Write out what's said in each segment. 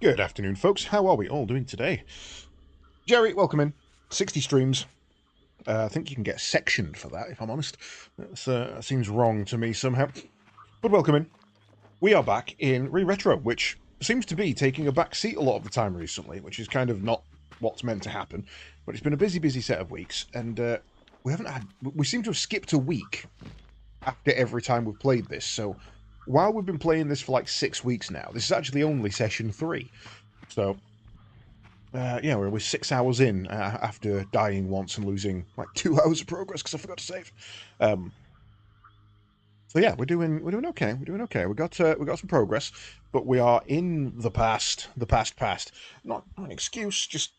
Good afternoon, folks. How are we all doing today? Jerry, welcome in. 60 streams. I think you can get sectioned for that, if I'm honest. That seems wrong to me somehow. But welcome in. We are back in Re-Retro, which seems to be taking a back seat a lot of the time recently, which is kind of not what's meant to happen. But it's been a busy, busy set of weeks, and we seem to have skipped a week after every time we've played this. So while we've been playing this for like 6 weeks now, this is actually only session 3. So yeah, we're 6 hours in after dying once and losing like 2 hours of progress because I forgot to save. Um, so yeah, we're doing okay. We're doing okay. We got some progress, but we are in the past. The past. Not an excuse, just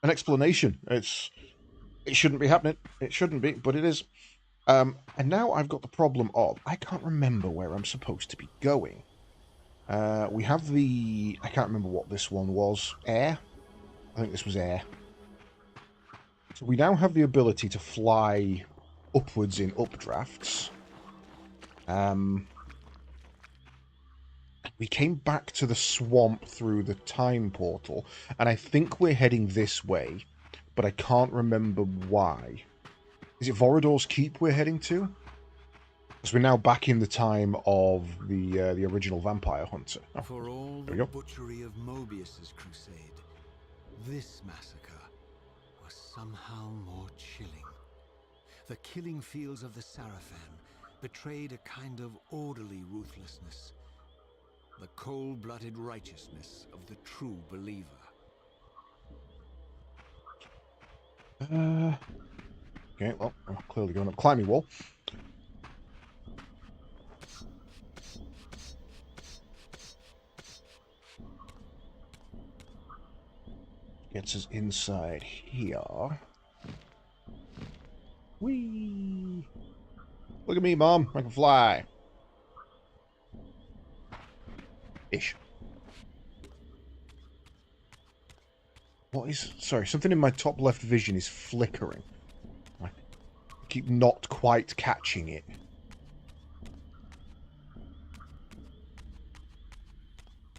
an explanation. It shouldn't be happening. It shouldn't be, but it is. And now I've got the problem of I can't remember where I'm supposed to be going. We have I can't remember what this one was. Air. I think this was air. So we now have the ability to fly upwards in updrafts. We came back to the swamp through the time portal, and I think we're heading this way, but I can't remember why. Is it Vorador's Keep we're heading to? Because we're now back in the time of the original vampire hunter. Oh, For all the butchery of Mobius's crusade, this massacre was somehow more chilling. The killing fields of the Sarafan betrayed a kind of orderly ruthlessness, the cold-blooded righteousness of the true believer. Okay, well, I'm clearly going up climbing wall. Gets us inside here. Whee! Look at me, Mom. I can fly. Ish. What is... Sorry, something in my top left vision is flickering. I keep not quite catching it.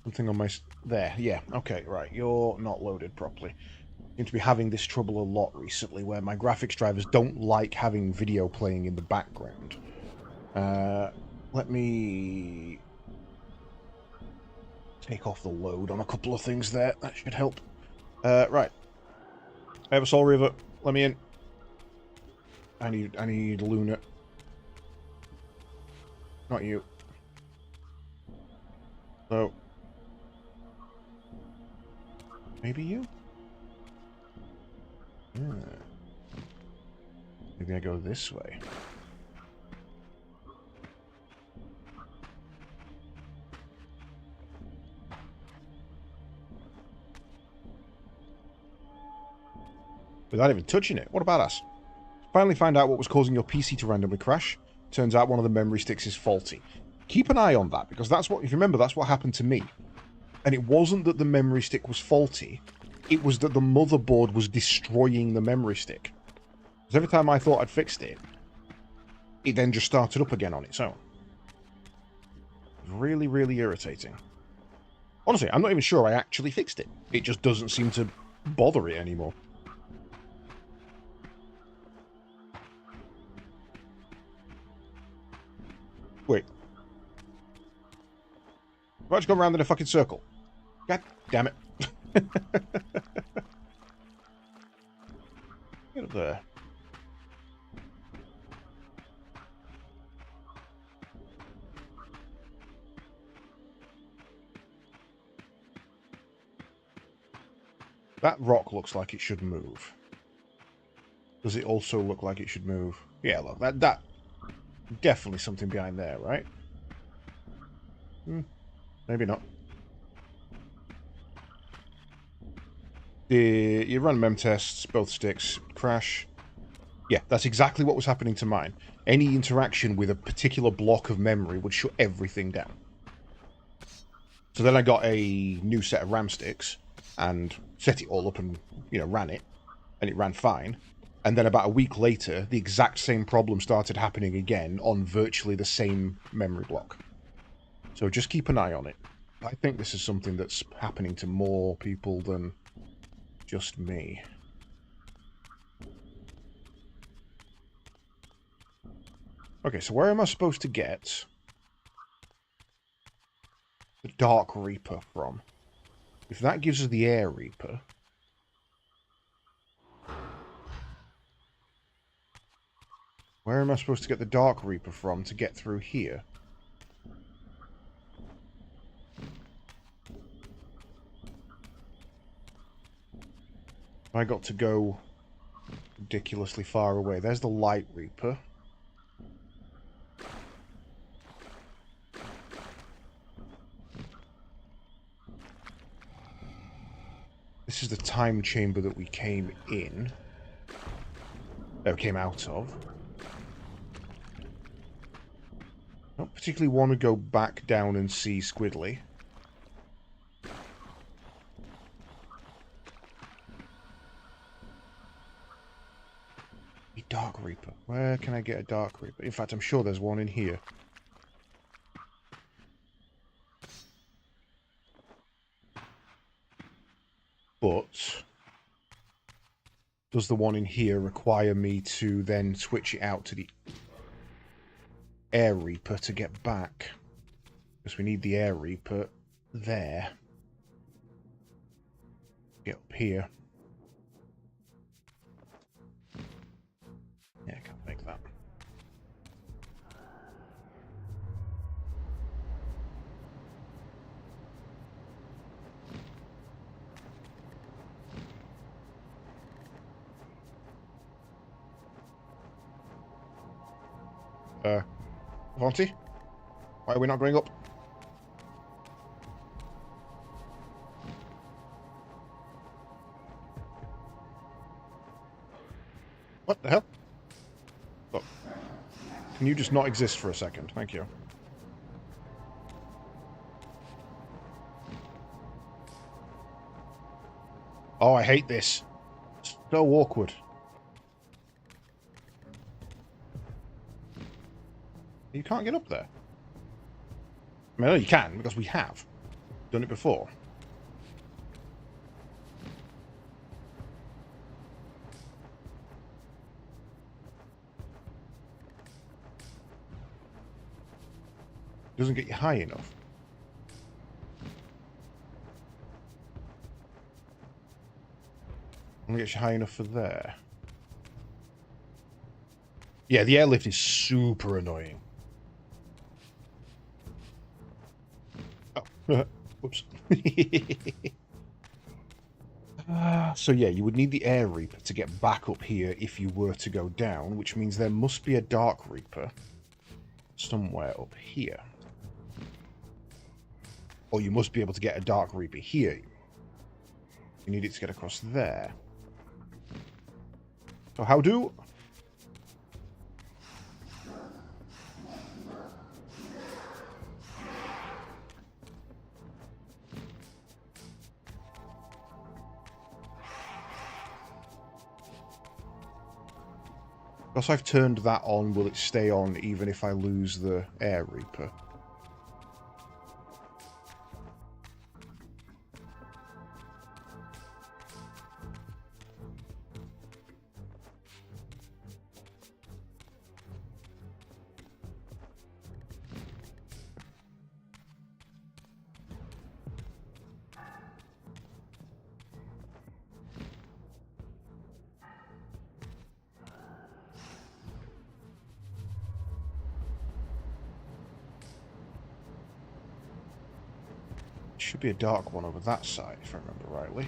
Something on my... There, yeah. Okay, right. You're not loaded properly. I seem to be having this trouble a lot recently, where my graphics drivers don't like having video playing in the background. Let me... take off the load on a couple of things there. That should help. Right. I have a soul Reaver. Let me in. I need Luna. Not you. So... maybe you? Maybe I go this way. Without even touching it. What about us? Finally find out what was causing your PC to randomly crash. Turns out one of the memory sticks is faulty. Keep an eye on that, because that's what, if you remember, that's what happened to me. And it wasn't that the memory stick was faulty, it was that the motherboard was destroying the memory stick. Because every time I thought I'd fixed it, it then just started up again on its own. It was really, really irritating. Honestly, I'm not even sure I actually fixed it. It just doesn't seem to bother it anymore. Wait. Why'd you go around in a fucking circle? God damn it. Get up there. That rock looks like it should move. Does it also look like it should move? Yeah, look, that definitely something behind there, right? Maybe not. You run mem tests, both sticks crash. Yeah, that's exactly what was happening to mine. Any interaction with a particular block of memory would shut everything down. So then I got a new set of RAM sticks and set it all up and, ran it. And it ran fine. And then about a week later, the exact same problem started happening again on virtually the same memory block. So just keep an eye on it. I think this is something that's happening to more people than just me. Okay, so where am I supposed to get the Dark Reaper from? If that gives us the Air Reaper... Where am I supposed to get the Dark Reaper from to get through here? I got to go ridiculously far away. There's the Light Reaper. This is the time chamber that we came in. Came out of. I don't particularly want to go back down and see Squidly. A Dark Reaper. Where can I get a Dark Reaper? In fact, I'm sure there's one in here. But does the one in here require me to then switch it out to the Air Reaper to get back? Because we need the Air Reaper there. Get up here. Yeah, I can't make that. Avanti? Why are we not going up? What the hell? Look. Can you just not exist for a second? Thank you. Oh, I hate this. It's so awkward. You can't get up there. I mean, I know you can, because we have done it before. Doesn't get you high enough. Only gets you high enough for there. Yeah, the airlift is super annoying. Oh, whoops. So yeah, you would need the Air Reaper to get back up here if you were to go down, which means there must be a Dark Reaper somewhere up here. Or you must be able to get a Dark Reaper here. You need it to get across there. So how do? Because I've turned that on, will it stay on even if I lose the Air Reaper? Should be a dark one over that side, if I remember rightly.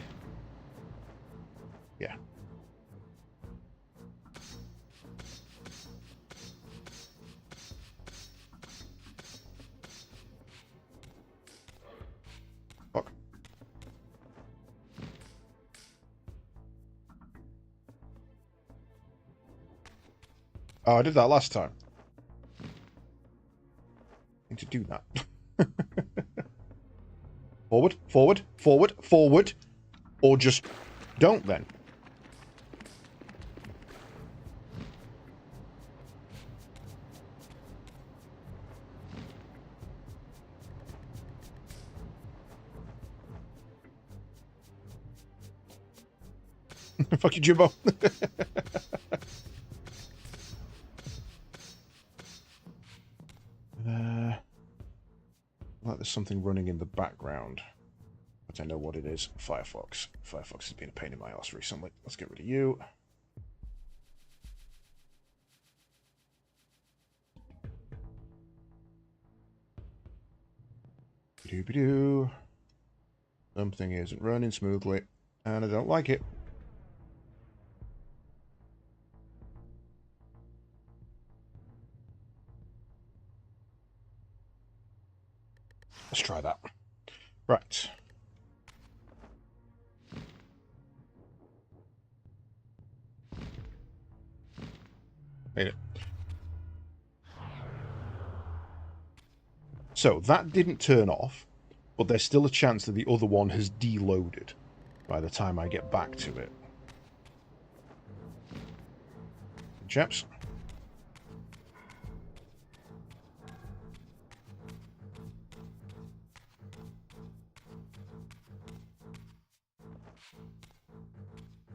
Yeah. Fuck. Oh, I did that last time. Need to do that. Forward, forward, forward, forward. Or just don't then. Fuck you, Jimbo. Like there's something running in the background, but I know what it is. Firefox. Firefox has been a pain in my ass recently. Let's get rid of you. Doo-ba-doo. Something isn't running smoothly, and I don't like it. Let's try that. Right. Made it. So, that didn't turn off, but there's still a chance that the other one has deloaded by the time I get back to it. Chaps.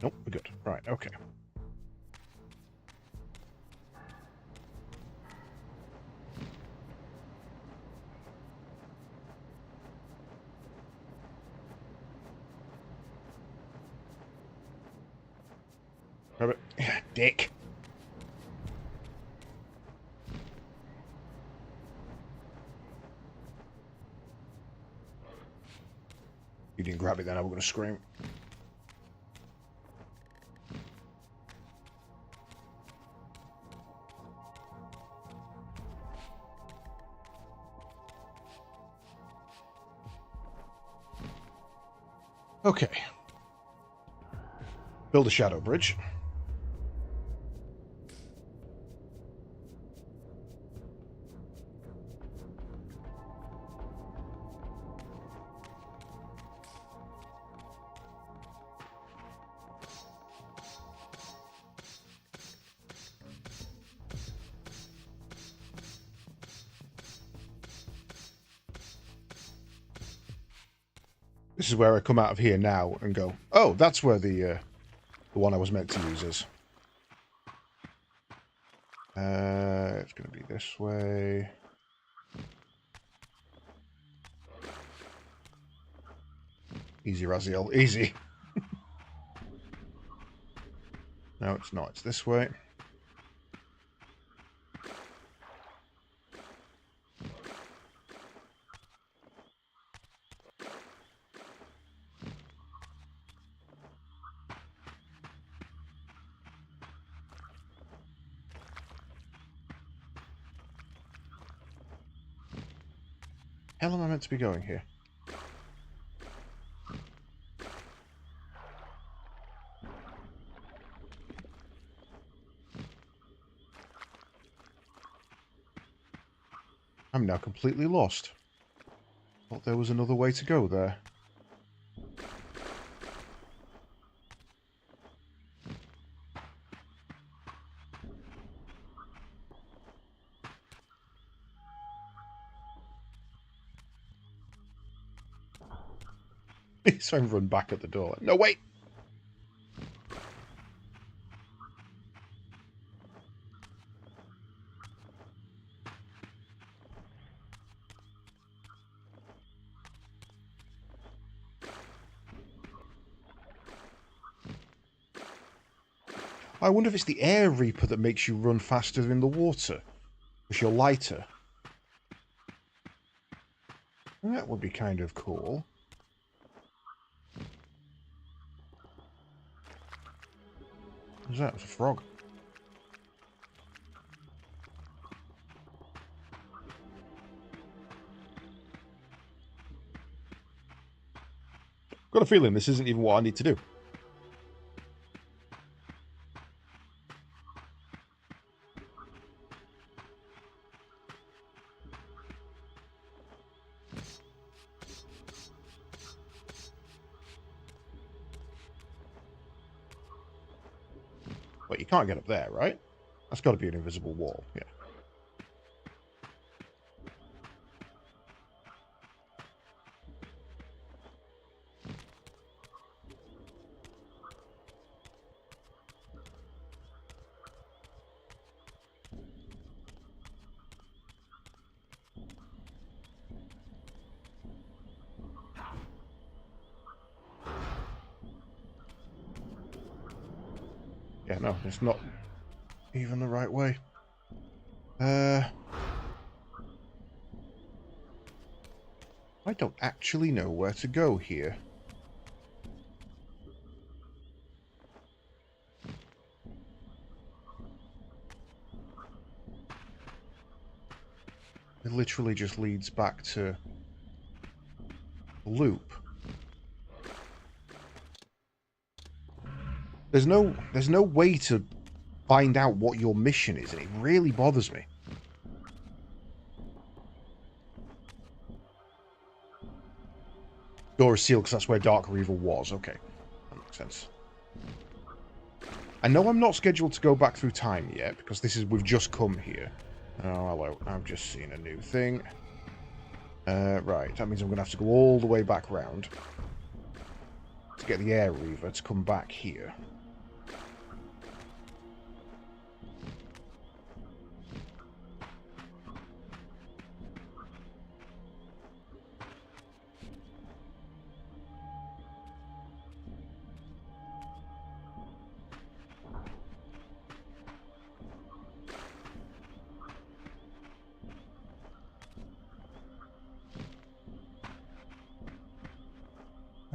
Nope, we're good. Right, okay. Grab it. Dick. You didn't grab it then, I was going to scream. Okay. Build a shadow bridge. This is where I come out of here now and go, oh, that's where the one I was meant to use is. It's going to be this way. Easy, Raziel. Easy. No, it's not. It's this way. How am I meant to be going here? I'm now completely lost. Thought there was another way to go there. So I run back at the door. No, wait! I wonder if it's the air reaper that makes you run faster in the water. Because you're lighter. That would be kind of cool. What's that? It's a frog. Got a feeling this isn't even what I need to do. But you can't get up there, right? That's got to be an invisible wall, yeah. Yeah, no, it's not even the right way. I don't actually know where to go here. It literally just leads back to the loop. There's no way to find out what your mission is, and it really bothers me. Door is sealed because that's where Dark Reaver was. Okay, that makes sense. I know I'm not scheduled to go back through time yet, because we've just come here. Oh, hello. I've just seen a new thing. Right, that means I'm going to have to go all the way back round to get the Air Reaver to come back here.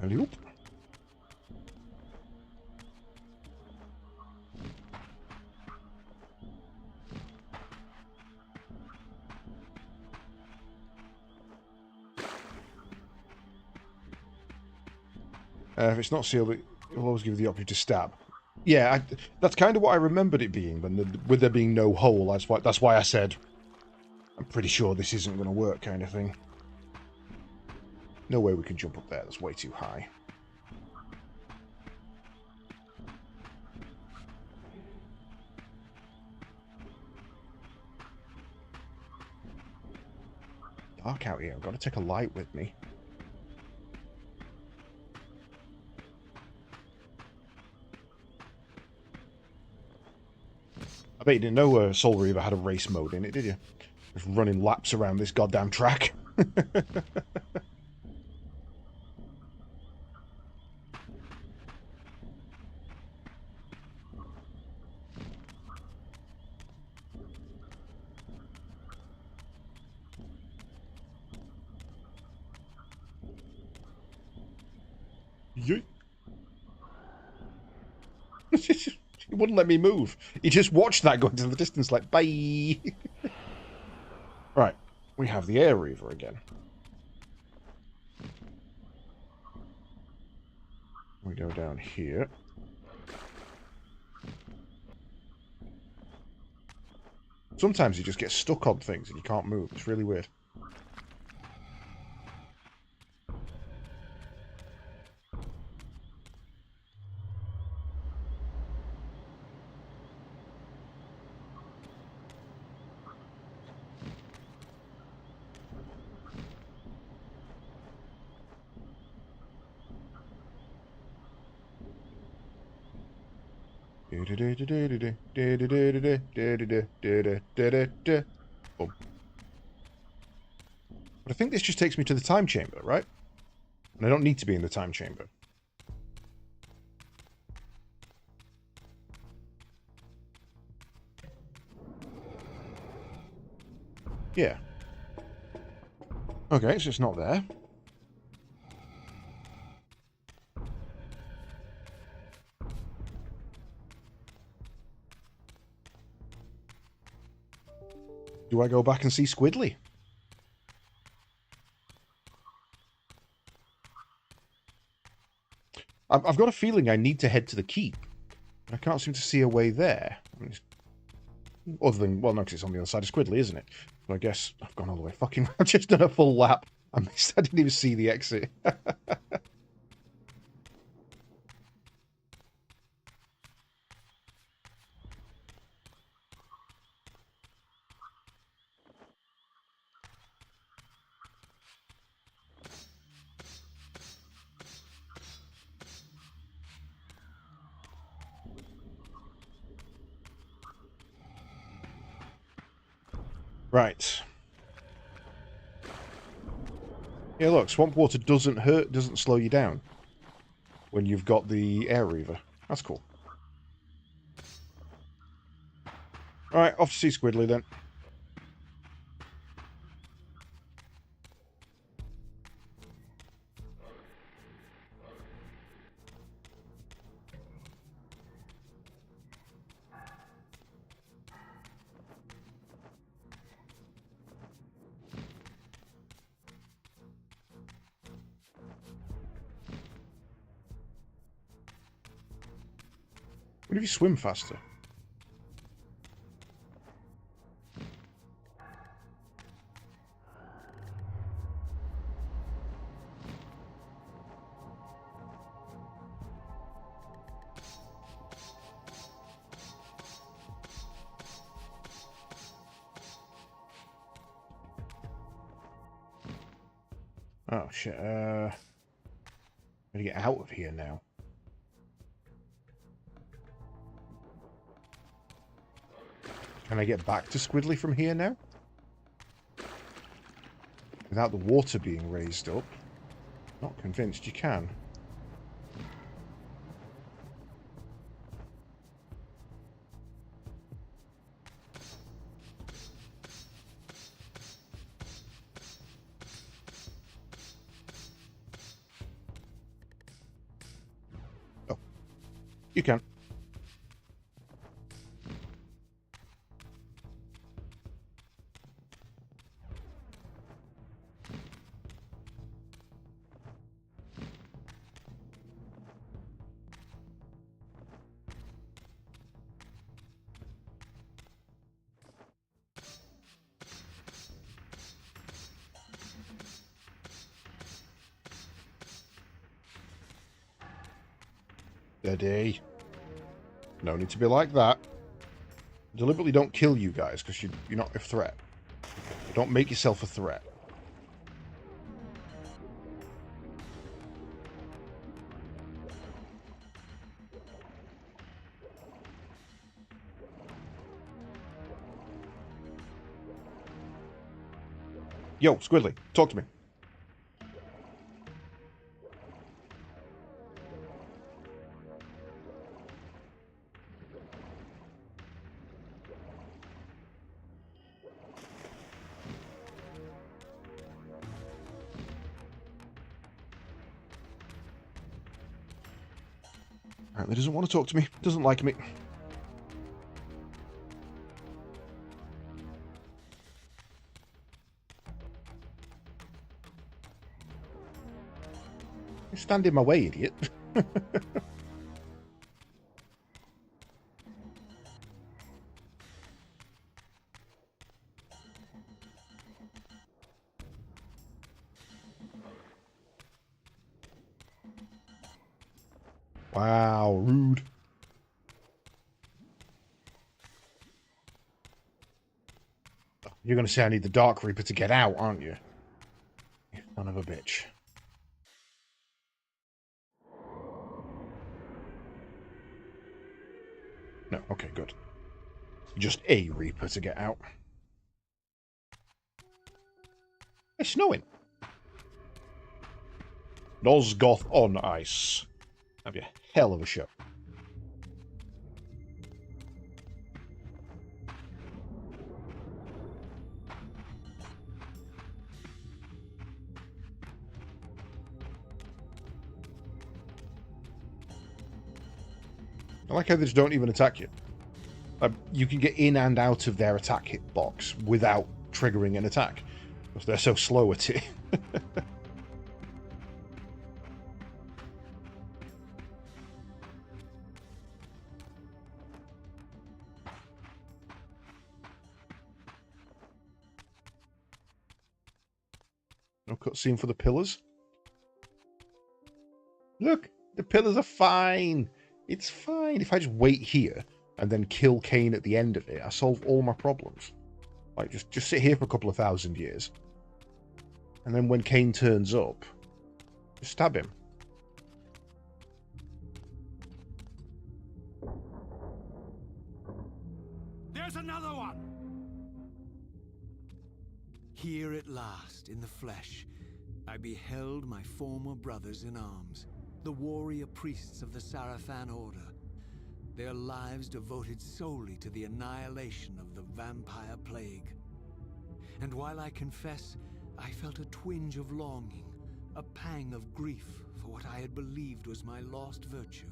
Alley-oop. If it's not sealed, it will always give you the option to stab. Yeah, that's kind of what I remembered it being, but with there being no hole, that's why I said, I'm pretty sure this isn't going to work, kind of thing. No way we can jump up there, that's way too high. Dark out here, I've got to take a light with me. I bet you didn't know Soul Reaver had a race mode in it, did you? Just running laps around this goddamn track. Yeet. He wouldn't let me move. He just watched that go into the distance like, bye. Right, we have the Air Reaver again. We go down here. Sometimes you just get stuck on things and you can't move. It's really weird. Boom. But I think this just takes me to the time chamber, right? And I don't need to be in the time chamber. Yeah. Okay, so it's not there. Do I go back and see Squidly? I've got a feeling I need to head to the keep. I can't seem to see a way there. I mean, other than, well, no, because it's on the other side of Squidly, isn't it? So I guess I've gone all the way fucking... I've just done a full lap. I didn't even see the exit. Right. Yeah, look, swamp water doesn't hurt, doesn't slow you down when you've got the Air Reaver. That's cool. Alright, off to see Squidly then. What if you swim faster? Oh shit, I'm gonna get out of here now. Can I get back to Squidly from here now? Without the water being raised up? Not convinced you can. Oh. You can. Steady. No need to be like that. Deliberately don't kill you guys, because you're not a threat. Don't make yourself a threat. Yo, Squidly, talk to me. Apparently doesn't want to talk to me. Doesn't like me. Stand in my way, idiot. Wow, rude. You're going to say I need the Dark Reaper to get out, aren't you? You son of a bitch. No, okay, good. Just a Reaper to get out. It's snowing. Nosgoth on ice. That'd be a hell of a show. I like how they just don't even attack you. You can get in and out of their attack hitbox without triggering an attack. Because they're so slow at it. No cutscene for the pillars. Look, the pillars are fine. It's fine. If I just wait here and then kill Kain at the end of it, I solve all my problems. Like, just sit here for a couple of 1,000 years. And then when Kain turns up, just stab him. There's another one! Here at last, in the flesh, I beheld my former brothers in arms, the warrior priests of the Sarafan Order. their lives devoted solely to the annihilation of the vampire plague. And while I confess I felt a twinge of longing, a pang of grief for what I had believed was my lost virtue,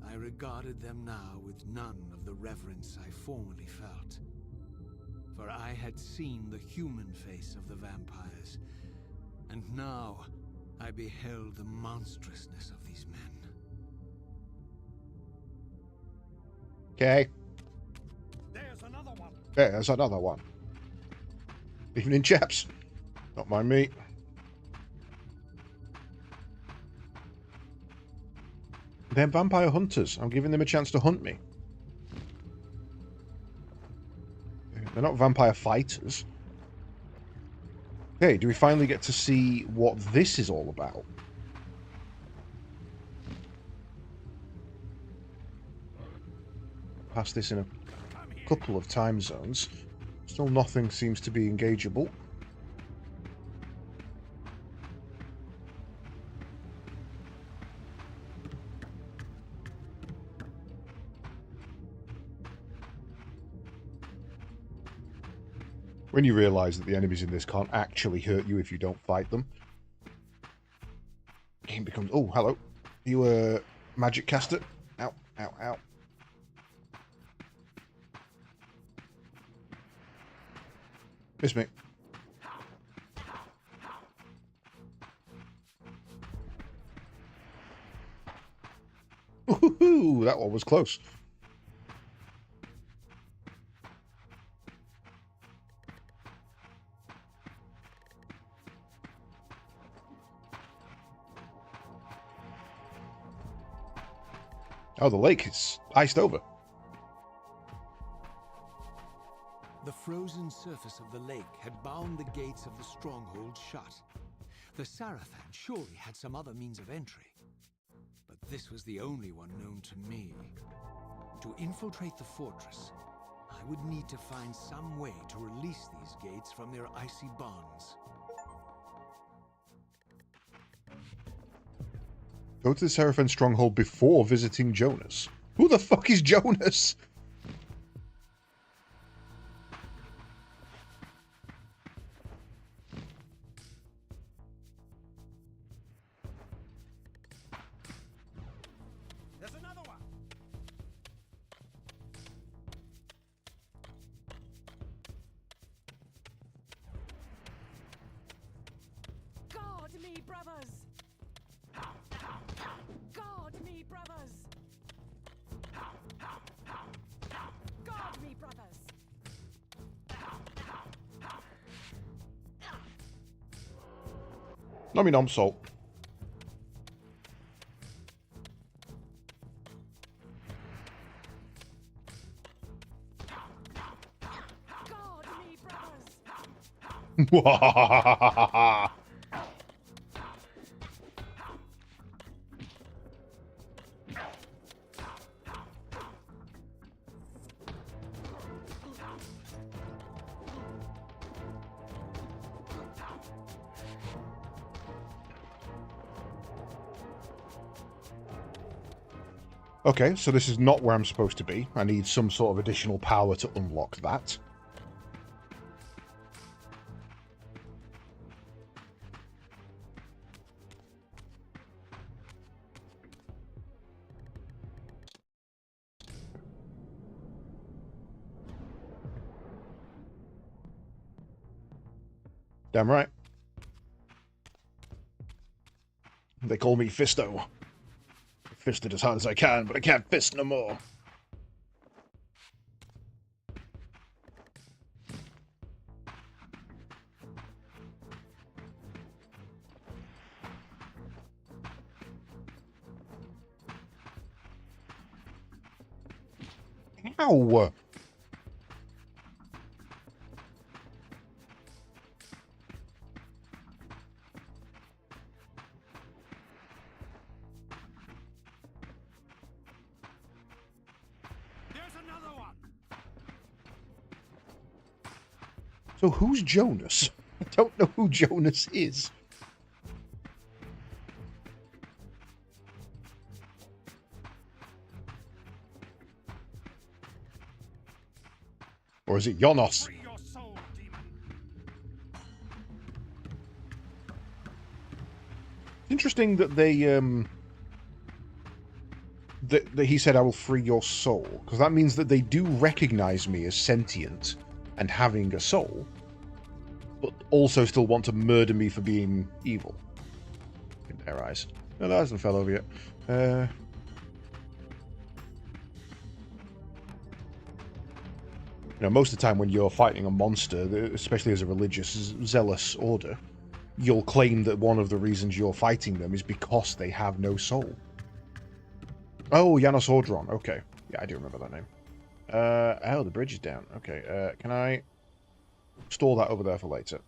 I regarded them now with none of the reverence I formerly felt. For I had seen the human face of the vampires, and now I beheld the monstrousness of these men. Okay. There's another one. There's another one. Evening, chaps. Not mind me. They're vampire hunters. I'm giving them a chance to hunt me. They're not vampire fighters. Okay, do we finally get to see what this is all about? Past this in a couple of time zones. Still nothing seems to be engageable. When you realise that the enemies in this can't actually hurt you if you don't fight them. Game becomes... Oh, hello. You a magic caster? Ow, ow, ow. Miss me. Ooh, that one was close. Oh, the lake is iced over. The frozen surface of the lake had bound the gates of the stronghold shut. The Sarafan surely had some other means of entry. But this was the only one known to me. To infiltrate the fortress, I would need to find some way to release these gates from their icy bonds. Go to the Sarafan stronghold before visiting Jonas. Who the fuck is Jonas? There's another one. Guard me, brothers! Guard me, brothers! Guard me, brothers! Nom nom salt. Guard me, brothers! Okay, so this is not where I'm supposed to be. I need some sort of additional power to unlock that. Damn right. They call me Fisto. Fisted as hard as I can, but I can't fist no more. Ow! So who's Jonas? I don't know who Jonas is. Or is it Jonos? Free your soul, demon. Interesting that they, that he said, I will free your soul. Because that means that they do recognize me as sentient and having a soul, but also still want to murder me for being evil. In their eyes. No, that hasn't fell over yet. You know, most of the time when you're fighting a monster, especially as a religious, zealous order, you'll claim that one of the reasons you're fighting them is because they have no soul. Oh, Janos Ordron. Okay. Yeah, I do remember that name. Oh, the bridge is down. Okay, can I store that over there for later?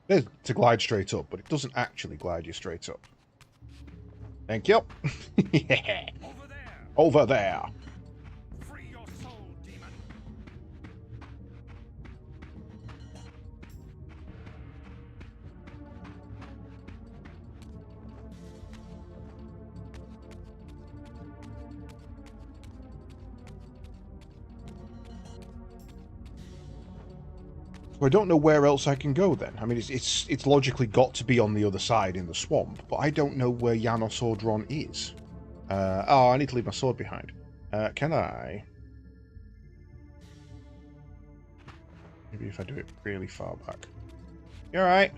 There's to glide straight up, but it doesn't actually glide you straight up. Thank you. Yeah. Over there. Over there. Free your soul, demon. So I don't know where else I can go then. I mean, it's logically got to be on the other side in the swamp, but I don't know where Janos Ordron is. Oh, I need to leave my sword behind. Can I? Maybe if I do it really far back. You alright?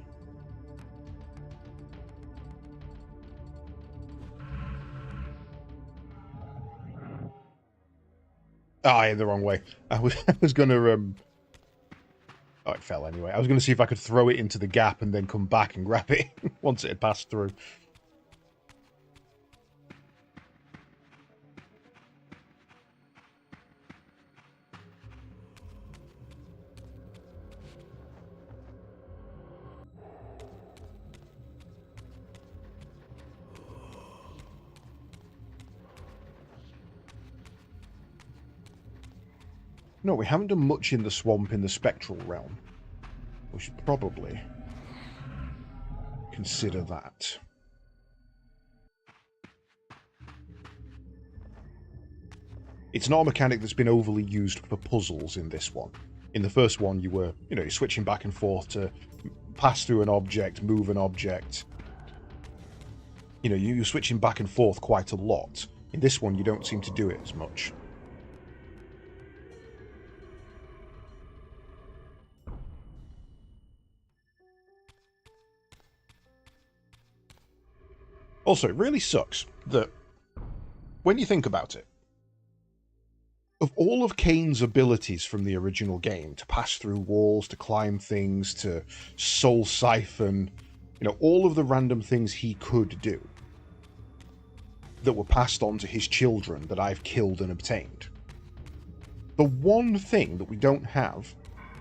Ah, in the wrong way. I was gonna oh, it fell anyway. I was gonna see if I could throw it into the gap and then come back and grab it once it had passed through. No, we haven't done much in the swamp in the spectral realm. We should probably consider that. It's not a mechanic that's been overly used for puzzles in this one. In the first one, you were, you're switching back and forth to pass through an object, move an object. You're switching back and forth quite a lot. In this one, you don't seem to do it as much. Also, it really sucks that, when you think about it, of all of Kain's abilities from the original game, to pass through walls, to climb things, to soul siphon, all of the random things he could do that were passed on to his children that I've killed and obtained, the one thing that we don't have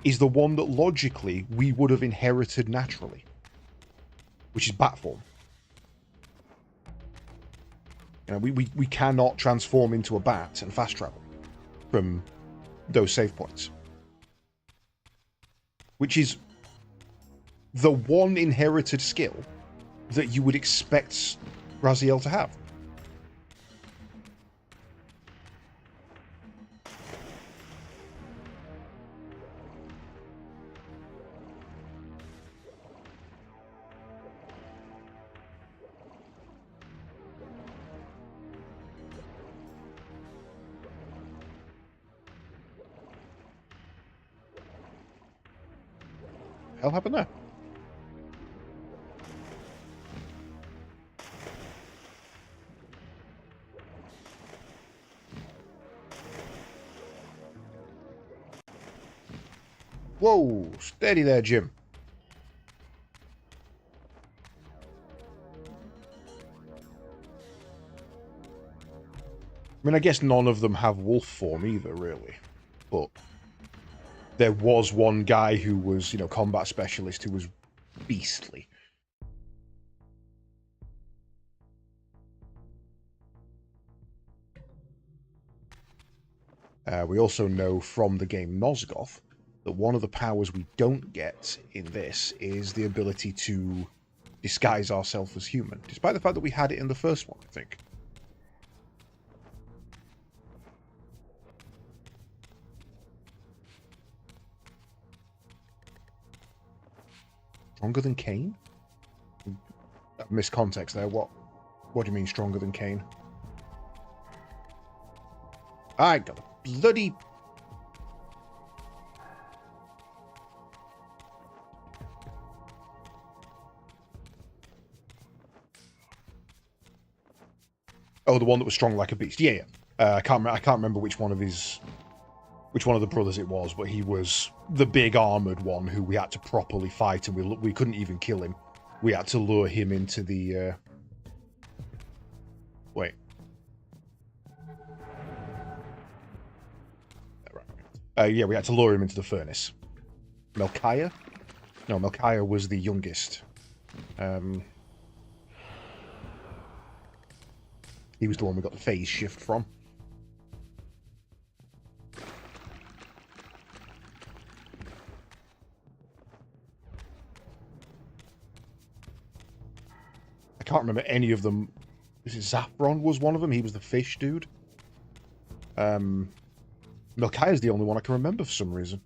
is the one that logically we would have inherited naturally, which is bat form. We cannot transform into a bat and fast travel from those save points. Which is the one inherited skill that you would expect Raziel to have. Hell happened there? Whoa, steady there, Jim. I mean, I guess none of them have wolf form either, really. But there was one guy who was, combat specialist who was beastly. We also know from the game Nosgoth that one of the powers we don't get in this is the ability to disguise ourselves as human, despite the fact that we had it in the first one, I think. Stronger than Kain? I've missed context there. What do you mean stronger than Kain? I got a bloody... Oh, the one that was strong like a beast. Yeah, yeah. I can't remember which one of the brothers it was, but he was the big armored one who we had to properly fight, and we couldn't even kill him. We had to lure him into the... Wait. Right. Yeah, we had to lure him into the furnace. Melchiah? No, Melchiah was the youngest. He was the one we got the phase shift from. I can't remember any of them. Is it Zaphron was one of them? He was the fish dude. Melchiah's the only one I can remember for some reason.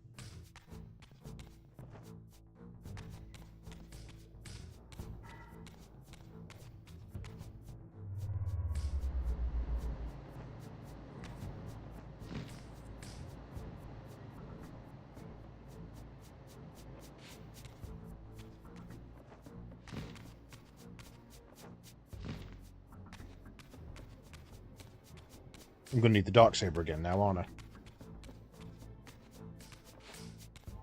I'm going to need the Darksaber again now, aren't I?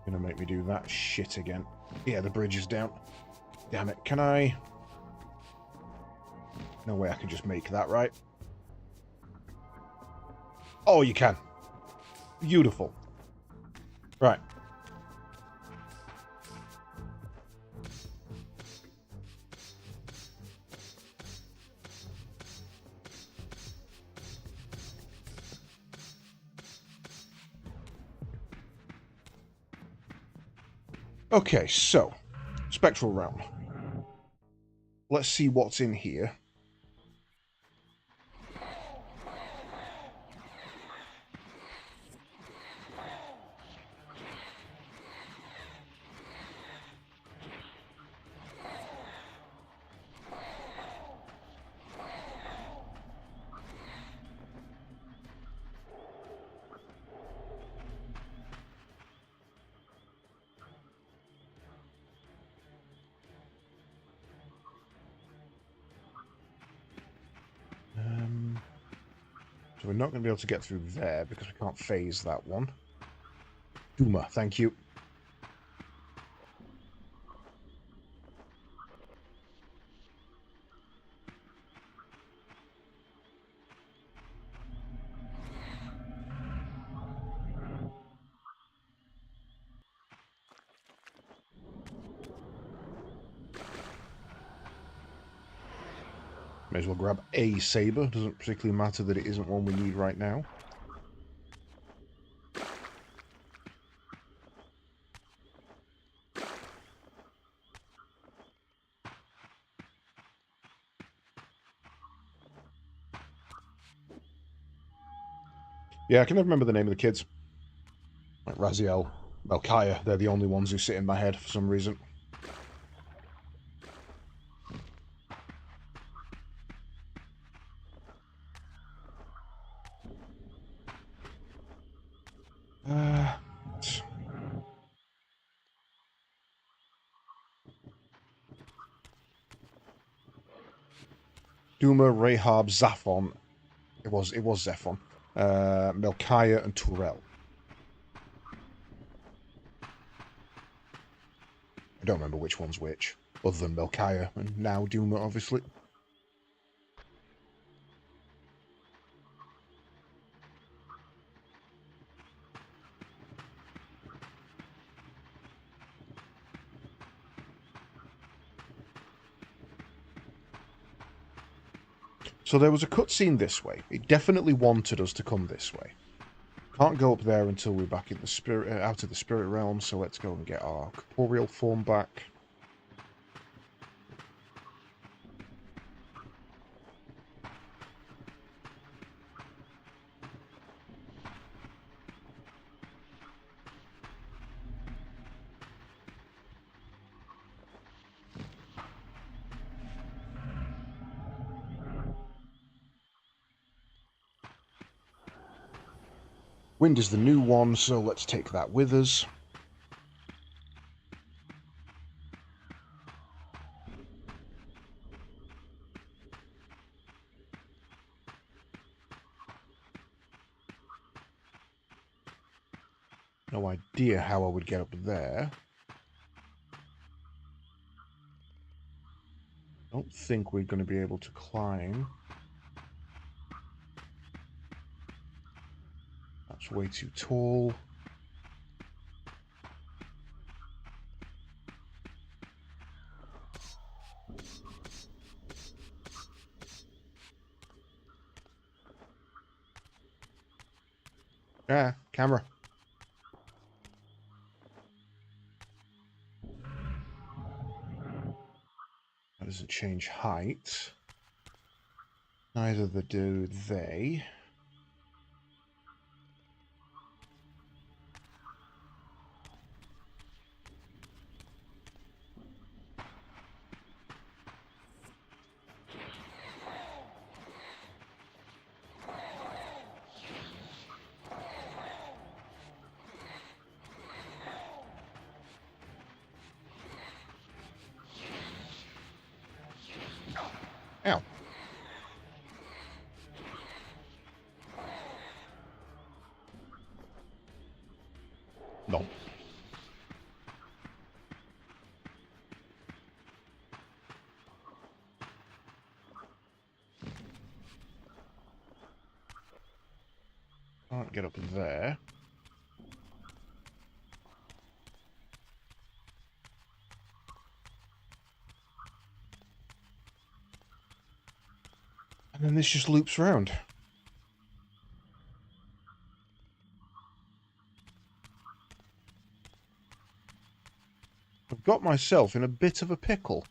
Going to make me do that shit again. Yeah, the bridge is down. Damn it. Can I... No way I can just make that, right? Oh, you can. Beautiful. Right. Okay, so, Spectral Realm. Let's see what's in here. So we're not going to be able to get through there because we can't phase that one. Duma, thank you. May as well grab a saber. Doesn't particularly matter that it isn't one we need right now. Yeah, I can never remember the name of the kids. Like Raziel, Melchiah, they're the only ones who sit in my head for some reason. Duma, Rahab, Zaphon. It was Zephon. Melchiah and Turel. I don't remember which one's which, other than Melchiah and now Duma, obviously. So there was a cutscene this way. It definitely wanted us to come this way. Can't go up there until we're back in the spirit, out of the spirit realm, so let's go and get our corporeal form back. Wind is the new one, so let's take that with us. No idea how I would get up there. Don't think we're going to be able to climb. That's way too tall. Ah, camera. That doesn't change height. Neither do they. Ow. No. Can't get up there. And then this just loops around. I've got myself in a bit of a pickle.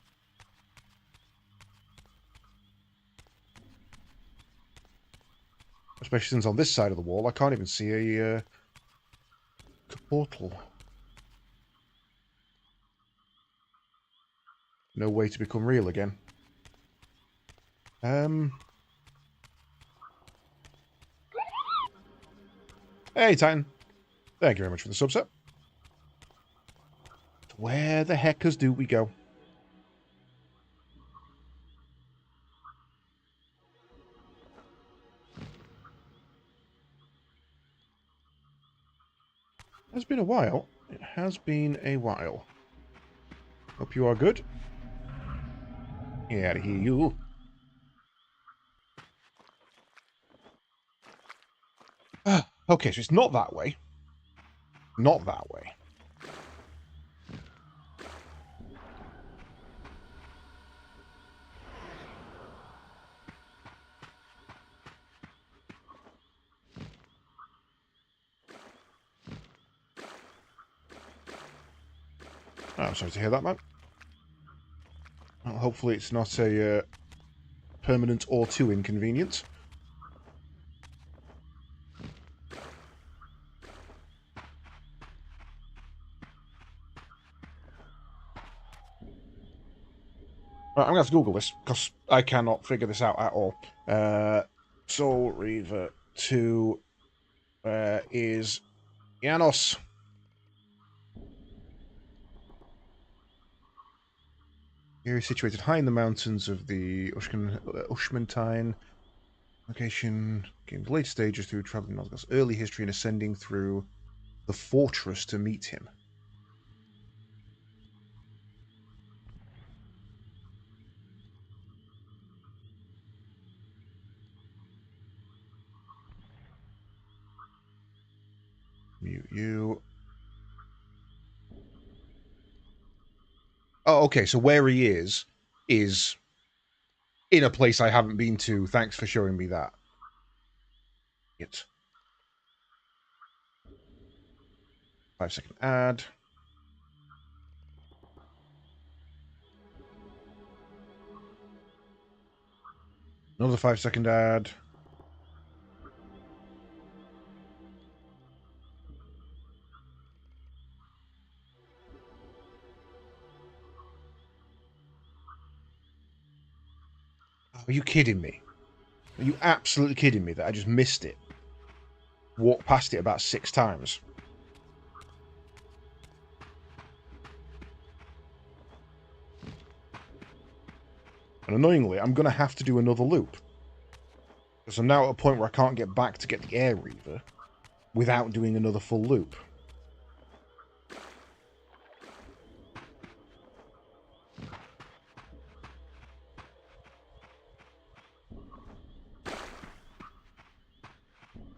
Especially since on this side of the wall I can't even see a portal. No way to become real again. Hey, Titan. Thank you very much for the subset. Where the heckers do we go? It's been a while. It has been a while. Hope you are good. Get out of here, you. Okay, so it's not that way. Not that way. Oh, I'm sorry to hear that, man. Well, hopefully it's not a permanent or too inconvenient. Right, I'm going to have to Google this, because I cannot figure this out at all. Soul Reaver 2 is Janos. Area situated high in the mountains of the Ushmantine. Location, game's late stages through traveling Nosgoth's early history and ascending through the fortress to meet him. Mute you. Oh, okay, so where he is in a place I haven't been to. Thanks for showing me that. It. 5-second ad. Another 5-second ad. Are you kidding me? Are you absolutely kidding me that I just missed it? Walked past it about 6 times. And annoyingly, I'm going to have to do another loop. Because I'm now at a point where I can't get back to get the Air Reaver without doing another full loop.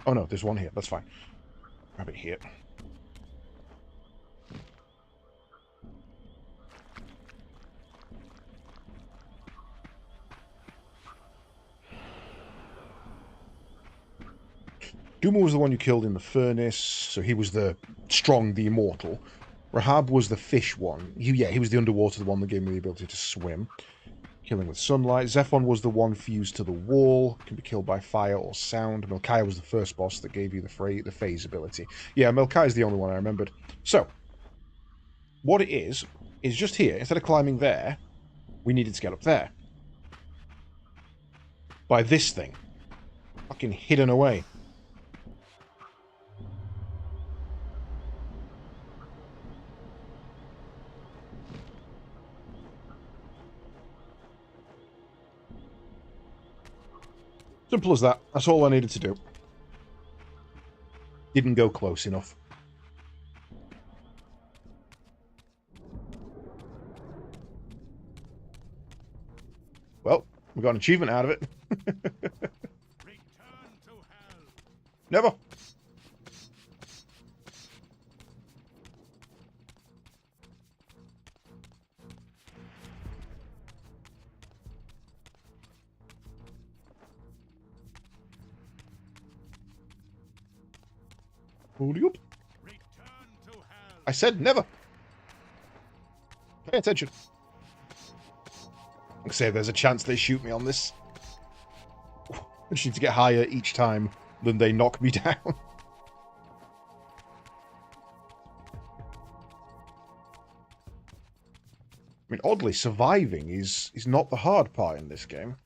Oh no, there's one here. That's fine. Grab it here. Duma was the one you killed in the furnace, so he was the strong, the immortal. Rahab was the fish one. He was the underwater, the one that gave me the ability to swim. Killing with sunlight. Zephon was the one fused to the wall. Can be killed by fire or sound. Melchiah was the first boss that gave you the phase ability. Yeah, Melchiah is the only one I remembered. So, what it is just here. Instead of climbing there, we needed to get up there. By this thing. Fucking hidden away. Simple as that. That's all I needed to do. Didn't go close enough. Well, we got an achievement out of it. Return to hell. Never. Holy up. Return to hell. I said never. Pay attention. Like I say, there's a chance they shoot me on this. I just need to get higher each time than they knock me down. I mean, oddly, surviving is not the hard part in this game.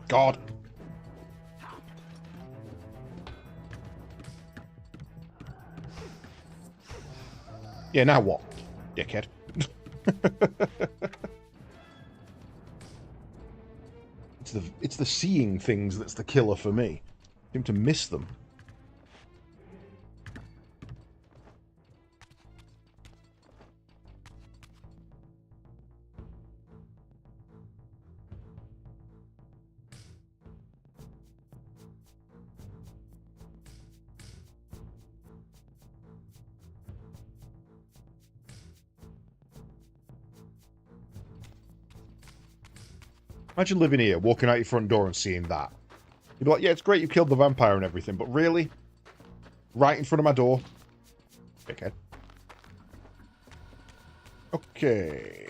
God. Yeah, now what, dickhead? It's the seeing things that's the killer for me. I seem to miss them. Imagine living here, walking out your front door and seeing that. You'd be like, yeah, it's great you killed the vampire and everything, but really? Right in front of my door? Dickhead. Okay.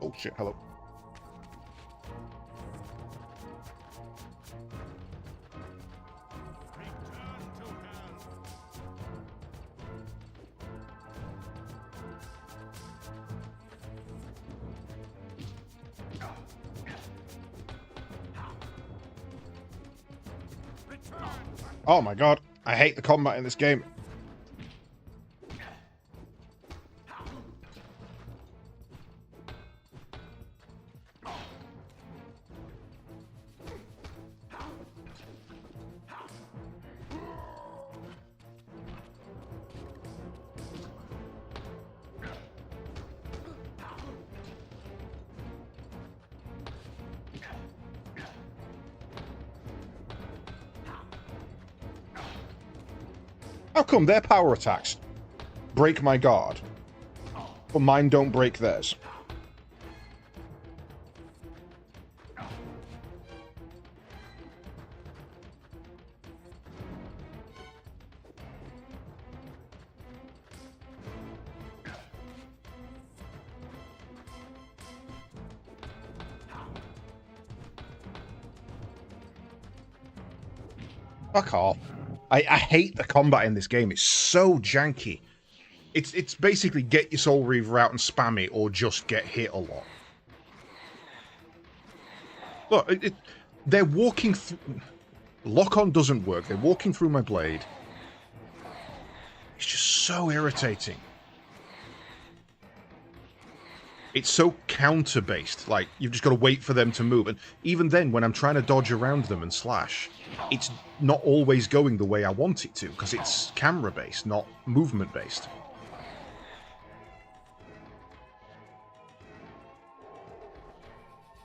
Oh shit, hello. Oh my god, I hate the combat in this game. How come their power attacks break my guard, but mine don't break theirs? Fuck off. I hate the combat in this game. It's so janky. It's basically get your Soul Reaver out and spam it, or just get hit a lot. Look, they're walking through... Lock-on doesn't work. They're walking through my blade. It's just so irritating. It's so counter-based. Like, you've just got to wait for them to move. And even then, when I'm trying to dodge around them and slash, it's not always going the way I want it to, because it's camera-based, not movement-based.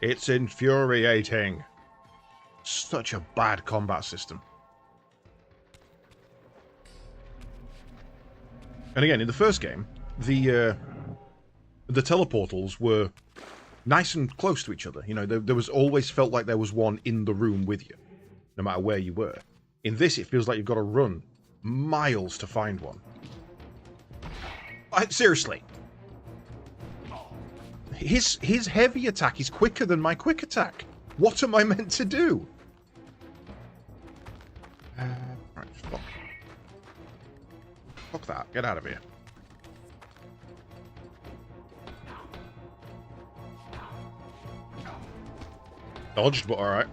It's infuriating. Such a bad combat system. And again, in the first game, the teleportals were nice and close to each other. You know, there was always felt like there was one in the room with you, no matter where you were. In this, it feels like you've got to run miles to find one. Seriously. His heavy attack is quicker than my quick attack. What am I meant to do? Right, fuck. Fuck that. Get out of here. Dodged, but alright.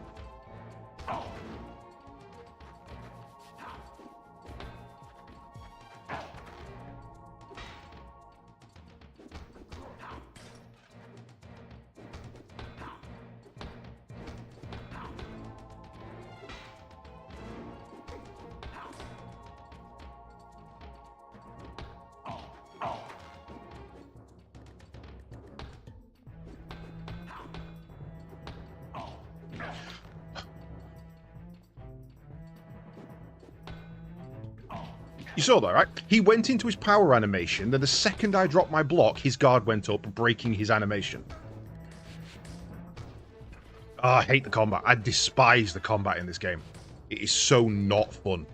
You saw that, right? He went into his power animation, then the second I dropped my block, his guard went up, breaking his animation. Oh, I hate the combat. I despise the combat in this game. It is so not fun.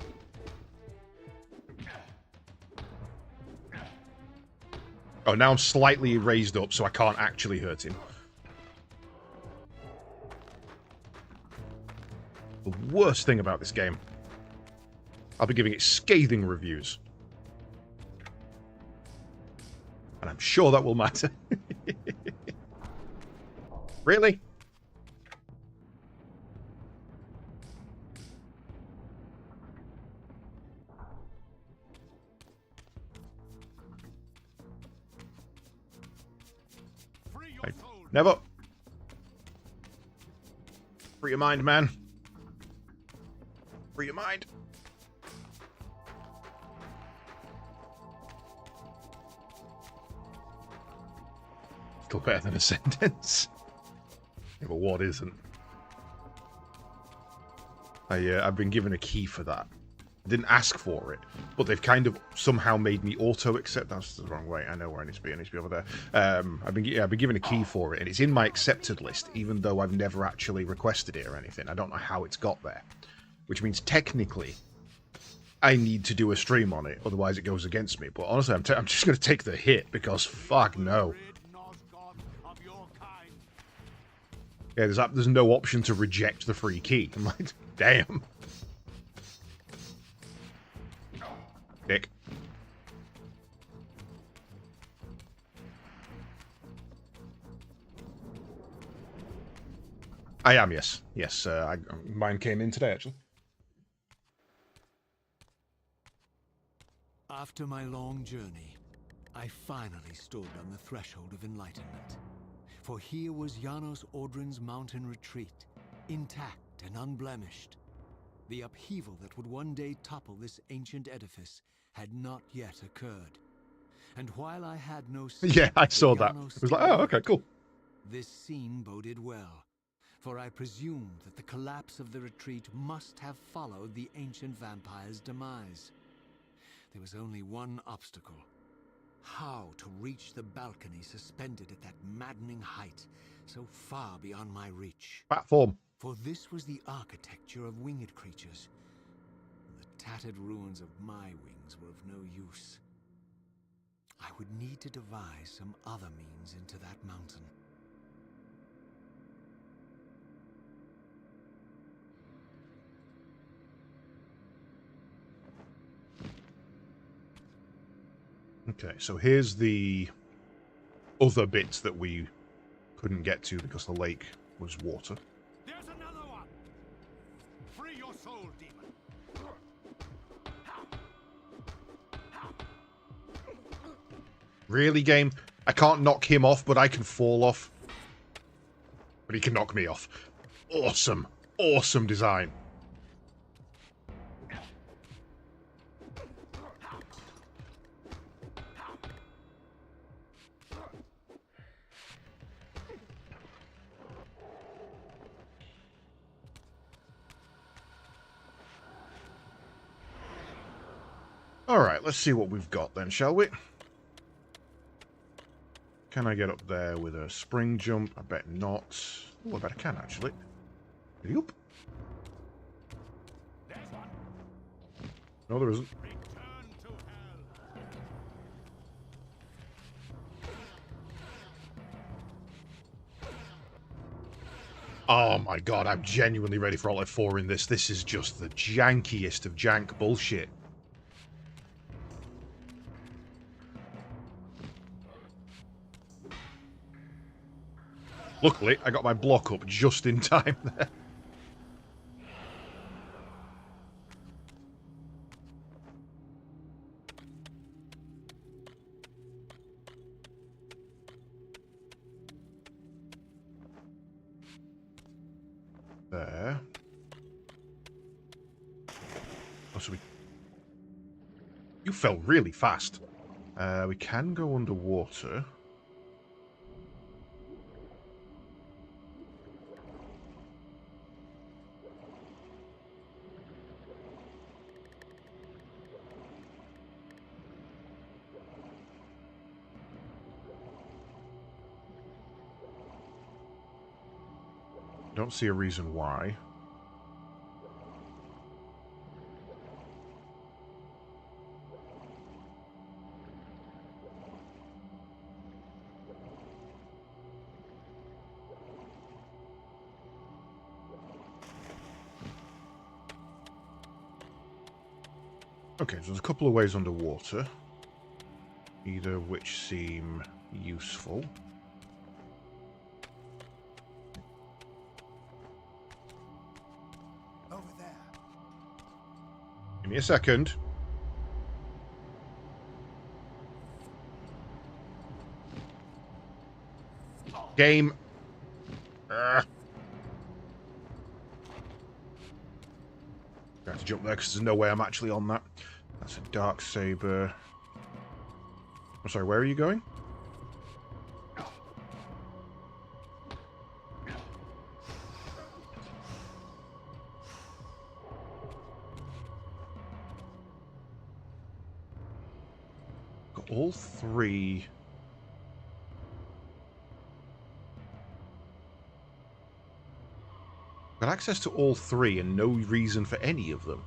Oh, now I'm slightly raised up, so I can't actually hurt him. The worst thing about this game. I'll be giving it scathing reviews. And I'm sure that will matter. Really? Never. Free your mind, man. Free your mind. Still better than a sentence. Yeah, but what isn't? I've been given a key for that. I didn't ask for it, but they've kind of somehow made me auto-accept. That's the wrong way. I know where I need to be. I need to be over there. I've been given a key for it, and it's in my accepted list, even though I've never actually requested it or anything. I don't know how it's got there, which means technically I need to do a stream on it, otherwise it goes against me. But honestly, I'm just going to take the hit because fuck no. Yeah, there's no option to reject the free key. I'm like, damn. Dick. I am, yes. Yes, mine came in today, actually. After my long journey, I finally stood on the threshold of enlightenment. For here was Janos Audrin's mountain retreat, intact and unblemished. The upheaval that would one day topple this ancient edifice had not yet occurred. And while I had no yeah, I saw that. It was like, oh, okay, cool. This scene boded well, for I presumed that the collapse of the retreat must have followed the ancient vampire's demise. There was only one obstacle. How to reach the balcony suspended at that maddening height, so far beyond my reach. Platform. For this was the architecture of winged creatures. The tattered ruins of my wings were of no use. I would need to devise some other means into that mountain. Okay, so here's the other bits that we couldn't get to because the lake was water. There's another one! Free your soul, demon! Really, game? I can't knock him off, but I can fall off. But he can knock me off. Awesome. Awesome design. Alright, let's see what we've got then, shall we? Can I get up there with a spring jump? I bet not. Oh, I bet I can, actually. Yoop. There's one! No, there isn't. Return to hell! Oh my god, I'm genuinely ready for Alt F4 in this. This is just the jankiest of jank bullshit. Luckily, I got my block up just in time there. There. Oh, so we... You fell really fast. We can go underwater. Don't see a reason why. Okay, so there's a couple of ways underwater, either of which seem useful. Over there. Give me a second. Game. I have to jump there because there's no way I'm actually on that. That's a dark saber. I'm sorry, where are you going? Got all three. Got access to all three and no reason for any of them.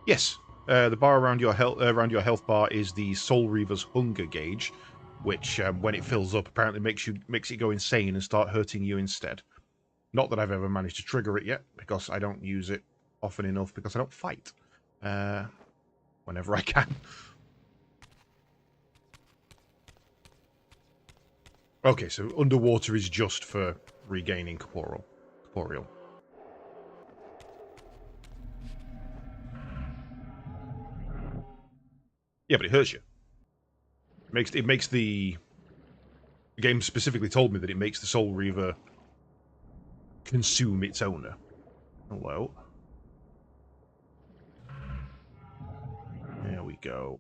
Yes, the bar around your health bar is the Soul Reaver's hunger gauge, which, when it fills up, apparently makes it go insane and start hurting you instead. Not that I've ever managed to trigger it yet, because I don't use it often enough, because I don't fight whenever I can. Okay, so underwater is just for regaining corporeal. Yeah, but it hurts you. It makes the game specifically told me that it makes the Soul Reaver consume its owner. Hello. There we go.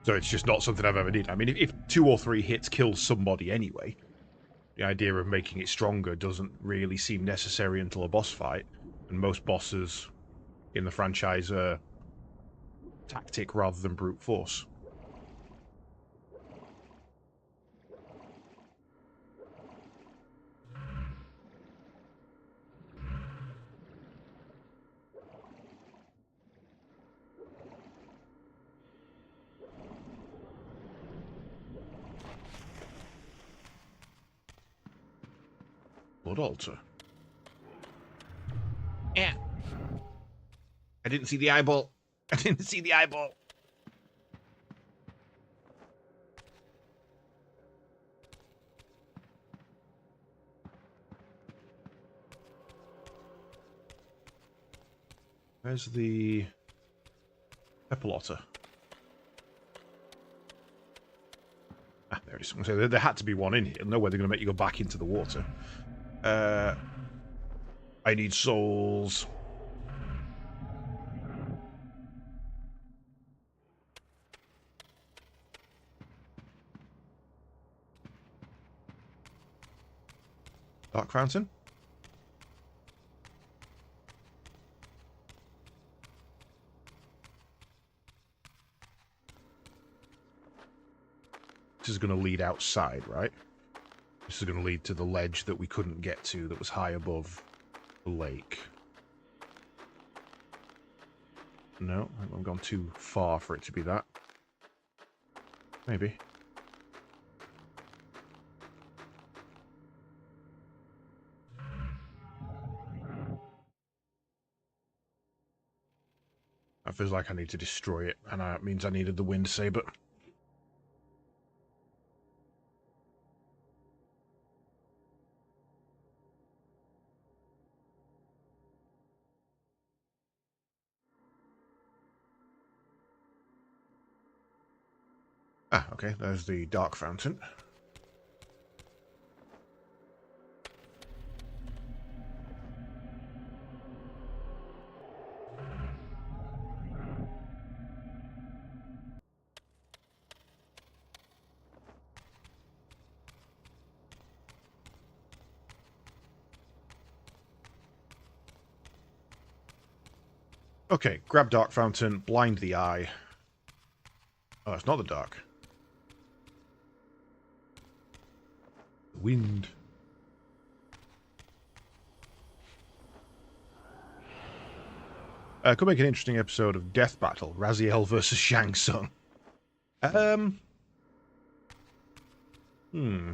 So it's just not something I've ever needed. I mean, if 2 or 3 hits kill somebody anyway, the idea of making it stronger doesn't really seem necessary until a boss fight. And most bosses in the franchise are tactic rather than brute force. Blood altar. Yeah. I didn't see the eyeball. I didn't see the eyeball. Where's the pepper otter? Ah, there it is. So there had to be one in here. No way they're going to make you go back into the water. I need souls. Dark fountain. This is going to lead outside, right? This is going to lead to the ledge that we couldn't get to that was high above the lake. No, I've gone too far for it to be that. Maybe. That feels like I need to destroy it, and that means I needed the wind saber. Ah, okay, there's the dark fountain. Okay, grab dark fountain, blind the eye. Oh, it's not the dark. The wind. Could make an interesting episode of Death Battle, Raziel versus Shang Tsung. Who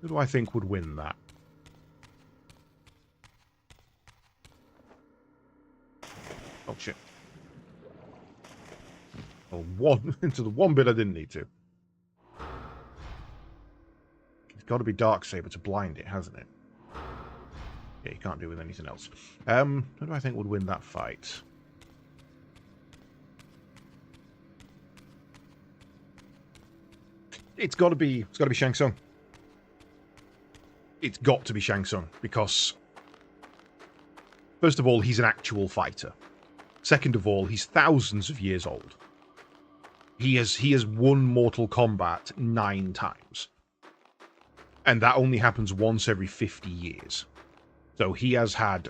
do I think would win that? Oh, shit. Oh, into the one bit I didn't need to. It's got to be Darksaber to blind it, hasn't it? Yeah, you can't do it with anything else. Who do I think would win that fight? It's got to be Shang Tsung. It's got to be Shang Tsung because, first of all, he's an actual fighter. Second of all, he's thousands of years old. He has won Mortal Kombat 9 times. And that only happens once every 50 years. So he has had...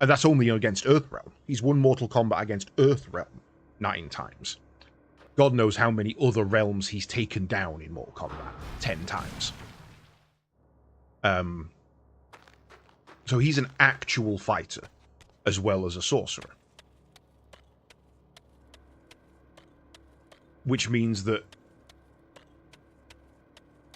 And that's only against Earthrealm. He's won Mortal Kombat against Earthrealm 9 times. God knows how many other realms he's taken down in Mortal Kombat. 10 times. So he's an actual fighter, as well as a sorcerer. Which means that,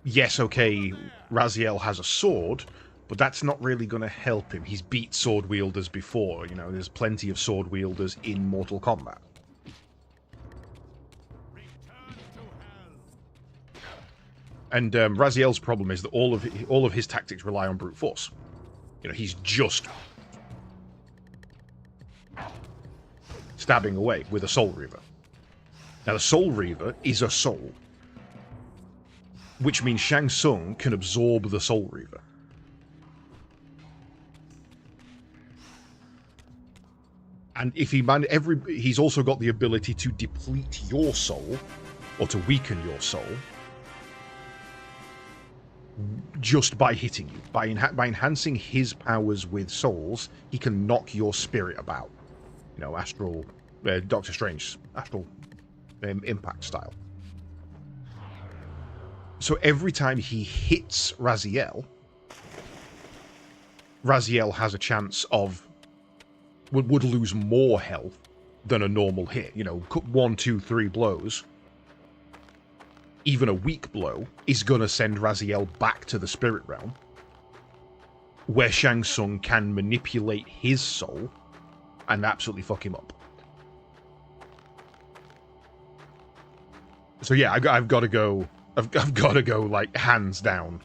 yes, okay, Raziel has a sword, but that's not really going to help him. He's beat sword wielders before, you know, there's plenty of sword wielders in Mortal Kombat. And Raziel's problem is that all of his tactics rely on brute force. You know, he's just stabbing away with a Soul Reaver. Now, the Soul Reaver is a soul, which means Shang Tsung can absorb the Soul Reaver. And if he's also got the ability to deplete your soul, or to weaken your soul, just by hitting you. By enhancing his powers with souls, he can knock your spirit about. You know, astral, Doctor Strange, astral impact style. So every time he hits Raziel, Raziel has a chance of would lose more health than a normal hit. You know, 1, 2, 3 blows. Even a weak blow is gonna send Raziel back to the spirit realm, where Shang Tsung can manipulate his soul and absolutely fuck him up. So yeah, I've got to go. I've got to go like hands down.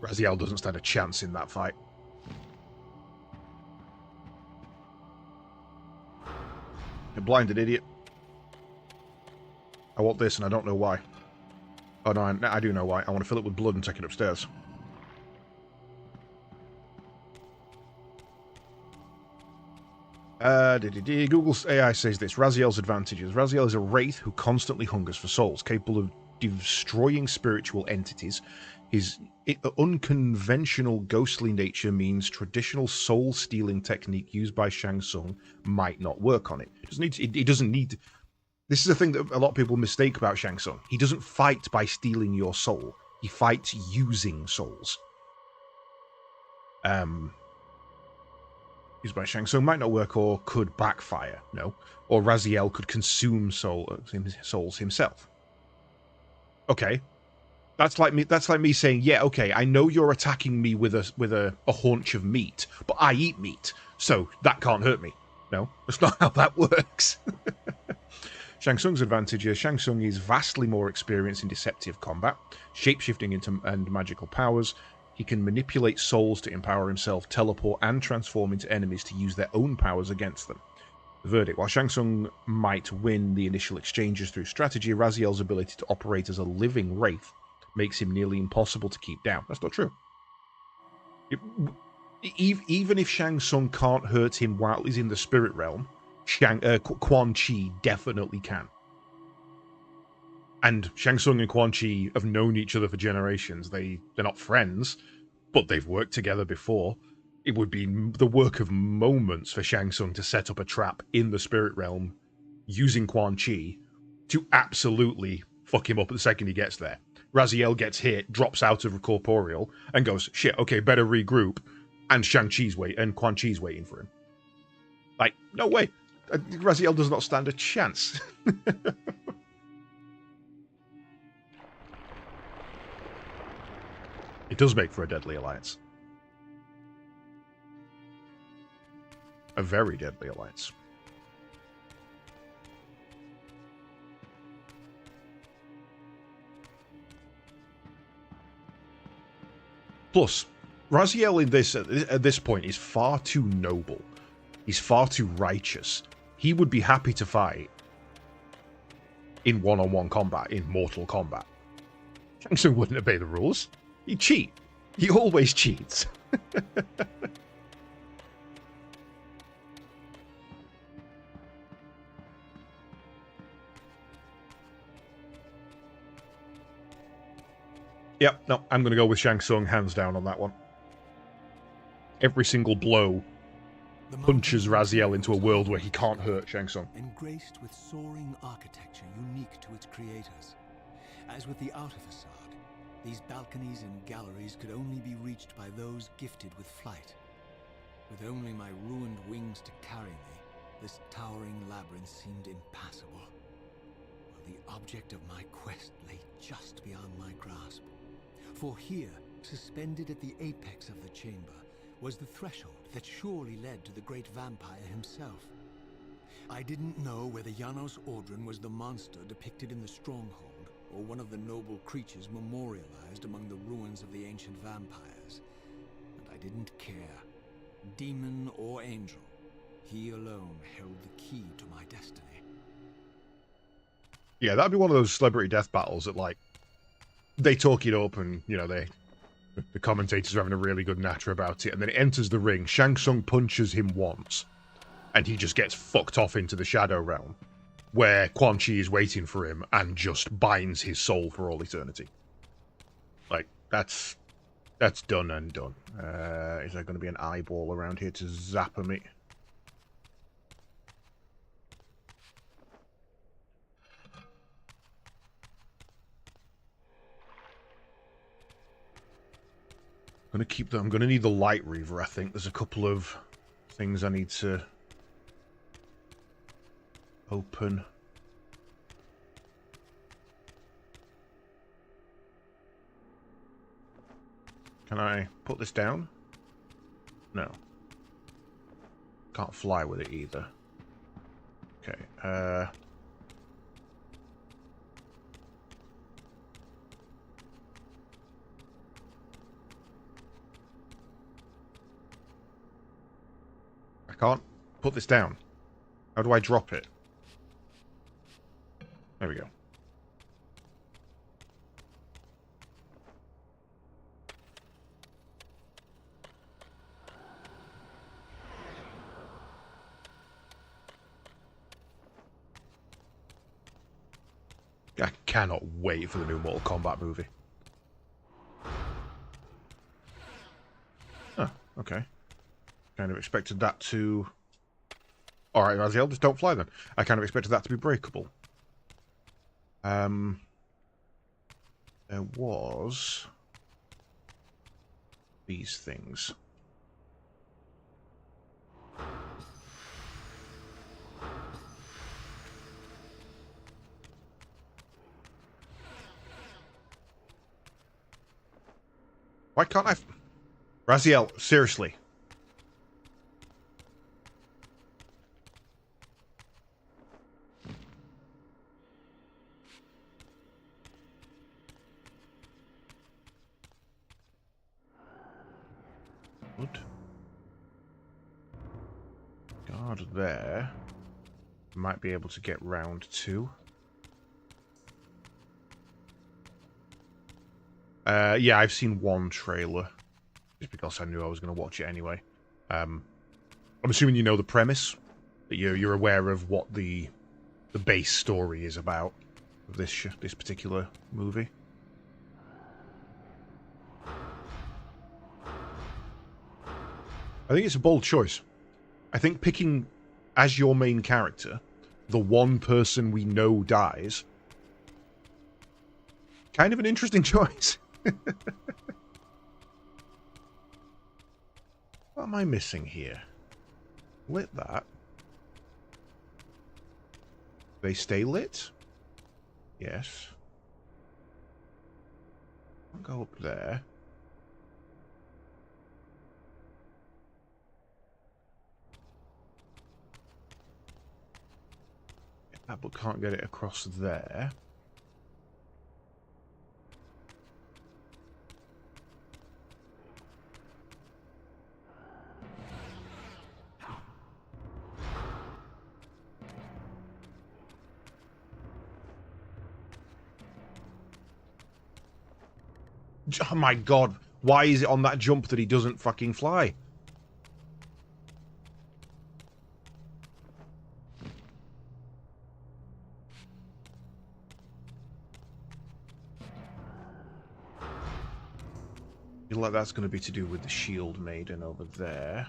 Raziel doesn't stand a chance in that fight. You blinded idiot. I want this and I don't know why. Oh no, I do know why. I want to fill it with blood and take it upstairs. Google's AI says this. Raziel's advantages. Raziel is a wraith who constantly hungers for souls, capable of destroying spiritual entities. His unconventional ghostly nature means traditional soul-stealing technique used by Shang Tsung might not work on it. He doesn't need... This is the thing that a lot of people mistake about Shang Tsung. He doesn't fight by stealing your soul. He fights using souls. Used by Shang Tsung might not work or could backfire. No. Or Raziel could consume souls himself. Okay. That's like me saying, yeah, okay, I know you're attacking me with a haunch of meat, but I eat meat, so that can't hurt me. No, that's not how that works. Shang Tsung's advantage is Shang Tsung is vastly more experienced in deceptive combat, shapeshifting and magical powers. He can manipulate souls to empower himself, teleport, and transform into enemies to use their own powers against them. The verdict: while Shang Tsung might win the initial exchanges through strategy, Raziel's ability to operate as a living wraith makes him nearly impossible to keep down. That's not true. Even if Shang Tsung can't hurt him while he's in the spirit realm, Quan Chi definitely can. And Shang Tsung and Quan Chi have known each other for generations. They're not friends, but they've worked together before. It would be the work of moments for Shang Tsung to set up a trap in the spirit realm using Quan Chi to absolutely fuck him up the second he gets there. Raziel gets hit, drops out of corporeal, and goes, shit, okay, better regroup. And Quan Chi's waiting for him. Like, no way. Raziel does not stand a chance. It does make for a deadly alliance. A very deadly alliance. Plus, Raziel at this point is far too noble. He's far too righteous. He would be happy to fight in one-on-one combat, in mortal combat. Shang Tsung wouldn't obey the rules. He'd cheat. He always cheats. Yep, no, I'm going to go with Shang Tsung hands down on that one. Every single blow punches Raziel into a world where he can't hurt Shang Tsung. And graced with soaring architecture unique to its creators. As with the outer facade, these balconies and galleries could only be reached by those gifted with flight. With only my ruined wings to carry me, this towering labyrinth seemed impassable. While the object of my quest lay just beyond my grasp. For here, suspended at the apex of the chamber, was the threshold that surely led to the great vampire himself. I didn't know whether Janos Ordran was the monster depicted in the stronghold, or one of the noble creatures memorialized among the ruins of the ancient vampires. And I didn't care. Demon or angel, he alone held the key to my destiny. Yeah, that'd be one of those celebrity death battles that, like, they talk it up and, you know, the commentators are having a really good natter about it, and then it enters the ring. Shang Tsung punches him once, and he just gets fucked off into the Shadow Realm, where Quan Chi is waiting for him and just binds his soul for all eternity. Like, that's done and done. Is there going to be an eyeball around here to zap me? I'm going to need the Light Reaver, I think. There's a couple of things I need to open. Can I put this down? No. Can't fly with it either. Okay, I can't put this down. How do I drop it? There we go. I cannot wait for the new Mortal Kombat movie. Oh, okay. Kind of expected that to... Alright, Raziel, just don't fly then. I kind of expected that to be breakable. There was... these things. Why can't I... Raziel, seriously. Good. Guard there. Might be able to get round to. Yeah, I've seen one trailer. Just because I knew I was going to watch it anyway. I'm assuming you know the premise. That you're aware of what the base story is about of this particular movie. I think it's a bold choice. I think picking as your main character the one person we know dies, kind of an interesting choice. What am I missing here? Lit that. They stay lit? Yes. I'll go up there. Get that, but can't get it across there. Oh my god, why is it on that jump that he doesn't fucking fly? Feel like that's going to be to do with the shield maiden over there.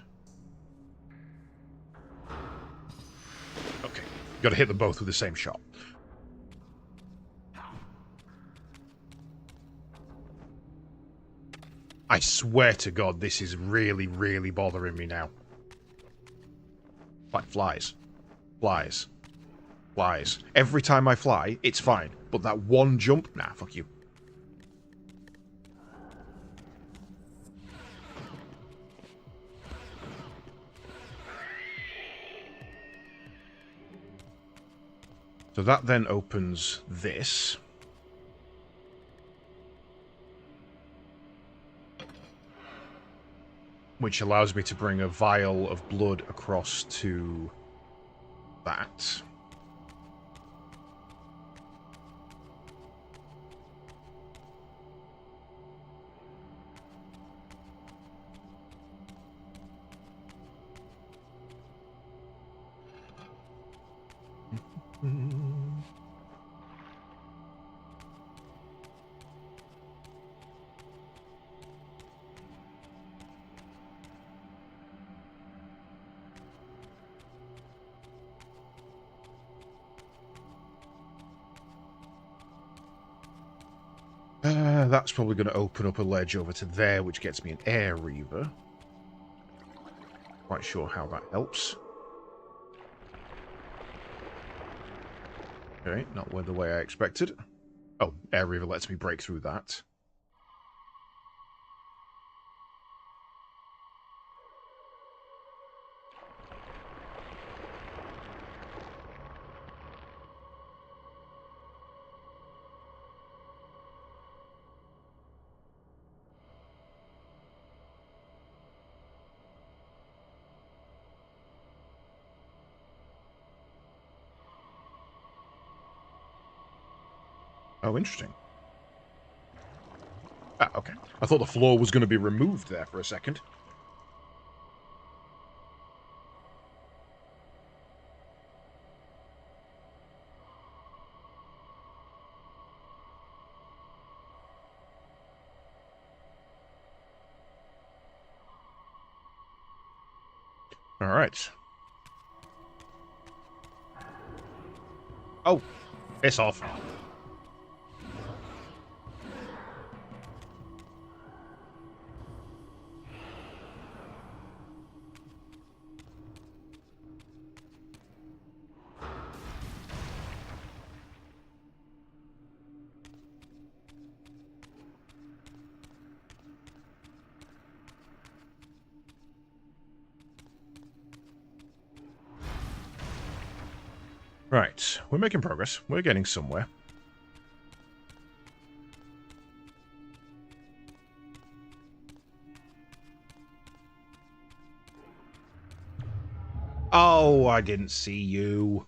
Okay, got to hit them both with the same shot. I swear to God, this is really, really bothering me now. Like flies. Flies. Flies. Every time I fly, it's fine. But that one jump, nah, fuck you. So that then opens this. Which allows me to bring a vial of blood across to that. That's probably going to open up a ledge over to there, which gets me an air Reaver. Quite sure how that helps. Okay, not the way I expected. Oh, air Reaver lets me break through that. Oh, interesting. Ah, okay. I thought the floor was going to be removed there for a second. All right. Oh, piss off. Right, we're making progress. We're getting somewhere. Oh, I didn't see you.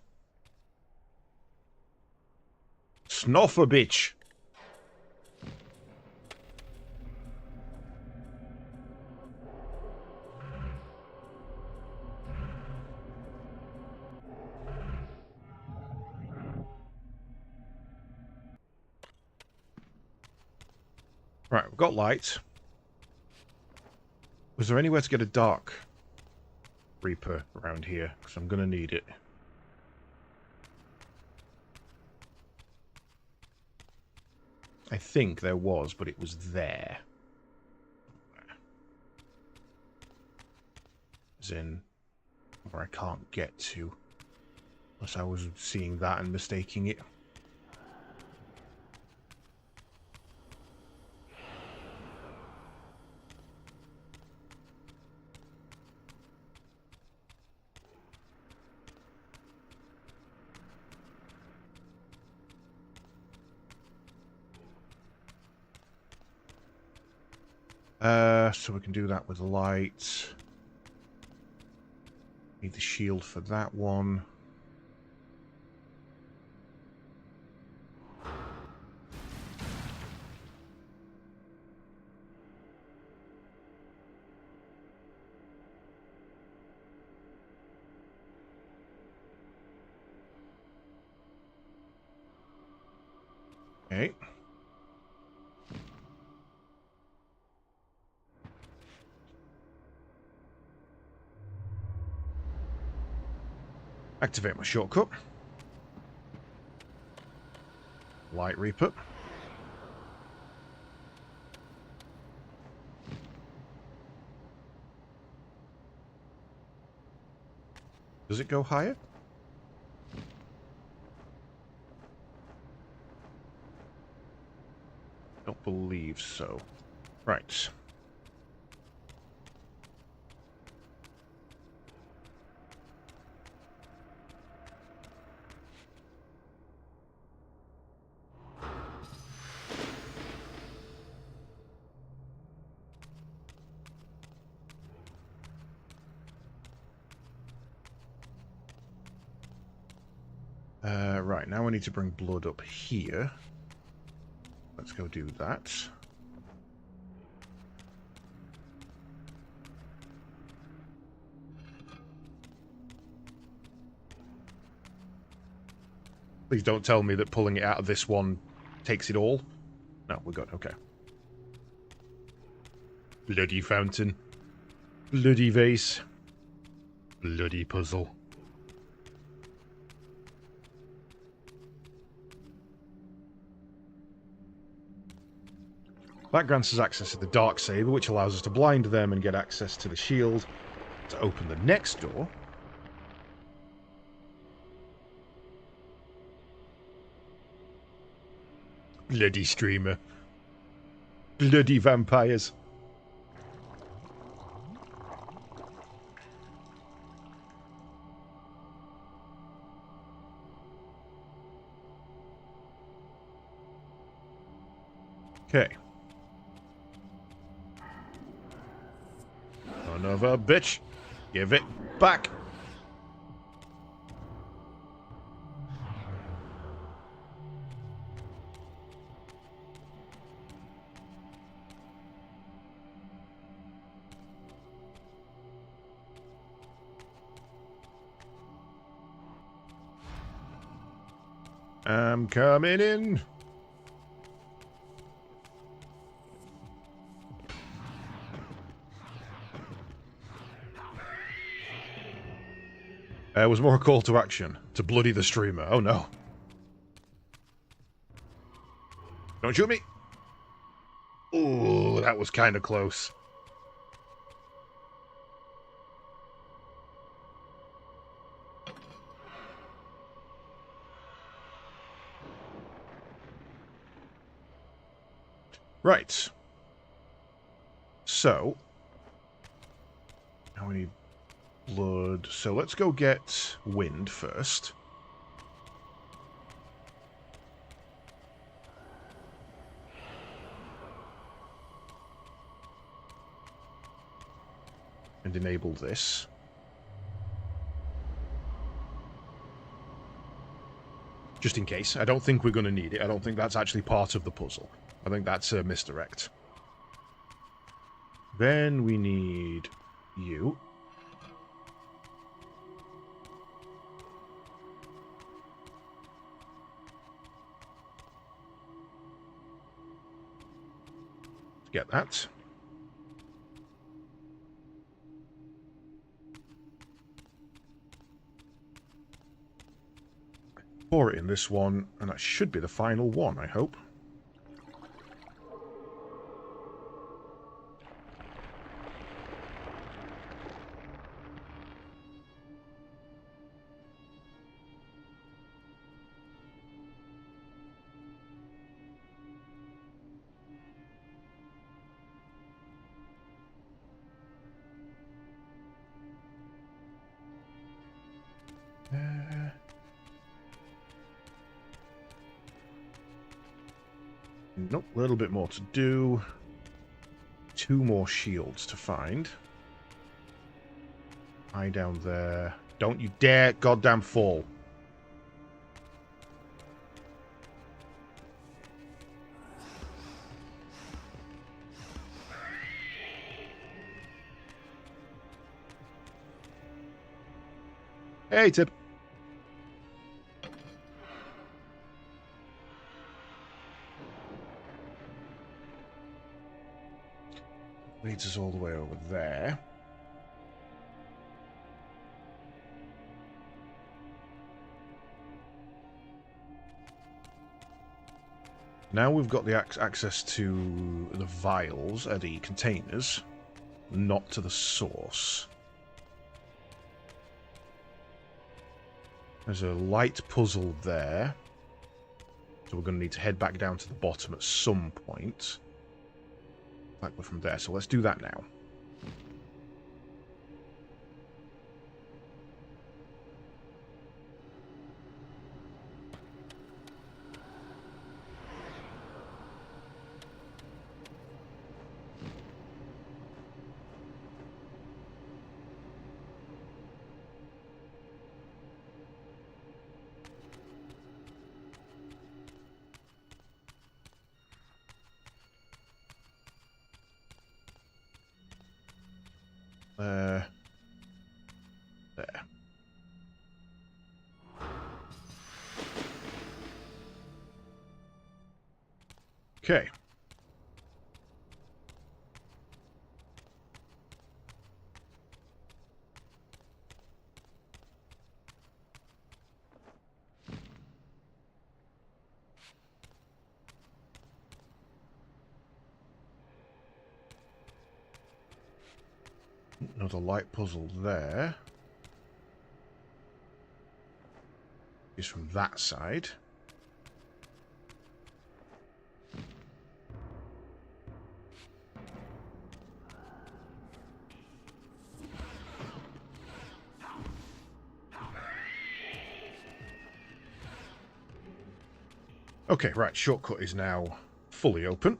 Snoffer bitch. Right, we've got light. Was there anywhere to get a dark Reaper around here? Because I'm going to need it. I think there was, but it was there. As in, where I can't get to. Unless I was seeing that and mistaking it. So we can do that with light. Need the shield for that one. Okay. Activate my shortcut. Light Reaper. Does it go higher? Don't believe so. Right. Right, now we need to bring blood up here. Let's go do that. Please don't tell me that pulling it out of this one takes it all. No, we're good. Okay. Bloody fountain. Bloody vase. Bloody puzzle. That grants us access to the Darksaber, which allows us to blind them and get access to the shield to open the next door. Bloody streamer. Bloody vampires. Okay. Son of a bitch. Give it back. I'm coming in. Was more a call to action. To bloody the streamer. Oh no. Don't shoot me. Ooh, that was kind of close. Right. So. Now we need blood. So let's go get wind first. And enable this. Just in case. I don't think we're going to need it. I don't think that's actually part of the puzzle. I think that's a misdirect. Then we need you. Get that. Pour it in this one, and that should be the final one, I hope. Nope, a little bit more to do. 2 more shields to find. Eye down there. Don't you dare goddamn fall. Hey, Tip. Leads us all the way over there. Now we've got the access to the vials, the containers, not to the source. There's a light puzzle there. So we're going to need to head back down to the bottom at some point. Like we're from there, so let's do that now. Okay. Another light puzzle there. Is from that side. Okay, right, shortcut is now fully open.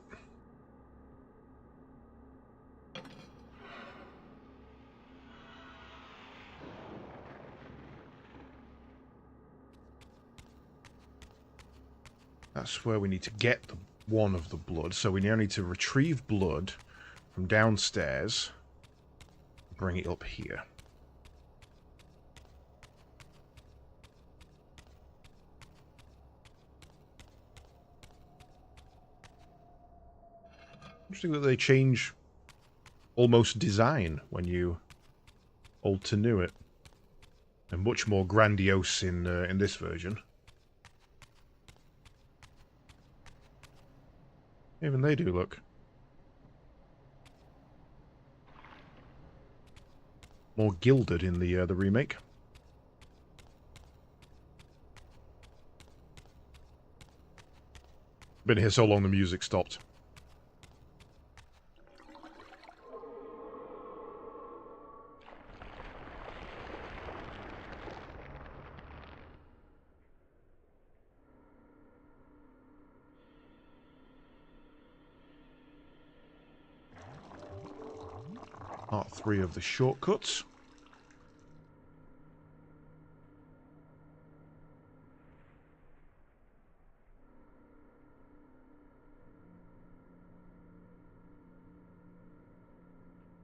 That's where we need to get one of the blood. So we now need to retrieve blood from downstairs. Bring it up here. Interesting that they change almost design when you old to new it. And much more grandiose in this version. Even they do look. More gilded in the remake. Been here so long the music stopped. Part 3 of the shortcuts.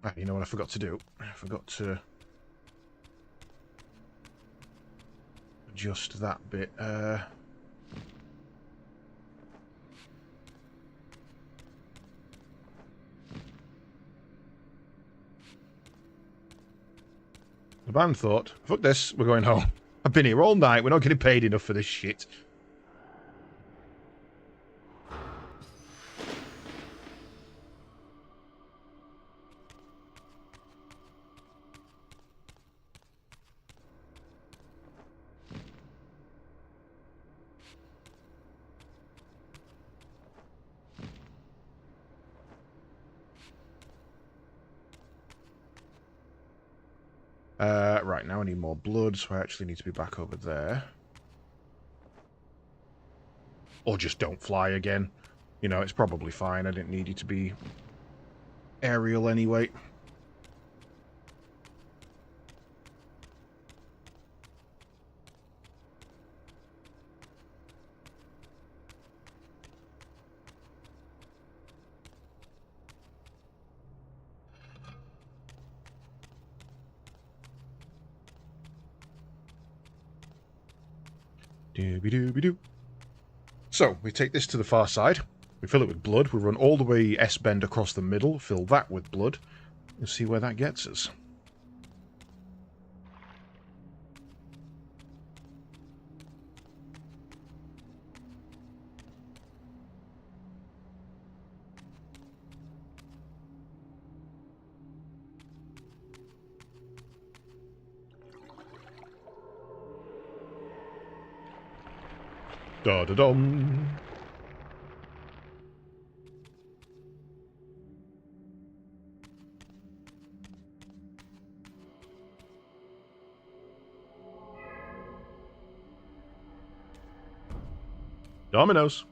Ah, you know what I forgot to do? I forgot to adjust that bit. The band thought, fuck this, we're going home. I've been here all night, we're not getting paid enough for this shit. Right, now I need more blood, so I actually need to be back over there. Or just don't fly again. You know, it's probably fine. I didn't need you to be aerial anyway. Dooby-dooby-doo. So, we take this to the far side. We fill it with blood. We run all the way S-bend across the middle. Fill that with blood. We'll see where that gets us. Da-da-dum. Dominoes.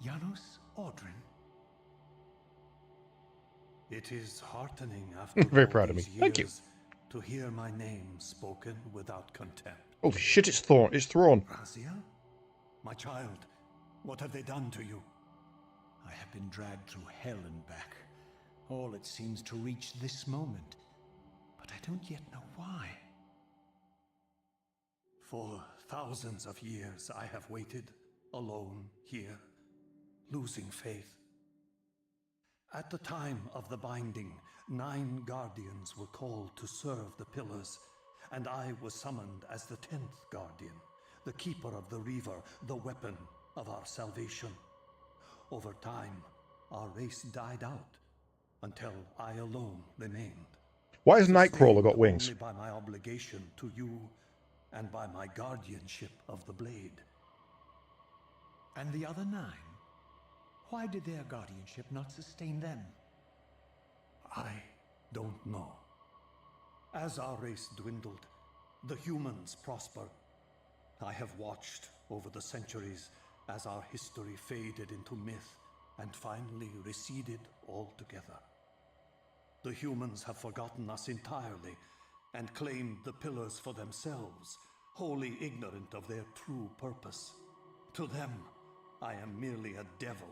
Janos Audrin? It is heartening after Very all proud of me. these Thank you. years to hear my name spoken without contempt. Holy shit, it's Thorn. It's Thrawn. Raziel? My child, what have they done to you? I have been dragged through hell and back. All it seems to reach this moment. But I don't yet know why. For thousands of years I have waited, alone here, losing faith. At the time of the binding, 9 guardians were called to serve the pillars, and I was summoned as the 10th guardian, the keeper of the Reaver, the weapon of our salvation. Over time, our race died out, until I alone remained. Why has Nightcrawler Sustained got wings? only by my obligation to you, and by my guardianship of the blade. And the other 9? Why did their guardianship not sustain them? I don't know. As our race dwindled, the humans prospered. I have watched over the centuries as our history faded into myth and finally receded altogether. The humans have forgotten us entirely and claimed the pillars for themselves, wholly ignorant of their true purpose. To them, I am merely a devil,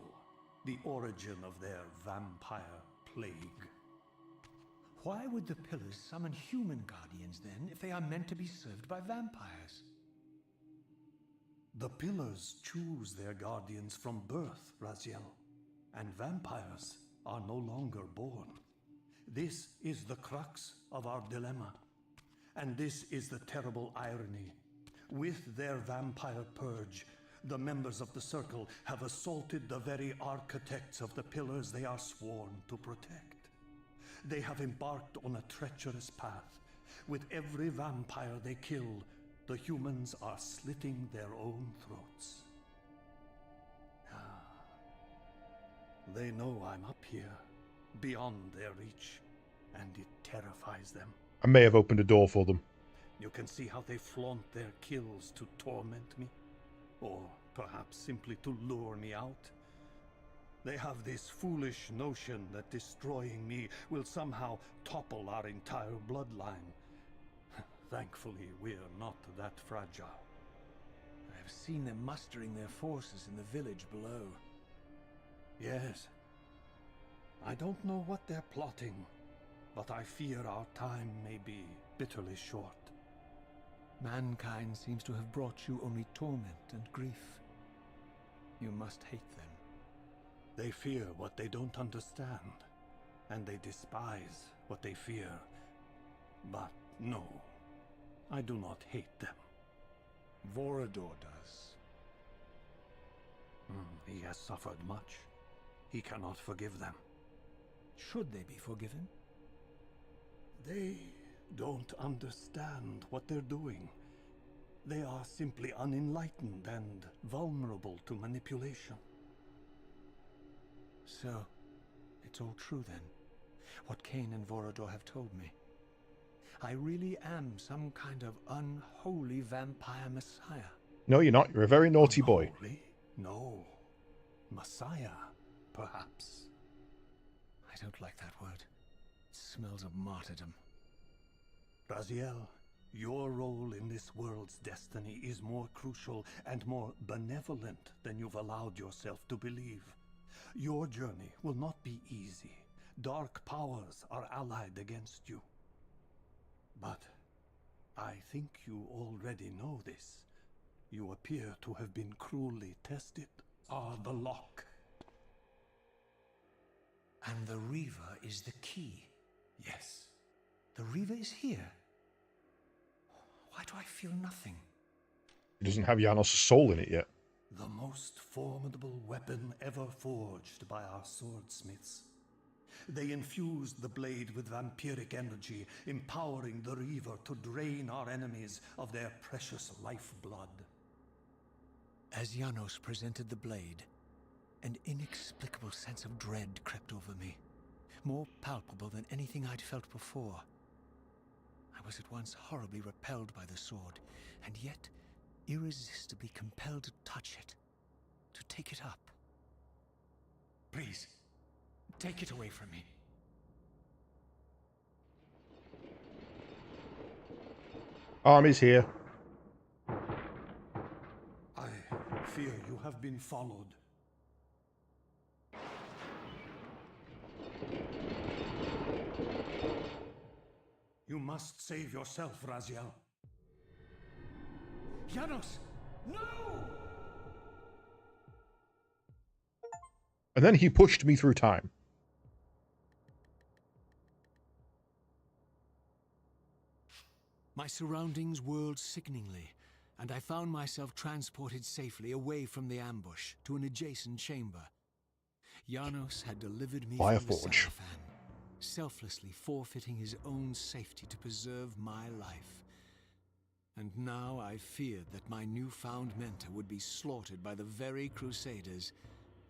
the origin of their vampire plague. Why would the pillars summon human guardians then, if they are meant to be served by vampires? The pillars choose their guardians from birth, Raziel, and vampires are no longer born. This is the crux of our dilemma, and this is the terrible irony. With their vampire purge, the members of the Circle have assaulted the very architects of the pillars they are sworn to protect. They have embarked on a treacherous path. With every vampire they kill, the humans are slitting their own throats. They know I'm up here, beyond their reach, and it terrifies them. I may have opened a door for them. You can see how they flaunt their kills to torment me, or perhaps simply to lure me out. They have this foolish notion that destroying me will somehow topple our entire bloodline. Thankfully, we're not that fragile. I've seen them mustering their forces in the village below. Yes. I don't know what they're plotting, but I fear our time may be bitterly short. Mankind seems to have brought you only torment and grief. You must hate them. They fear what they don't understand, and they despise what they fear. But no, I do not hate them. Vorador does. He has suffered much. He cannot forgive them. Should they be forgiven? They don't understand what they're doing. They are simply unenlightened and vulnerable to manipulation. So, it's all true then, what Kain and Vorador have told me. I really am some kind of unholy vampire messiah. No, you're not. You're a very naughty boy. Unholy? No. Messiah, perhaps. I don't like that word. It smells of martyrdom. Raziel, your role in this world's destiny is more crucial and more benevolent than you've allowed yourself to believe. Your journey will not be easy. Dark powers are allied against you. But I think you already know this. You appear to have been cruelly tested. Are the lock. And the Reaver is the key. Yes. The Reaver is here. Why do I feel nothing? It doesn't have Janos' soul in it yet. The most formidable weapon ever forged by our swordsmiths. They infused the blade with vampiric energy, empowering the Reaver to drain our enemies of their precious lifeblood. As Janos presented the blade, an inexplicable sense of dread crept over me, more palpable than anything I'd felt before. I was at once horribly repelled by the sword, and yet irresistibly compelled to touch it, to take it up. Please, take it away from me. Army's here. I fear you have been followed. You must save yourself, Raziel. Janos! No! And then he pushed me through time. My surroundings whirled sickeningly, and I found myself transported safely away from the ambush to an adjacent chamber. Janos had delivered me from the Fireforge. Sarafan, selflessly forfeiting his own safety to preserve my life. And now I feared that my newfound mentor would be slaughtered by the very crusaders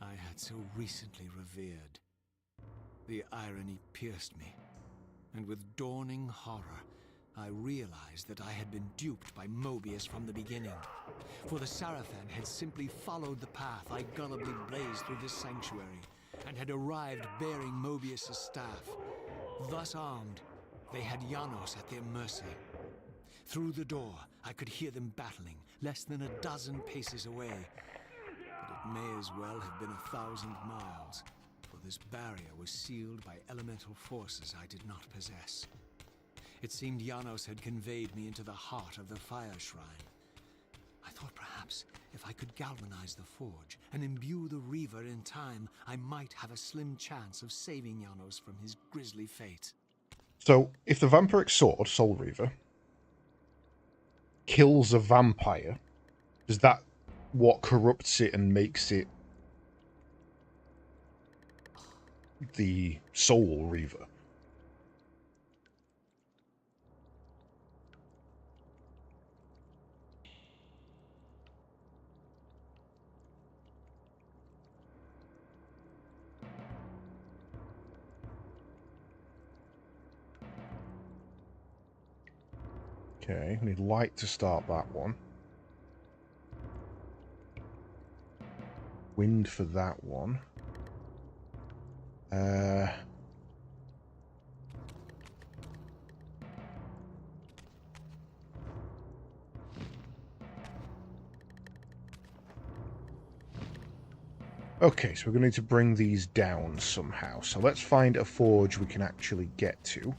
I had so recently revered. The irony pierced me, and with dawning horror, I realized that I had been duped by Mobius from the beginning. For the Sarafan had simply followed the path I gullibly blazed through this sanctuary, and had arrived bearing Mobius's staff. Thus armed, they had Janos at their mercy. Through the door, I could hear them battling, less than a dozen paces away. But it may as well have been 1,000 miles, for this barrier was sealed by elemental forces I did not possess. It seemed Janos had conveyed me into the heart of the fire shrine. I thought perhaps if I could galvanize the forge and imbue the Reaver in time, I might have a slim chance of saving Janos from his grisly fate. So, if the vampiric sword, Soul Reaver, kills a vampire, is that what corrupts it and makes it the Soul Reaver? Okay, we need light to start that one. Wind for that one. Okay, so we're going to need to bring these down somehow. So let's find a forge we can actually get to.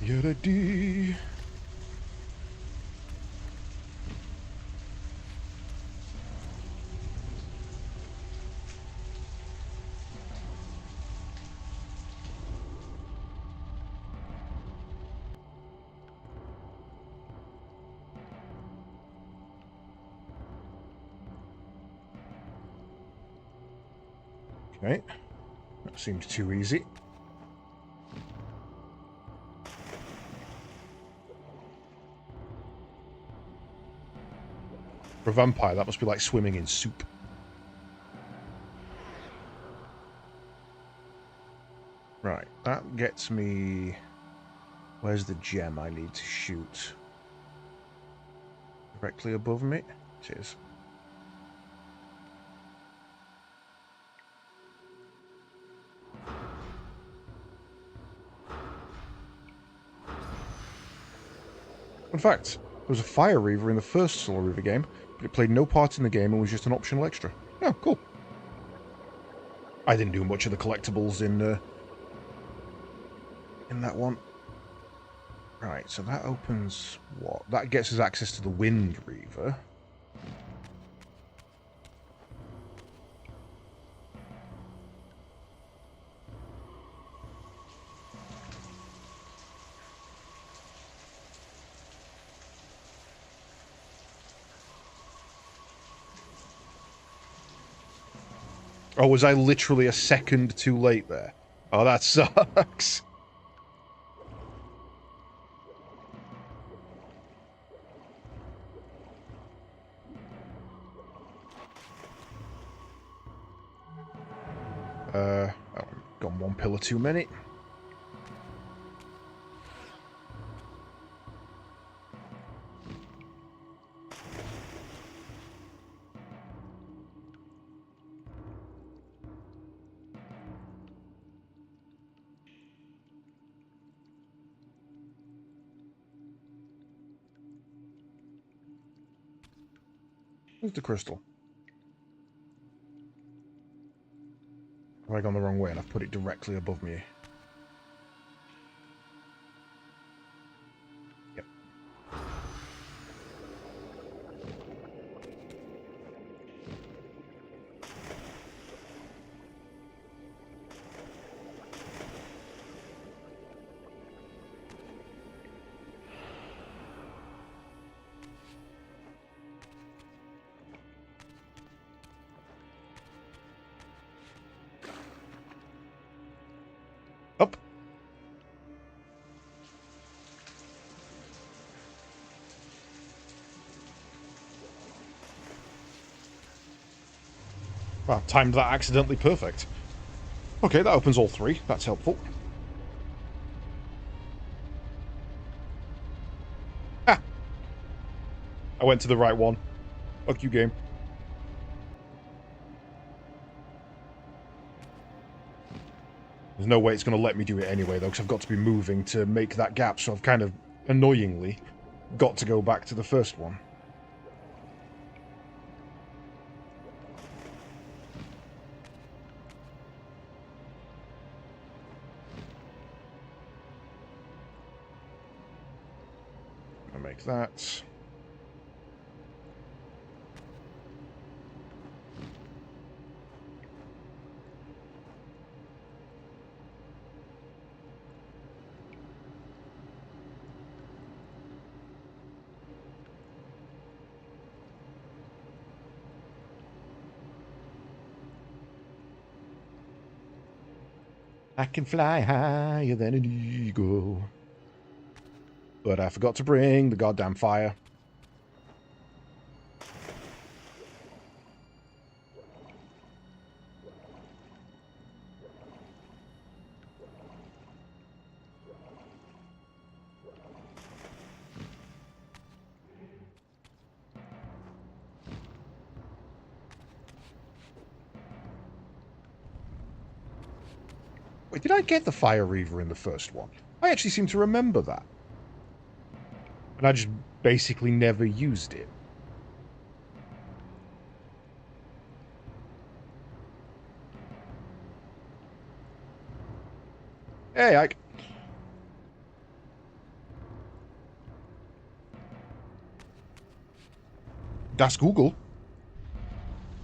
Yada-dee. Okay, that seems too easy. For a vampire, that must be like swimming in soup. Right, that gets me... Where's the gem I need to shoot? Directly above me? It is. In fact, there was a Fire Reaver in the first Soul Reaver game, but it played no part in the game and was just an optional extra. Oh, cool. I didn't do much of the collectibles in that one. Right, so that opens what? That gets us access to the Wind Reaver. Oh, was I literally a second too late there? Oh, that sucks. Oh, gone one pillar too many. Where's the crystal? Have I gone the wrong way and I've put it directly above me? Yep. Up. Well, timed that accidentally perfect. Okay, that opens all three. That's helpful. Ah! I went to the right one. Fuck you, game. There's no way it's going to let me do it anyway, though, because I've got to be moving to make that gap, so I've kind of, annoyingly, got to go back to the first one. I'll make that. I can fly higher than an eagle. But I forgot to bring the goddamn fire. Wait, did I get the Fire Reaver in the first one? I actually seem to remember that. And I just basically never used it. Hey, Ike. That's Google.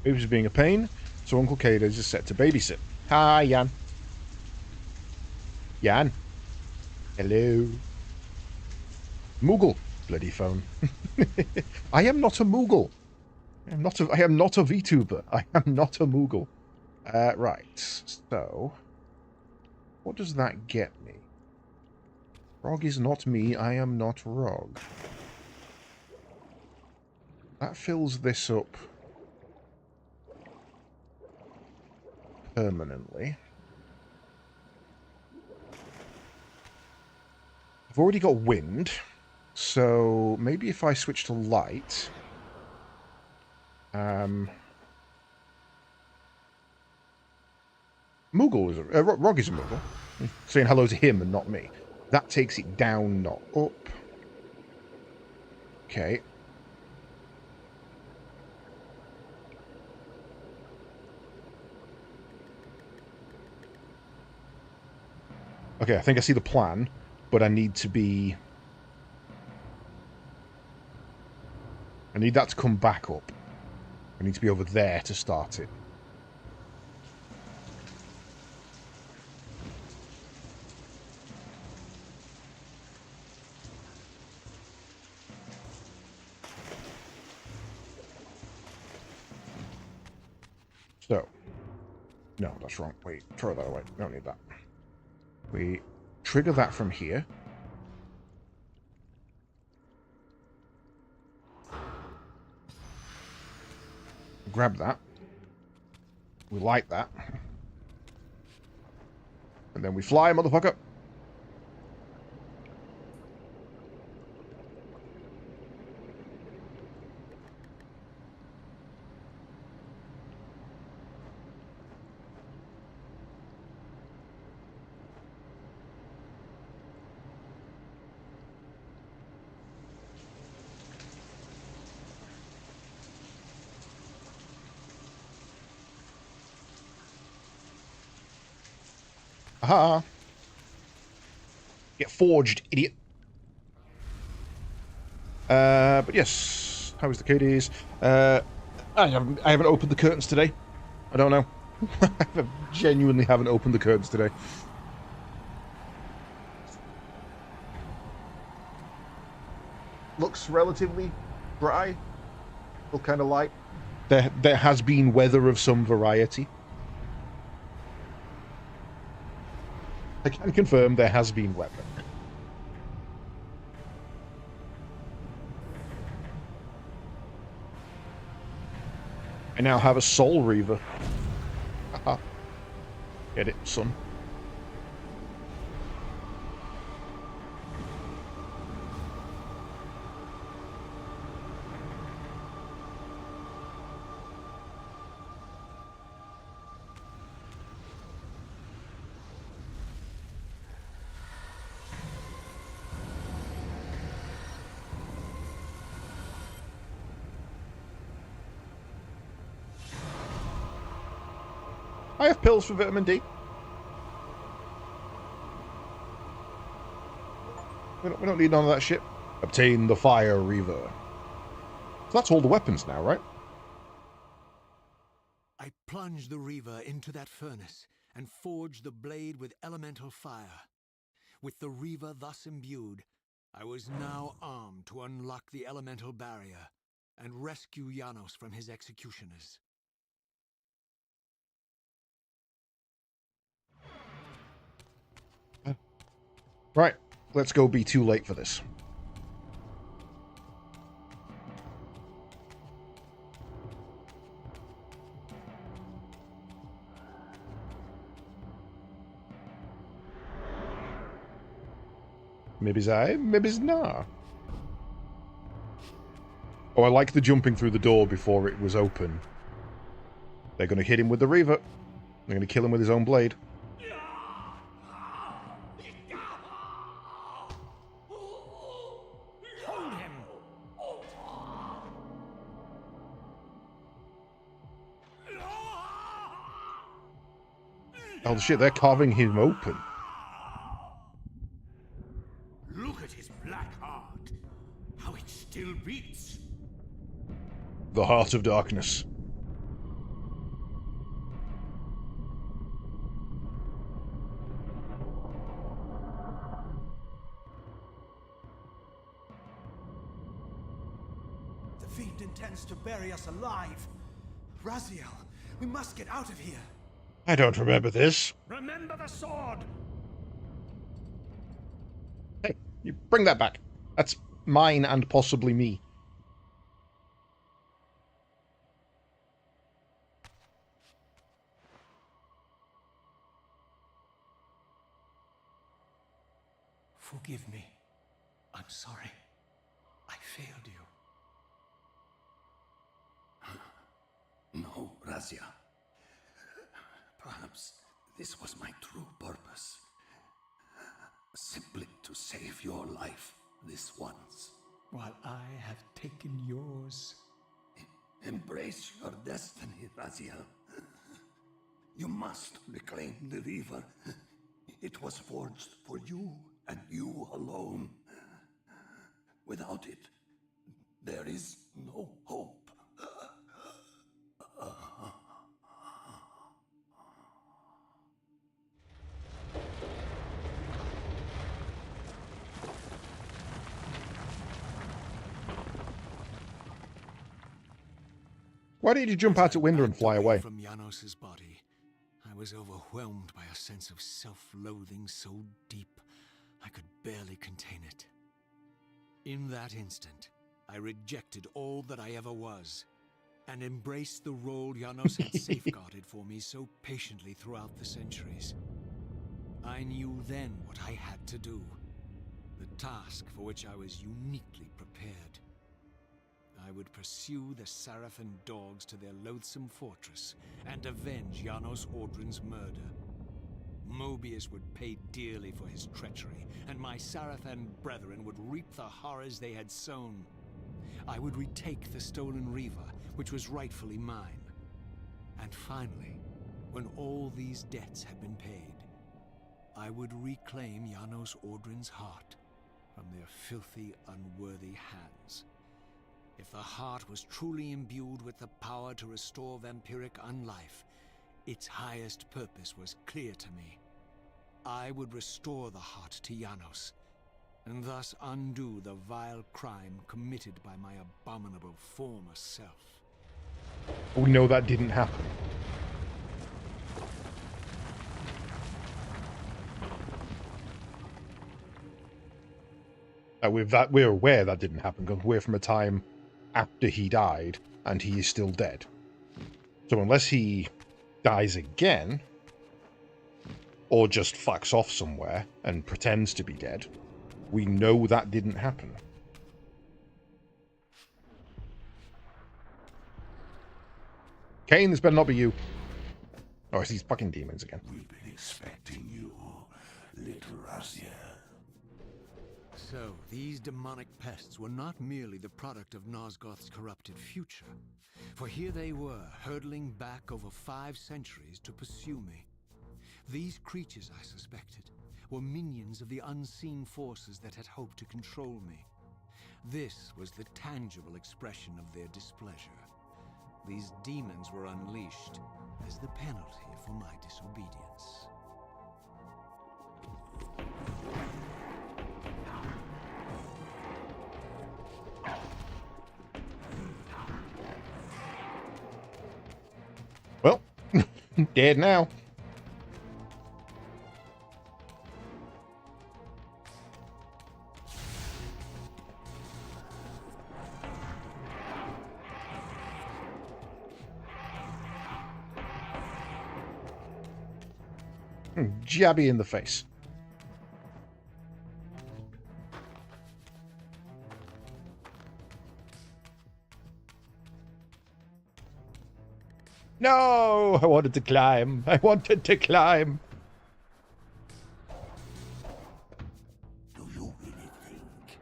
Baby's being a pain, so Uncle Cados is set to babysit. Hi, Jan. Jan. Hello. Moogle. Bloody phone. I am not a Moogle. I am not a VTuber. I am not a Moogle. Right. So, what does that get me? Rog is not me. I am not Rog. That fills this up permanently. I've already got wind, so maybe if I switch to light... Moogle is Rog is a Moogle. I'm saying hello to him and not me. That takes it down, not up. Okay. Okay, I think I see the plan, but I need to be... I need that to come back up. I need to be over there to start it. So, No, that's wrong. Wait, throw that away. We don't need that. We trigger that from here. Grab that. We light that. And then we fly, motherfucker. Aha! Get forged, idiot. But yes, how is the cooties? I haven't opened the curtains today. I don't know. I genuinely haven't opened the curtains today. Looks relatively dry. Still kind of light. There has been weather of some variety. I can confirm there has been weather. I now have a soul Reaver. Haha. Get it, son. I have pills for vitamin D. We don't need none of that shit. Obtain the Fire Reaver. So that's all the weapons now, right? I plunged the Reaver into that furnace and forged the blade with elemental fire. With the Reaver thus imbued, I was now armed to unlock the elemental barrier and rescue Janos from his executioners. Right, let's go be too late for this. Maybe's I, maybe's nah. Oh, I like the jumping through the door before it was open. They're going to hit him with the Reaver. They're going to kill him with his own blade. Hold him! Oh shit, they're carving him open. Look at his black heart. How it still beats. The Heart of Darkness. The fiend intends to bury us alive. Raziel, we must get out of here. I don't remember this. Remember the sword! Hey, you bring that back. That's mine and possibly me. Forgive me. I'm sorry. I failed you. No, Razia. Perhaps this was my true purpose. Simply to save your life this once. While I have taken yours. Embrace your destiny, Raziel. You must reclaim the Reaver. It was forged for you and you alone. Without it, there is no hope. Why did you jump out a window and fly away? From Janos's body, I was overwhelmed by a sense of self-loathing so deep I could barely contain it. In that instant, I rejected all that I ever was, and embraced the role Janos had safeguarded for me so patiently throughout the centuries. I knew then what I had to do, the task for which I was uniquely prepared. I would pursue the Sarafan dogs to their loathsome fortress and avenge Janos Audrin's murder. Mobius would pay dearly for his treachery, and my Sarafan brethren would reap the horrors they had sown. I would retake the stolen Reaver, which was rightfully mine. And finally, when all these debts had been paid, I would reclaim Janos Audrin's heart from their filthy, unworthy hands. If the heart was truly imbued with the power to restore vampiric unlife, its highest purpose was clear to me. I would restore the heart to Janos, and thus undo the vile crime committed by my abominable former self. We know that didn't happen. We're aware that didn't happen because we're from a time after he died and he is still dead. So unless he dies again, or just fucks off somewhere and pretends to be dead, we know that didn't happen. Kain, this better not be you. Oh, it's these fucking demons again. We've been expecting you, little Raziel. So, these demonic pests were not merely the product of Nosgoth's corrupted future, for here they were, hurtling back over 5 centuries to pursue me. These creatures, I suspected, were minions of the unseen forces that had hoped to control me. This was the tangible expression of their displeasure. These demons were unleashed as the penalty for my disobedience. Well, dead now. Jabby in the face. No, I wanted to climb. I wanted to climb. Do you really think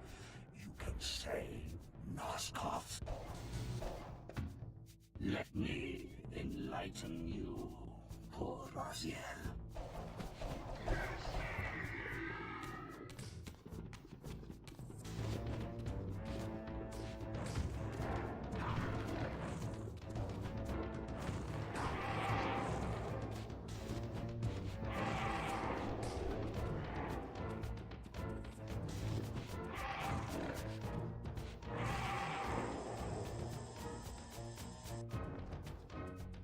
you can save Nosgoth? Let me enlighten you, poor Raziel.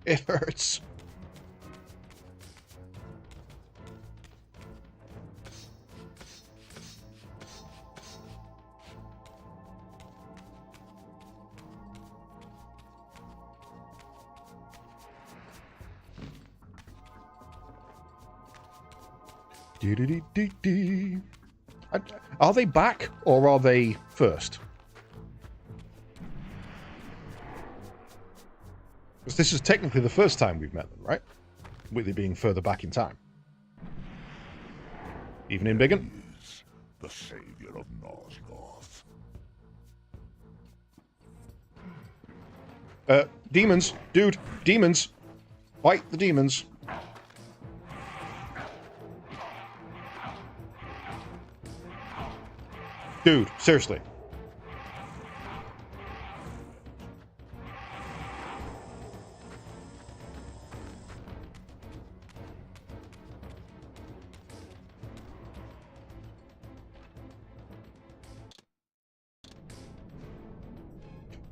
It hurts. Are they back or are they first? Because this is technically the first time we've met them, right? With it being further back in time. Even in Biggin? Is the savior of Nosgoth. Demons. Dude, demons. Fight the demons. Dude, seriously.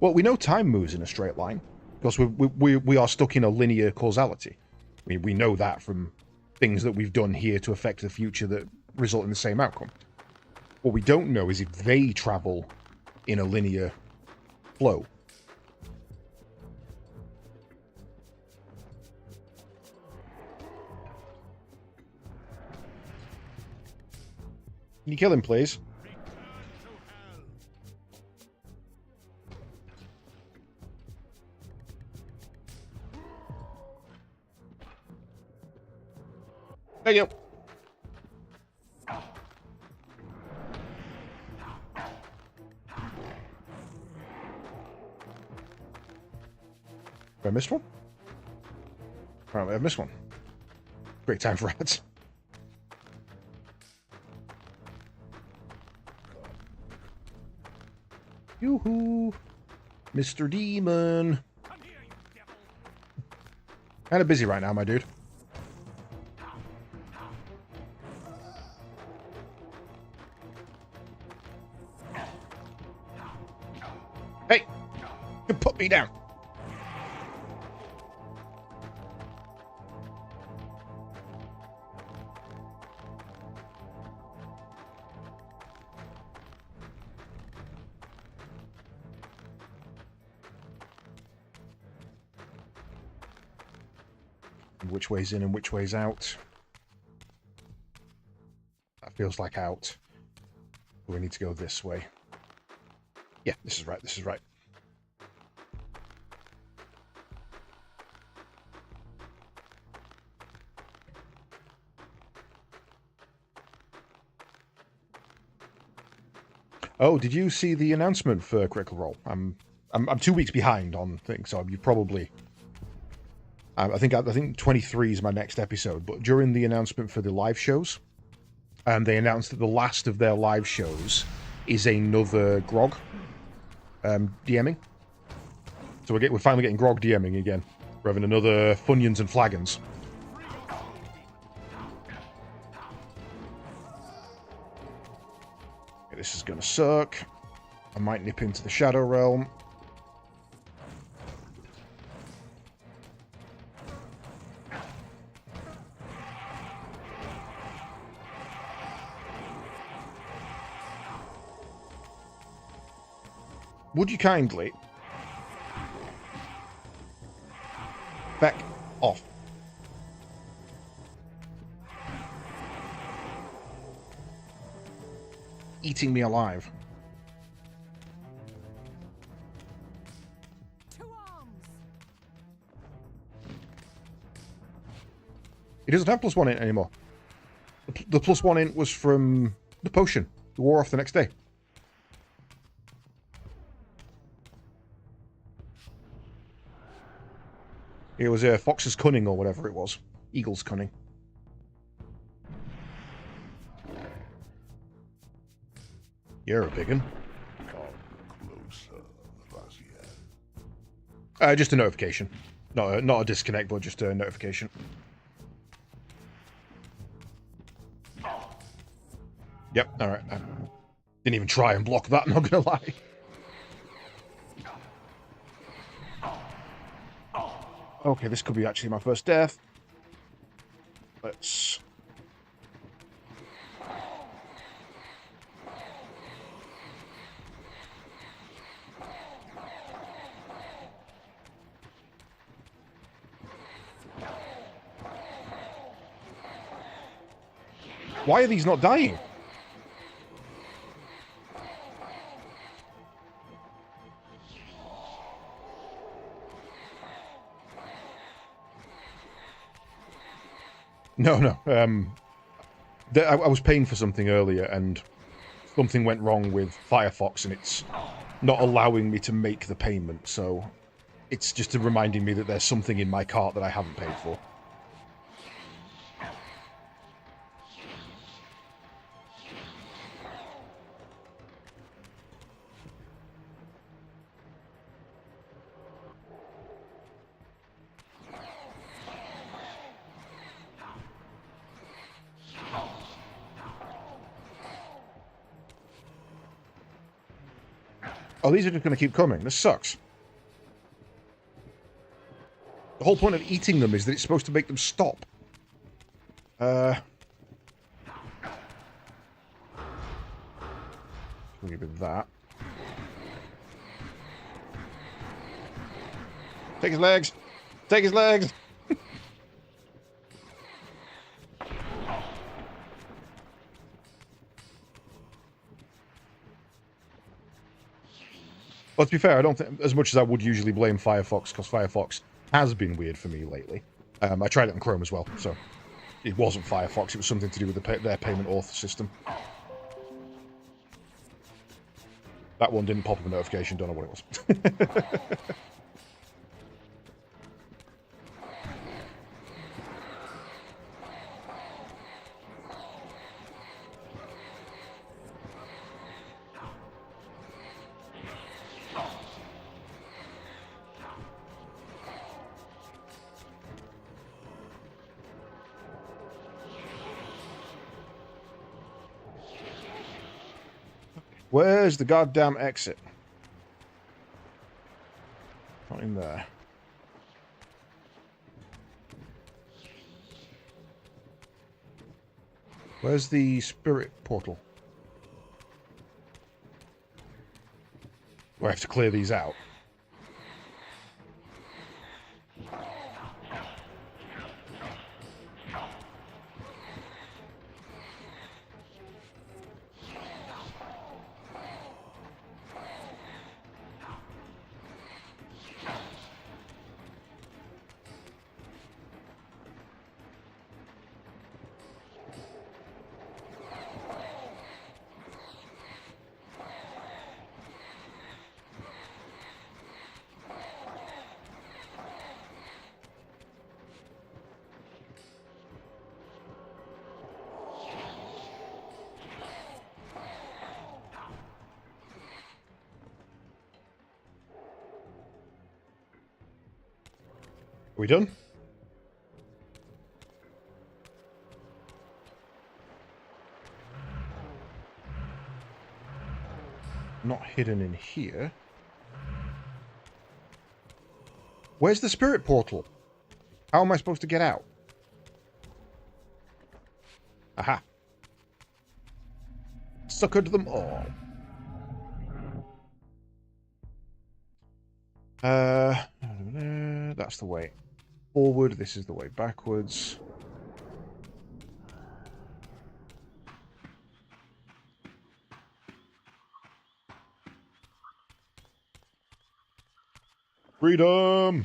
Well, we know time moves in a straight line because we are stuck in a linear causality. I mean, we know that from things that we've done here to affect the future that result in the same outcome. What we don't know is if they travel in a linear flow. Can you kill him, please? There you go. Have I missed one? Apparently I've missed one. Great time for ads. Yoo-hoo! Mr. Demon! Kind of busy right now, my dude. Hey! You put me down! Which way's in and which way's out? That feels like out. We need to go this way. Yeah, this is right, this is right. Oh, did you see the announcement for Critical Role? I'm 2 weeks behind on things, so you probably... I think 23 is my next episode, but during the announcement for the live shows, they announced that the last of their live shows is another Grog DMing. So we're finally getting Grog DMing again. We're having another Funyuns and Flagons. Okay, this is gonna suck. I might nip into the Shadow Realm. Would you kindly back off? Eating me alive. To arms! He doesn't have +1 int anymore. The +1 int was from the potion. It wore off the next day. It was Fox's Cunning or whatever it was. Eagle's Cunning. You're a big one. Just a notification. Not a disconnect, but just a notification. Yep, alright. Didn't even try and block that, not gonna lie. Okay, this could be actually my first death. Let's... Why are these not dying? No. I was paying for something earlier and something went wrong with Firefox and it's not allowing me to make the payment, so it's just reminding me that there's something in my cart that I haven't paid for. Oh, these are just going to keep coming. This sucks. The whole point of eating them is that it's supposed to make them stop. Give me that. Take his legs! Take his legs! Well, to be fair, I don't think, as much as I would usually blame Firefox, because Firefox has been weird for me lately. I tried it on Chrome as well, so it wasn't Firefox, it was something to do with their payment auth system. That one didn't pop up a notification, don't know what it was. Where's the goddamn exit? Not in there. Where's the spirit portal? Do I have to clear these out? Are we done? Not hidden in here. Where's the spirit portal? How am I supposed to get out? Aha. Suckered them all. That's the way forward. This is the way backwards. Freedom!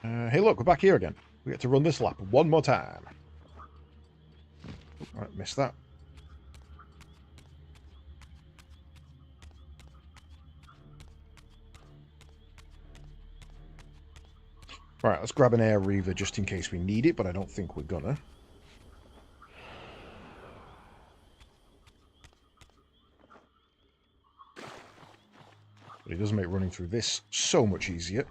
Hey, look, we're back here again. We get to run this lap one more time. Alright, missed that. Right, let's grab an air Reaver just in case we need it, but I don't think we're gonna. But it does make running through this so much easier.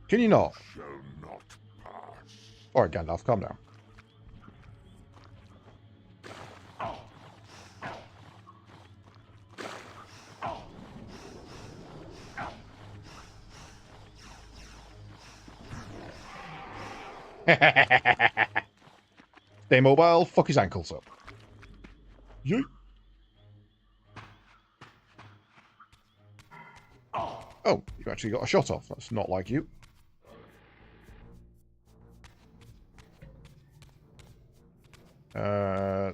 Can you not? Shall not pass. Alright, Gandalf, calm down. Stay mobile, fuck his ankles up. Yeet. Oh, you actually got a shot off. That's not like you.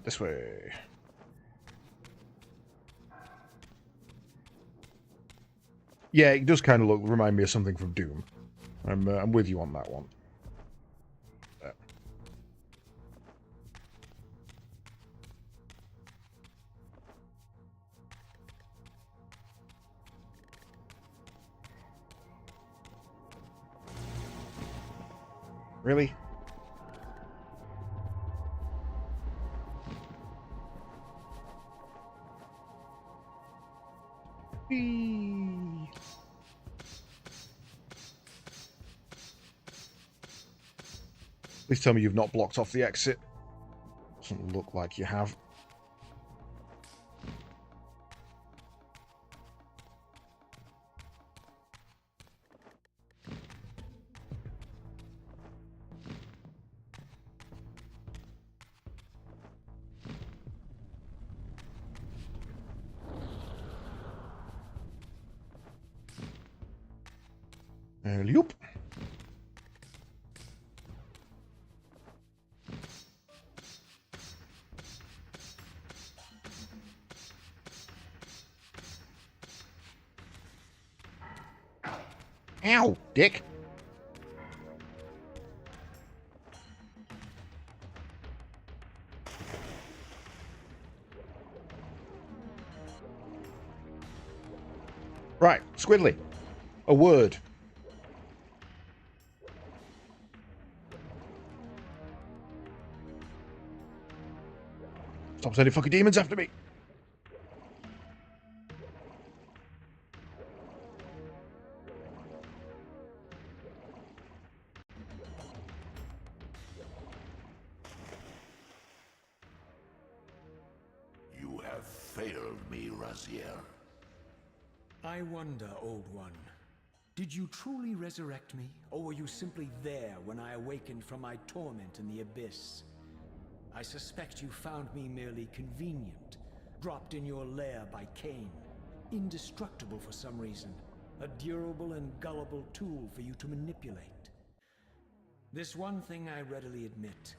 This way. Yeah, it does kind of remind me of something from Doom. I'm with you on that one. There. Really? Whee! Please tell me you've not blocked off the exit. Doesn't look like you have. Loop. Ow, dick. Right, Squidly. A word. Stop sending fucking demons after me. You have failed me, Raziel. I wonder, Old One. Did you truly resurrect me, or were you simply there when I awakened from my torment in the Abyss? I suspect you found me merely convenient, dropped in your lair by Kain, indestructible for some reason, a durable and gullible tool for you to manipulate. This one thing I readily admit.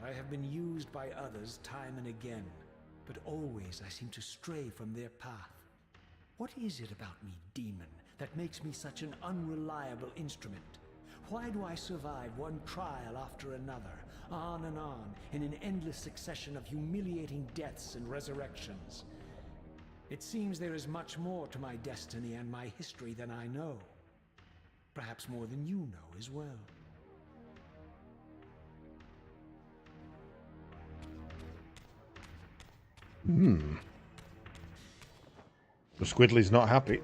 I have been used by others time and again, but always I seem to stray from their path. What is it about me, demon, that makes me such an unreliable instrument? Why do I survive one trial after another, on and on, in an endless succession of humiliating deaths and resurrections? It seems there is much more to my destiny and my history than I know. Perhaps more than you know as well. The Squidly's not happy.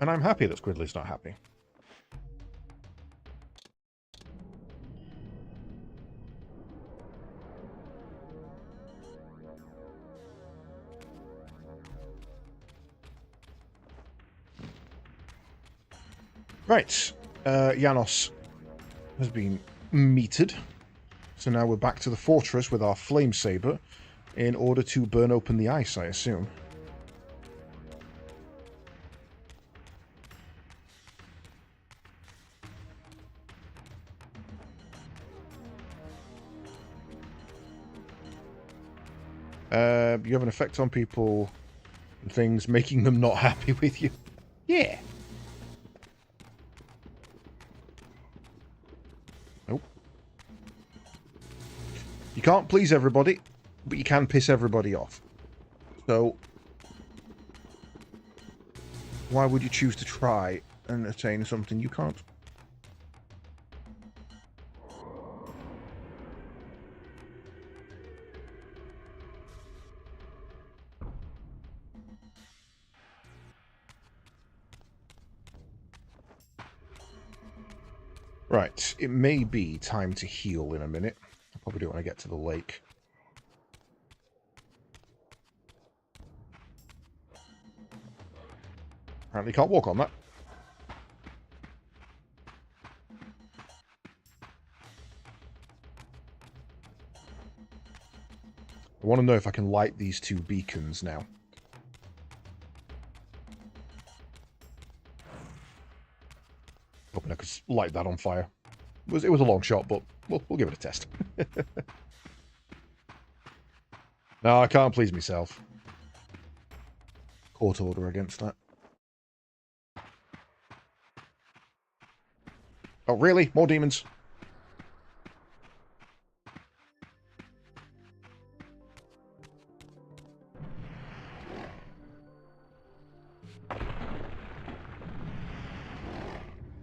And I'm happy that Squidly's not happy. Right. Janos has been metered. So now we're back to the fortress with our flame saber in order to burn open the ice, I assume. You have an effect on people and things, making them not happy with you. Yeah. Nope. You can't please everybody, but you can piss everybody off. So, why would you choose to try and attain something you can't? Right, it may be time to heal in a minute. I'll probably do it when I get to the lake. Apparently can't walk on that. I want to know if I can light these two beacons now. Hoping I could light that on fire. It was a long shot, but we'll give it a test. No, I can't please myself. Court order against that. Oh, really? More demons?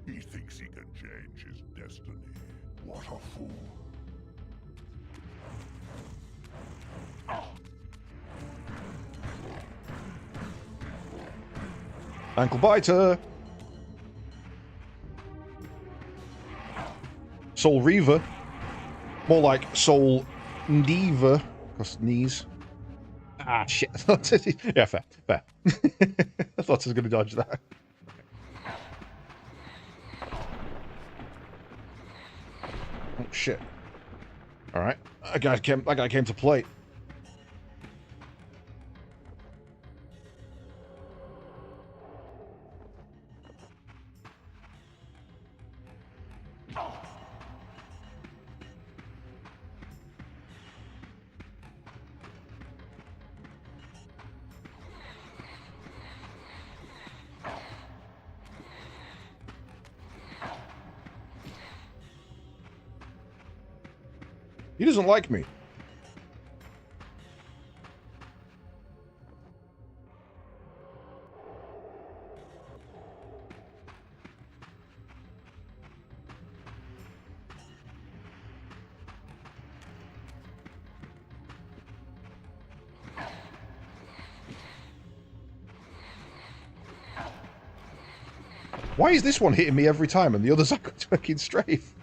He thinks he can change his destiny. What a fool. Ankle biter. Soul Reaver. More like Soul Neaver. Because knees. Ah, shit. Yeah, fair. Fair. I thought I was going to dodge that. Oh, shit. Alright. That guy came to play. He doesn't like me. Why is this one hitting me every time and the others are fucking strafe?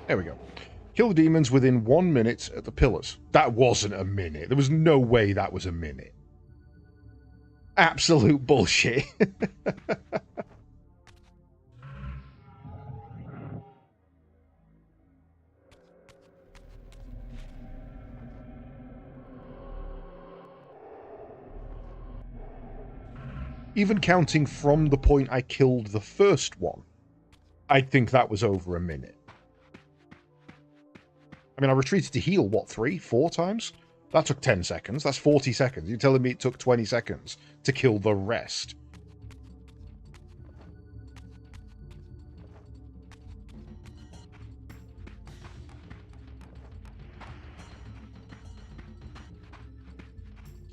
There we go. Kill the demons within 1 minute at the pillars. That wasn't a minute. There was no way that was a minute. Absolute bullshit. Even counting from the point I killed the first one, I think that was over a minute. I mean, I retreated to heal, what, 3, 4 times? That took 10 seconds. That's 40 seconds. You're telling me it took 20 seconds to kill the rest?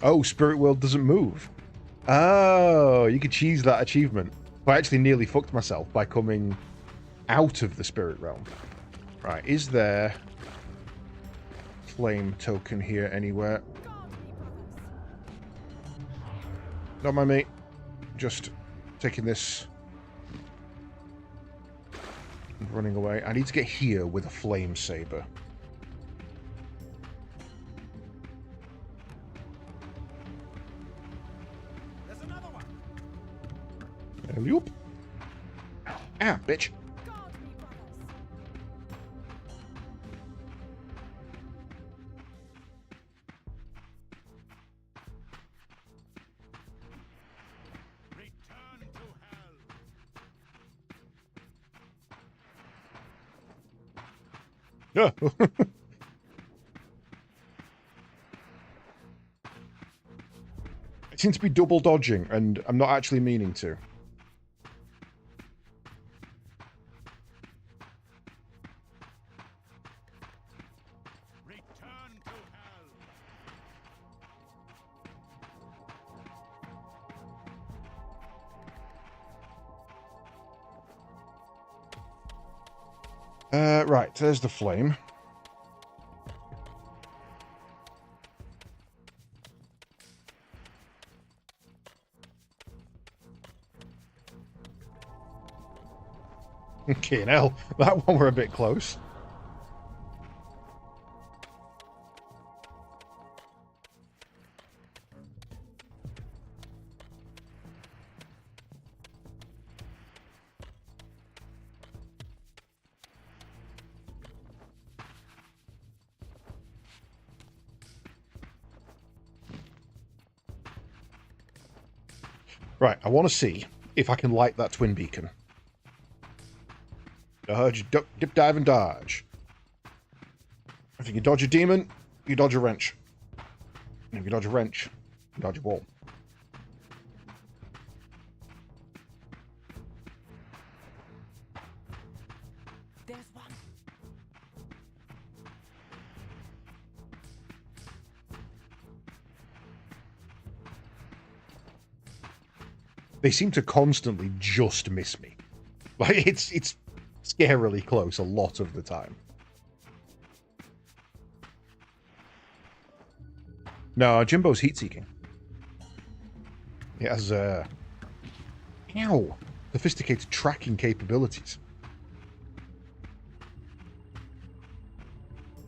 Oh, Spirit World doesn't move. Oh, you could cheese that achievement. I actually nearly fucked myself by coming out of the Spirit Realm. Right, is there flame token here anywhere? Not my mate. Just taking this and running away. I need to get here with a flame saber. There's another one. Alley-oop. Ah, bitch. Guard me, brothers. Return to hell. Yeah. I seem to be double dodging, and I'm not actually meaning to. Return to hell. Right, there's the flame. Okay, hell, that one were a bit close. Right, I want to see if I can light that twin beacon. Dodge, duck, dip, dive, and dodge. If you can dodge a demon, you dodge a wrench. And if you dodge a wrench, you dodge a wall. There's one. They seem to constantly just miss me. Like, it's scarily close a lot of the time. No, Jimbo's heat-seeking. It has, sophisticated tracking capabilities.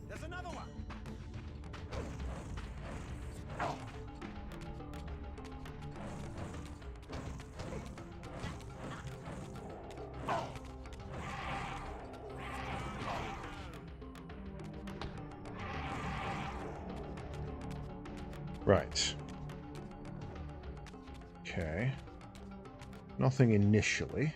There's another one. Right. Okay. Nothing initially.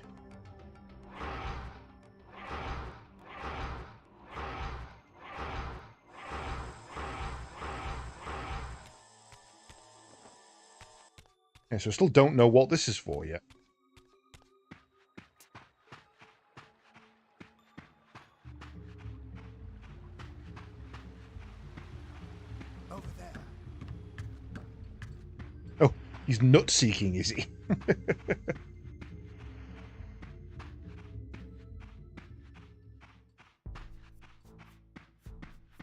Okay, so I still don't know what this is for yet. Over there. Oh, he's nut-seeking, is he?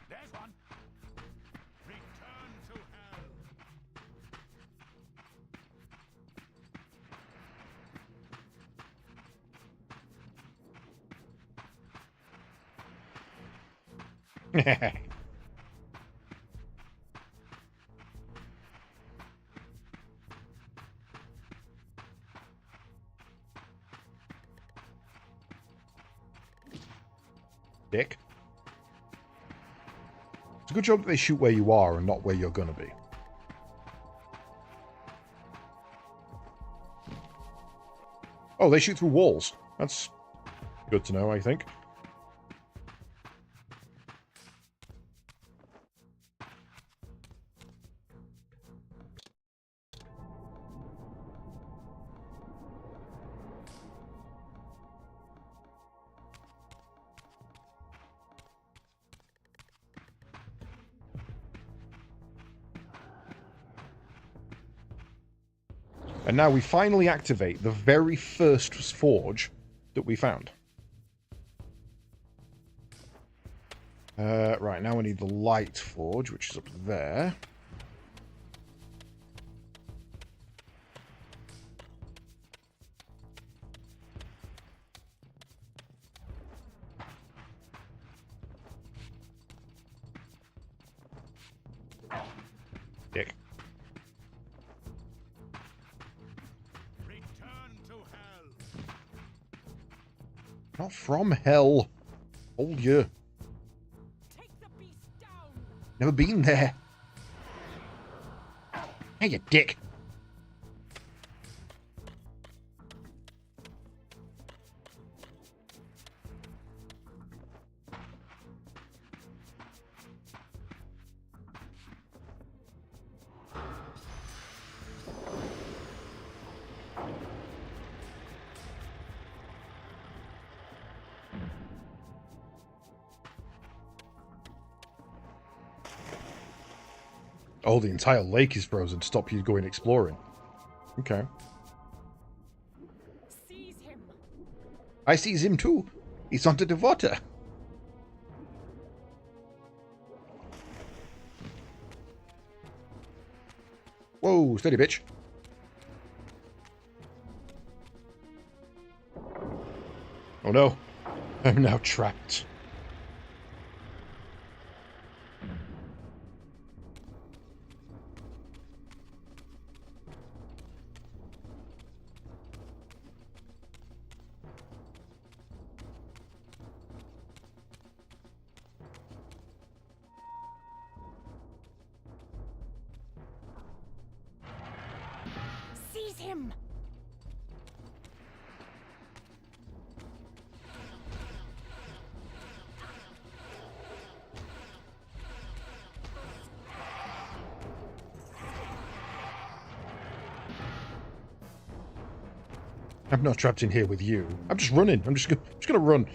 There's one. Return to hell. Dick. It's a good job that they shoot where you are and not where you're gonna be. Oh, they shoot through walls. That's good to know, I think. And now we finally activate the very first forge that we found. Right, now we need the light forge, which is up there. Dick. Return to hell. Not from hell. Old year. Take the beast down. Never been there. Hey, you dick. Oh, the entire lake is frozen to stop you going exploring. Okay. Seize him. I sees him too. He's under the water. Whoa, steady, bitch. Oh no. I'm now trapped. Seize him. I'm not trapped in here with you. I'm just running. I'm just gonna run.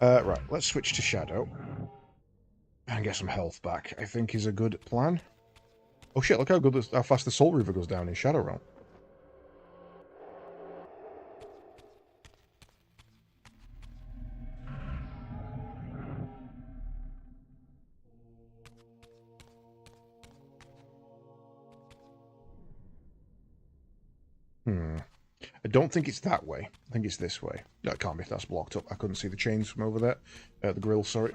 Right, let's switch to Shadow. And get some health back, I think is a good plan. Oh shit, look how fast the Soul Reaver goes down in Shadow Realm. I don't think it's that way. I think it's this way. No, it can't be. That's blocked up. I couldn't see the chains from over there. The grill, sorry.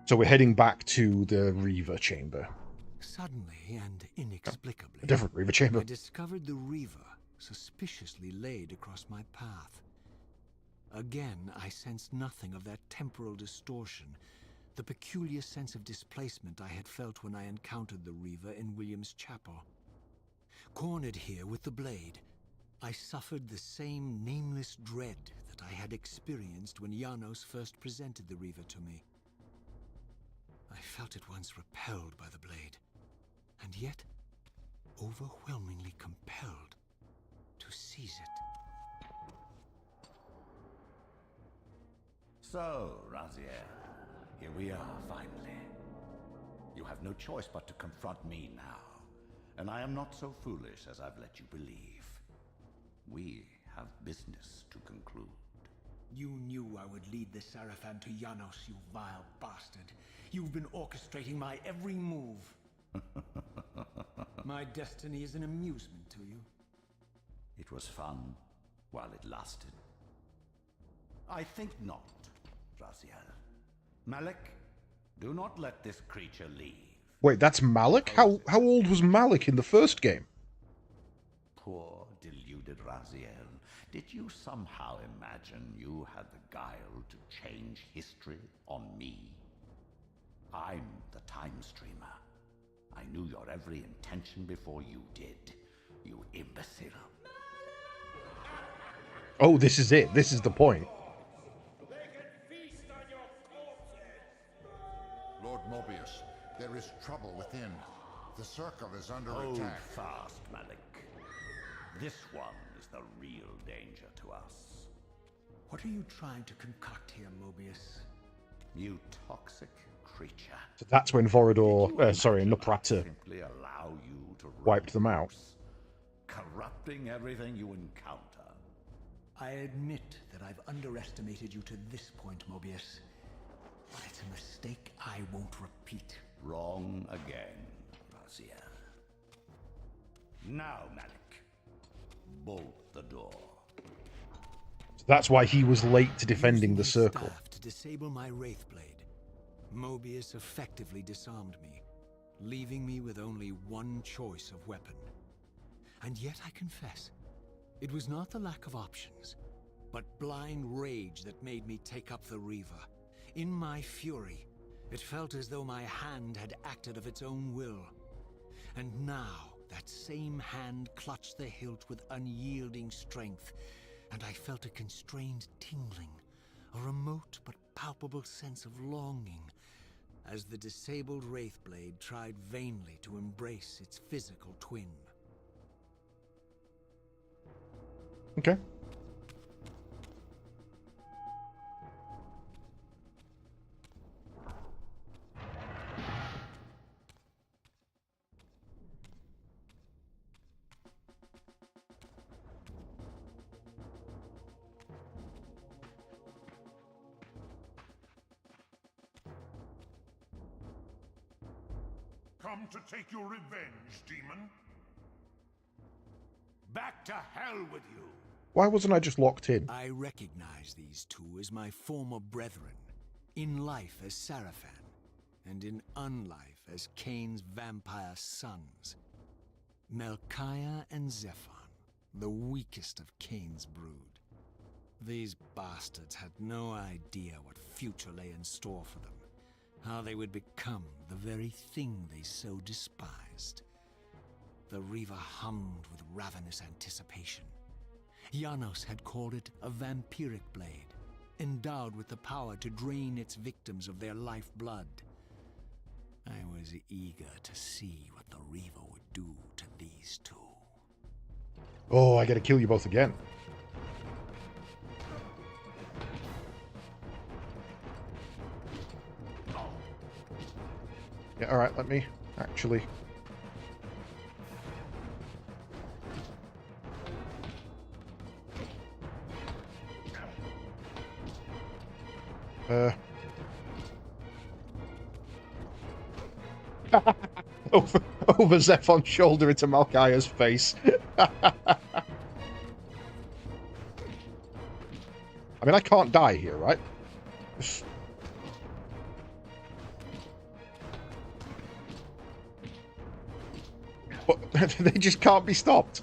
So we're heading back to the Reaver chamber. Suddenly and inexplicably, A different Reaver chamber. I discovered the Reaver suspiciously laid across my path. Again, I sensed nothing of that temporal distortion, the peculiar sense of displacement I had felt when I encountered the Reaver in William's chapel. Cornered here with the blade, I suffered the same nameless dread that I had experienced when Janos first presented the Reaver to me. I felt at once repelled by the blade, and yet overwhelmingly compelled to seize it. So, Raziel, here we are finally. You have no choice but to confront me now, and I am not so foolish as I've let you believe. We have business to conclude. You knew I would lead the Seraphim to Janos, you vile bastard. You've been orchestrating my every move. My destiny is an amusement to you. It was fun while it lasted. I think not, Raziel. Malik, do not let this creature leave. Wait, that's Malik? How old was Malik in the first game? Poor, deluded Raziel. Did you somehow imagine you had the guile to change history on me? I'm the Time Streamer. I knew your every intention before you did, you imbecile. Oh, this is it. This is the point. Lord Mobius, there is trouble within. The circle is under Hold attack. fast, Malik. This one is the real danger to us. What are you trying to concoct here, Mobius? You toxic creature. So that's when Vorador, Did you sorry, imagine Nuprata I'd simply allow you to wiped them run out. loose, corrupting everything you encounter. I admit that I've underestimated you to this point, Mobius. But it's a mistake I won't repeat. Wrong again, Raziel. Now, Malik, bolt the door. So that's why he was late to defending Using the his circle. staff to disable my Wraith Blade, Mobius effectively disarmed me, leaving me with only one choice of weapon. And yet I confess, it was not the lack of options, but blind rage that made me take up the Reaver. In my fury, it felt as though my hand had acted of its own will. And now, that same hand clutched the hilt with unyielding strength, and I felt a constrained tingling, a remote but palpable sense of longing, as the disabled Wraithblade tried vainly to embrace its physical twin. Okay. Come to take your revenge, demon? Back to hell with you! Why wasn't I just locked in? I recognize these two as my former brethren, in life as Sarafan, and in unlife as Kain's vampire sons. Melchiah and Zephon, the weakest of Kain's brood. These bastards had no idea what future lay in store for them, how they would become the very thing they so despised. The Reaver hummed with ravenous anticipation. Janos had called it a vampiric blade, endowed with the power to drain its victims of their lifeblood. I was eager to see what the Reaver would do to these two. Oh, I gotta kill you both again. Yeah, alright, let me actually... over Zephon's shoulder into Malkaya's face. I mean, I can't die here, right? But they just can't be stopped.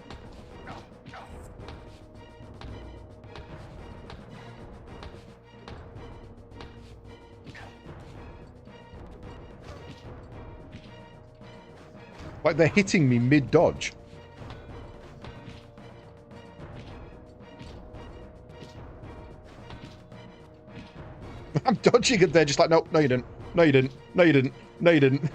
Like, they're hitting me mid-dodge. I'm dodging and they're just like, no, no you didn't. No you didn't. No you didn't. No you didn't.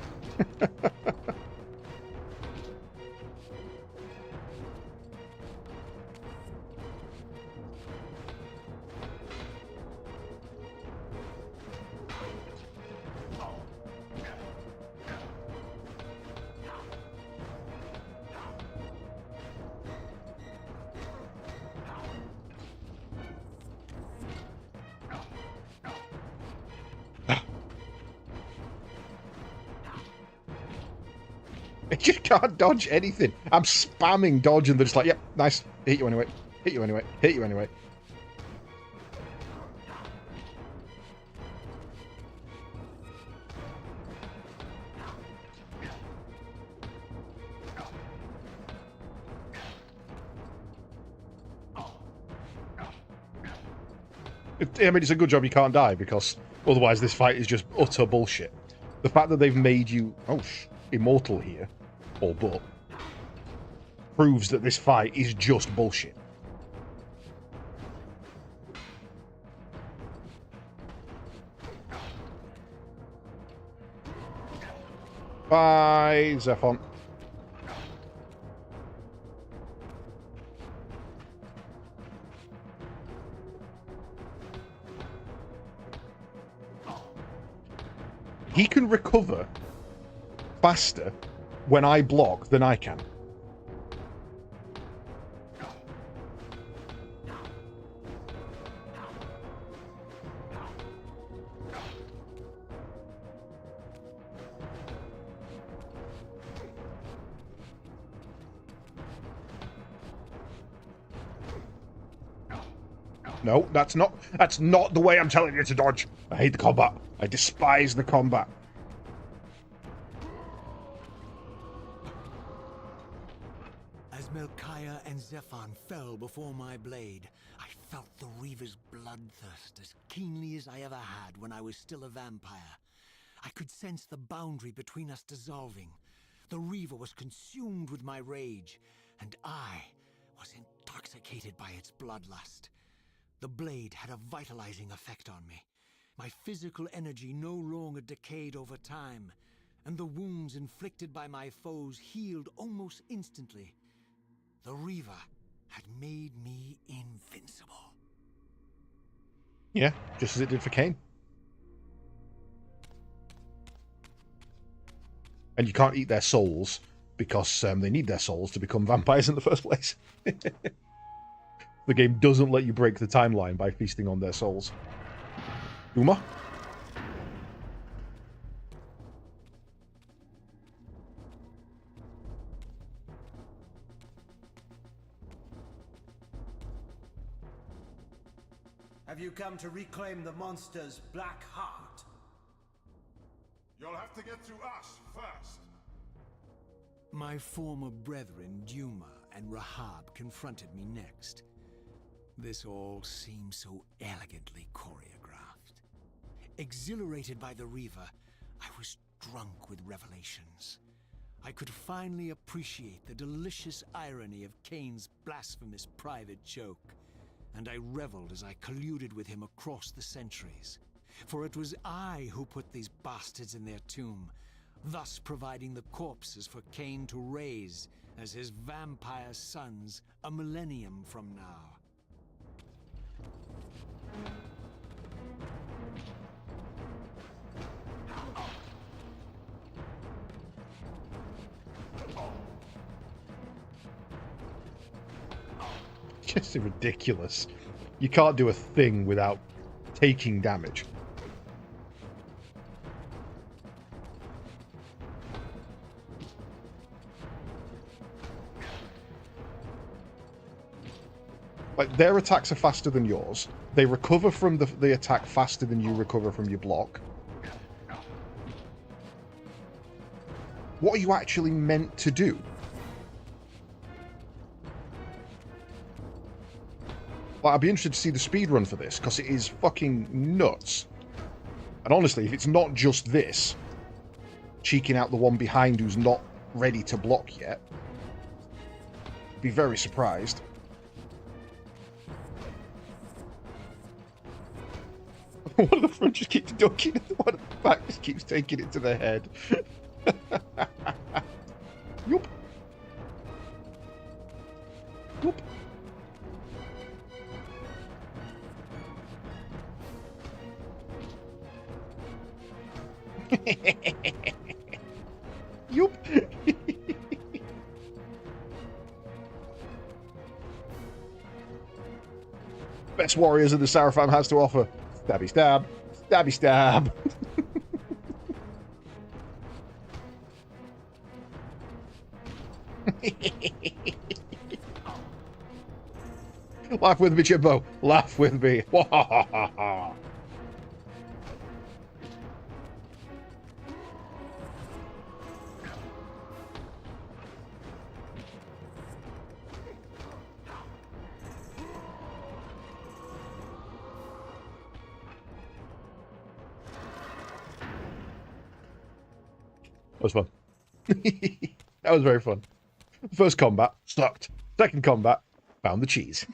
I just can't dodge anything. I'm spamming dodge and they're just like, yep, nice. Hit you anyway. Hit you anyway. Hit you anyway. I mean, it's a good job you can't die, because otherwise this fight is just utter bullshit. The fact that they've made you immortal here, or but, proves that this fight is just bullshit. Bye, Zephon. He can recover faster when I block than I can. No, that's not the way I'm telling you to dodge. I hate the combat. I despise the combat. As Malkaya and Zephon fell before my blade, I felt the Reaver's bloodthirst as keenly as I ever had when I was still a vampire. I could sense the boundary between us dissolving. The Reaver was consumed with my rage, and I was intoxicated by its bloodlust. The blade had a vitalizing effect on me. My physical energy no longer decayed over time, and the wounds inflicted by my foes healed almost instantly. The Reaver had made me invincible. Yeah, just as it did for Kain. And you can't eat their souls, because they need their souls to become vampires in the first place. The game doesn't let you break the timeline by feasting on their souls. Uma? Have you come to reclaim the monster's black heart? You'll have to get through us first. My former brethren, Duma and Rahab, confronted me next. This all seemed so elegantly choreographed. Exhilarated by the Reaver, I was drunk with revelations. I could finally appreciate the delicious irony of Kain's blasphemous private joke, and I reveled as I colluded with him across the centuries. For it was I who put these bastards in their tomb, thus providing the corpses for Kain to raise as his vampire sons a millennium from now. Just ridiculous. You can't do a thing without taking damage. Like, their attacks are faster than yours. They recover from the attack faster than you recover from your block. What are you actually meant to do? Like, I'd be interested to see the speedrun for this, because it is fucking nuts. And honestly, if it's not just this, cheeking out the one behind who's not ready to block yet, I'd be very surprised. One of the front just keeps ducking, one of the back just keeps taking it to the head. Yup. Yup. Yup. Best warriors of the Seraphim has to offer. Stabby stab. Stabby stab. Laugh with me, Chimbo. Laugh with me. That was fun. That was very fun. First combat, sucked. Second combat, found the cheese.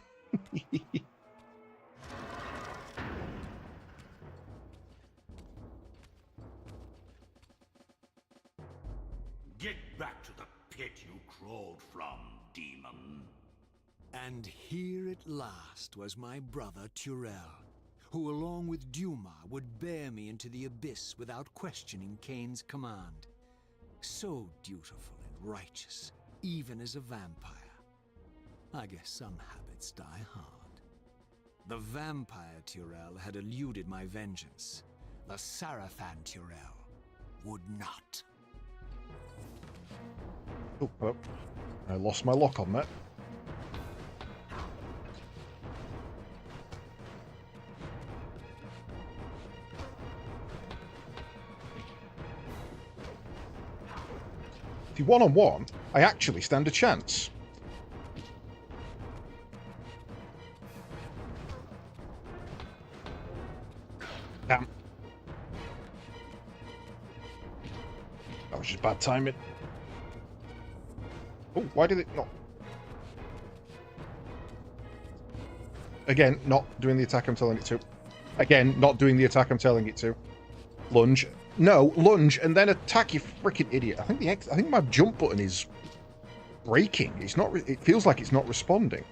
Get back to the pit you crawled from, demon. And here at last was my brother Tyrell, who along with Duma would bear me into the abyss without questioning Kain's command. So dutiful and righteous, even as a vampire. I guess some habits die hard. The vampire Tyrell had eluded my vengeance. The Sarafan Tyrell would not. Oh, well, I lost my lock on that. If you one-on-one, I actually stand a chance. Damn. That was just bad timing. Oh, why did it not? Again, not doing the attack I'm telling it to. Again, not doing the attack I'm telling it to. Lunge. No, lunge and then attack, you freaking idiot. I think my jump button is breaking. It's not. It feels like it's not responding.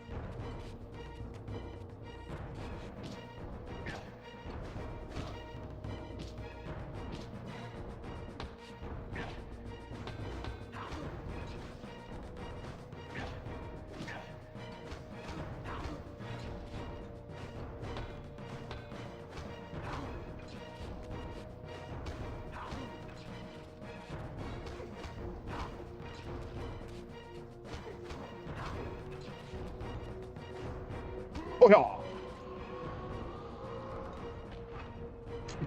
Oh, yeah.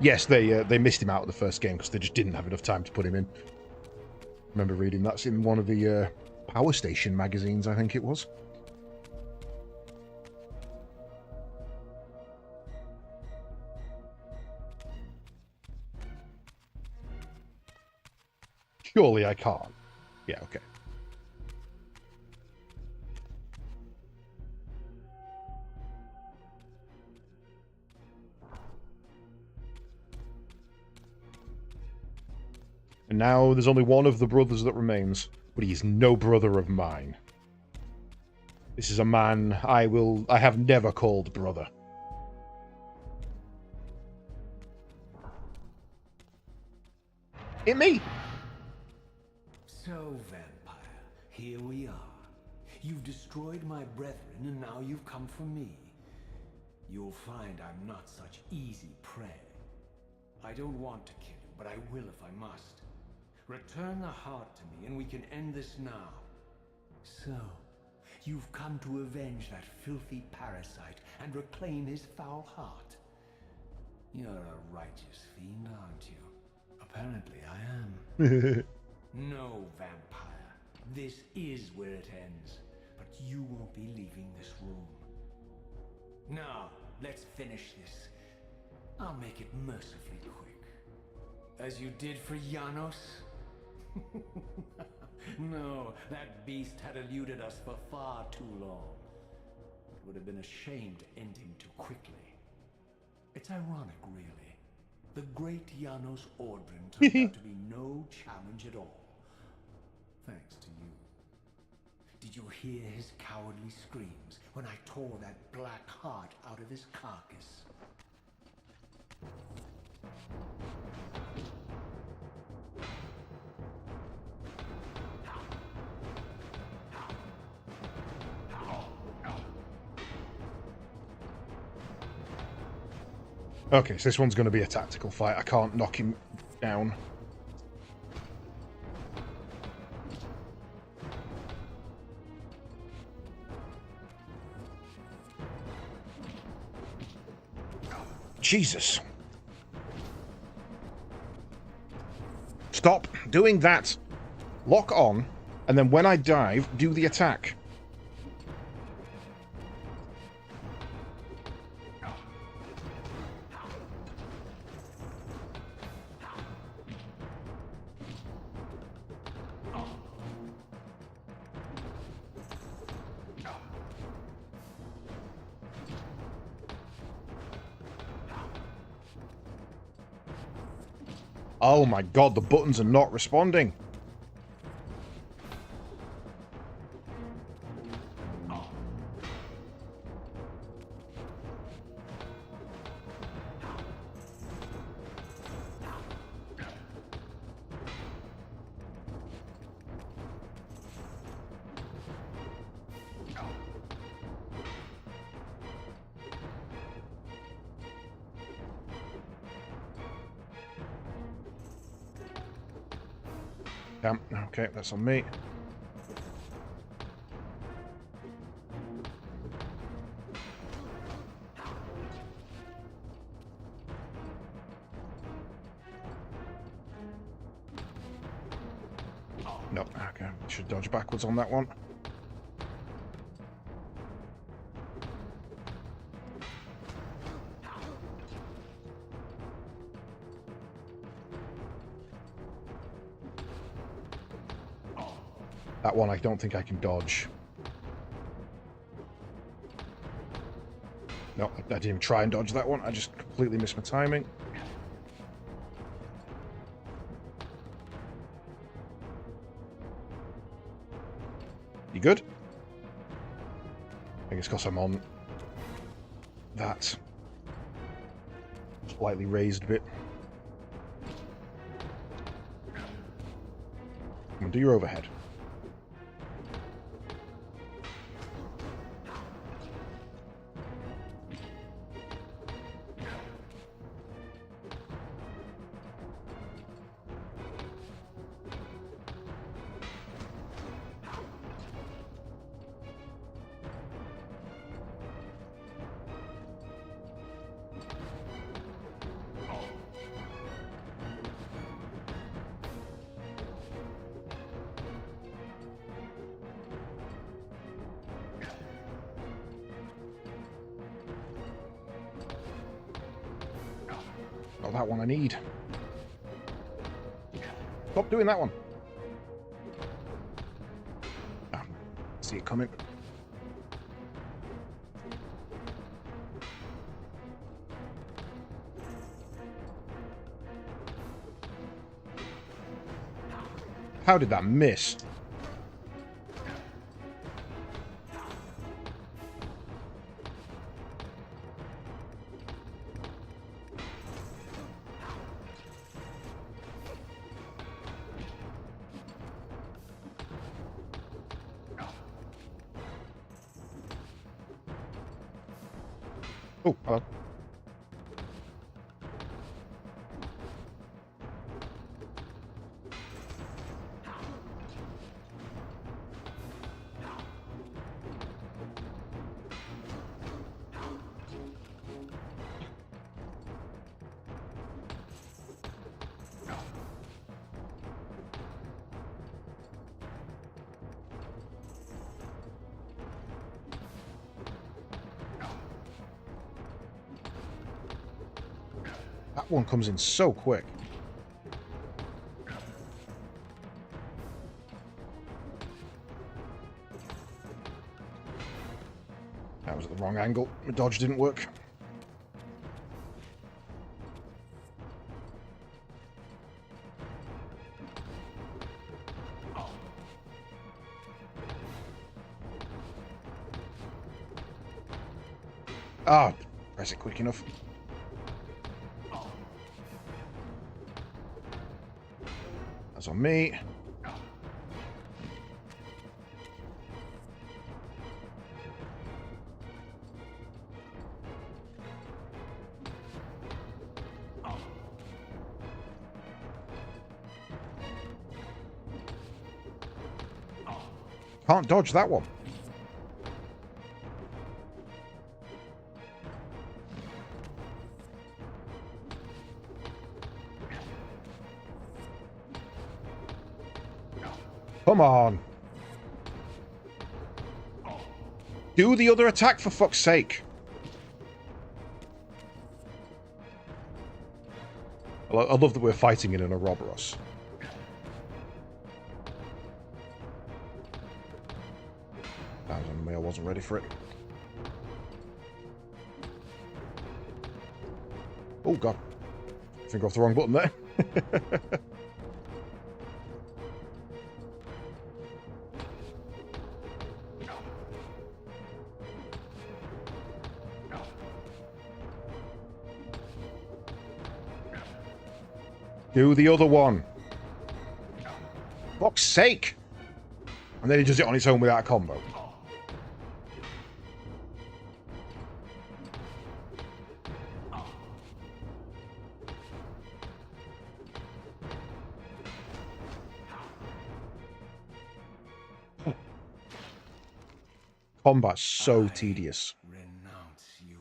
Yes, they missed him out of the first game because they just didn't have enough time to put him in. Remember reading that's in one of the Power Station magazines, I think it was. Surely I can't. Yeah, okay. And now there's only one of the brothers that remains. but he is no brother of mine. This is a man I have never called brother. Hit me! So, vampire, here we are. You've destroyed my brethren, and now you've come for me. You'll find I'm not such easy prey. I don't want to kill you, but I will if I must. Return the heart to me, and we can end this now. So, you've come to avenge that filthy parasite and reclaim his foul heart. You're a righteous fiend, aren't you? Apparently I am. No, vampire. This is where it ends. But you won't be leaving this room. Now, let's finish this. I'll make it mercifully quick. As you did for Janos? No, that beast had eluded us for far too long. It would have been a shame to end him too quickly. It's ironic, really. The great Janos Ordrin turned out to be no challenge at all. Thanks to you. Did you hear his cowardly screams when I tore that black heart out of his carcass? Okay, so this one's going to be a tactical fight. I can't knock him down. Jesus. Stop doing that. Lock on, and then when I dive, do the attack. Oh my god, the buttons are not responding. Damn, okay, that's on me. Nope, okay, should dodge backwards on that one. That one I don't think I can dodge. No, I didn't even try and dodge that one. I just completely missed my timing. You good? I think it's because I'm on that slightly raised bit. Come on, do your overhead. Not that one I need. Stop doing that one. See it coming. How did that miss? Oh, hello. That one comes in so quick. That was at the wrong angle. My dodge didn't work. Ah, press it quick enough. That's on me. Can't dodge that one. Come on. Do the other attack, for fuck's sake. I love that we're fighting in an Ouroboros. That was on me, I wasn't ready for it. Oh god. Finger off the wrong button there. Do the other one. Fuck's sake! And then he does it on its own without a combo. Combat's so tedious. Renounce you.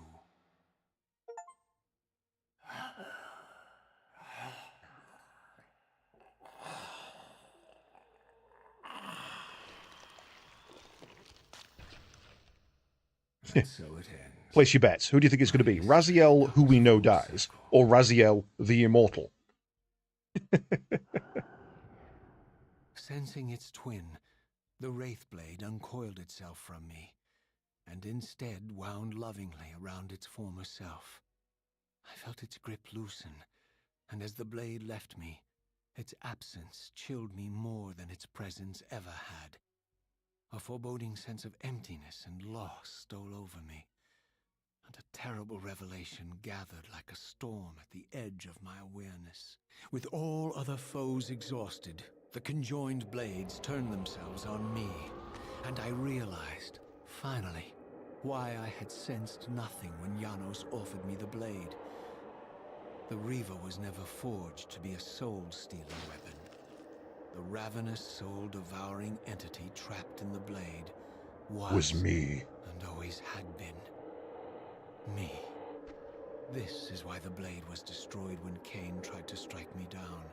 And so it ends. Place your bets. Who do you think it's going to be? Raziel, who we know dies, or Raziel, the immortal? Sensing its twin, the Wraith Blade uncoiled itself from me, and instead wound lovingly around its former self. I felt its grip loosen, and as the blade left me, its absence chilled me more than its presence ever had. A foreboding sense of emptiness and loss stole over me, and a terrible revelation gathered like a storm at the edge of my awareness. With all other foes exhausted, the conjoined blades turned themselves on me, and I realized, finally, why I had sensed nothing when Janos offered me the blade. The Reaver was never forged to be a soul-stealing weapon. The ravenous, soul-devouring entity trapped in the blade was me. and always had been. Me. This is why the blade was destroyed when Kain tried to strike me down.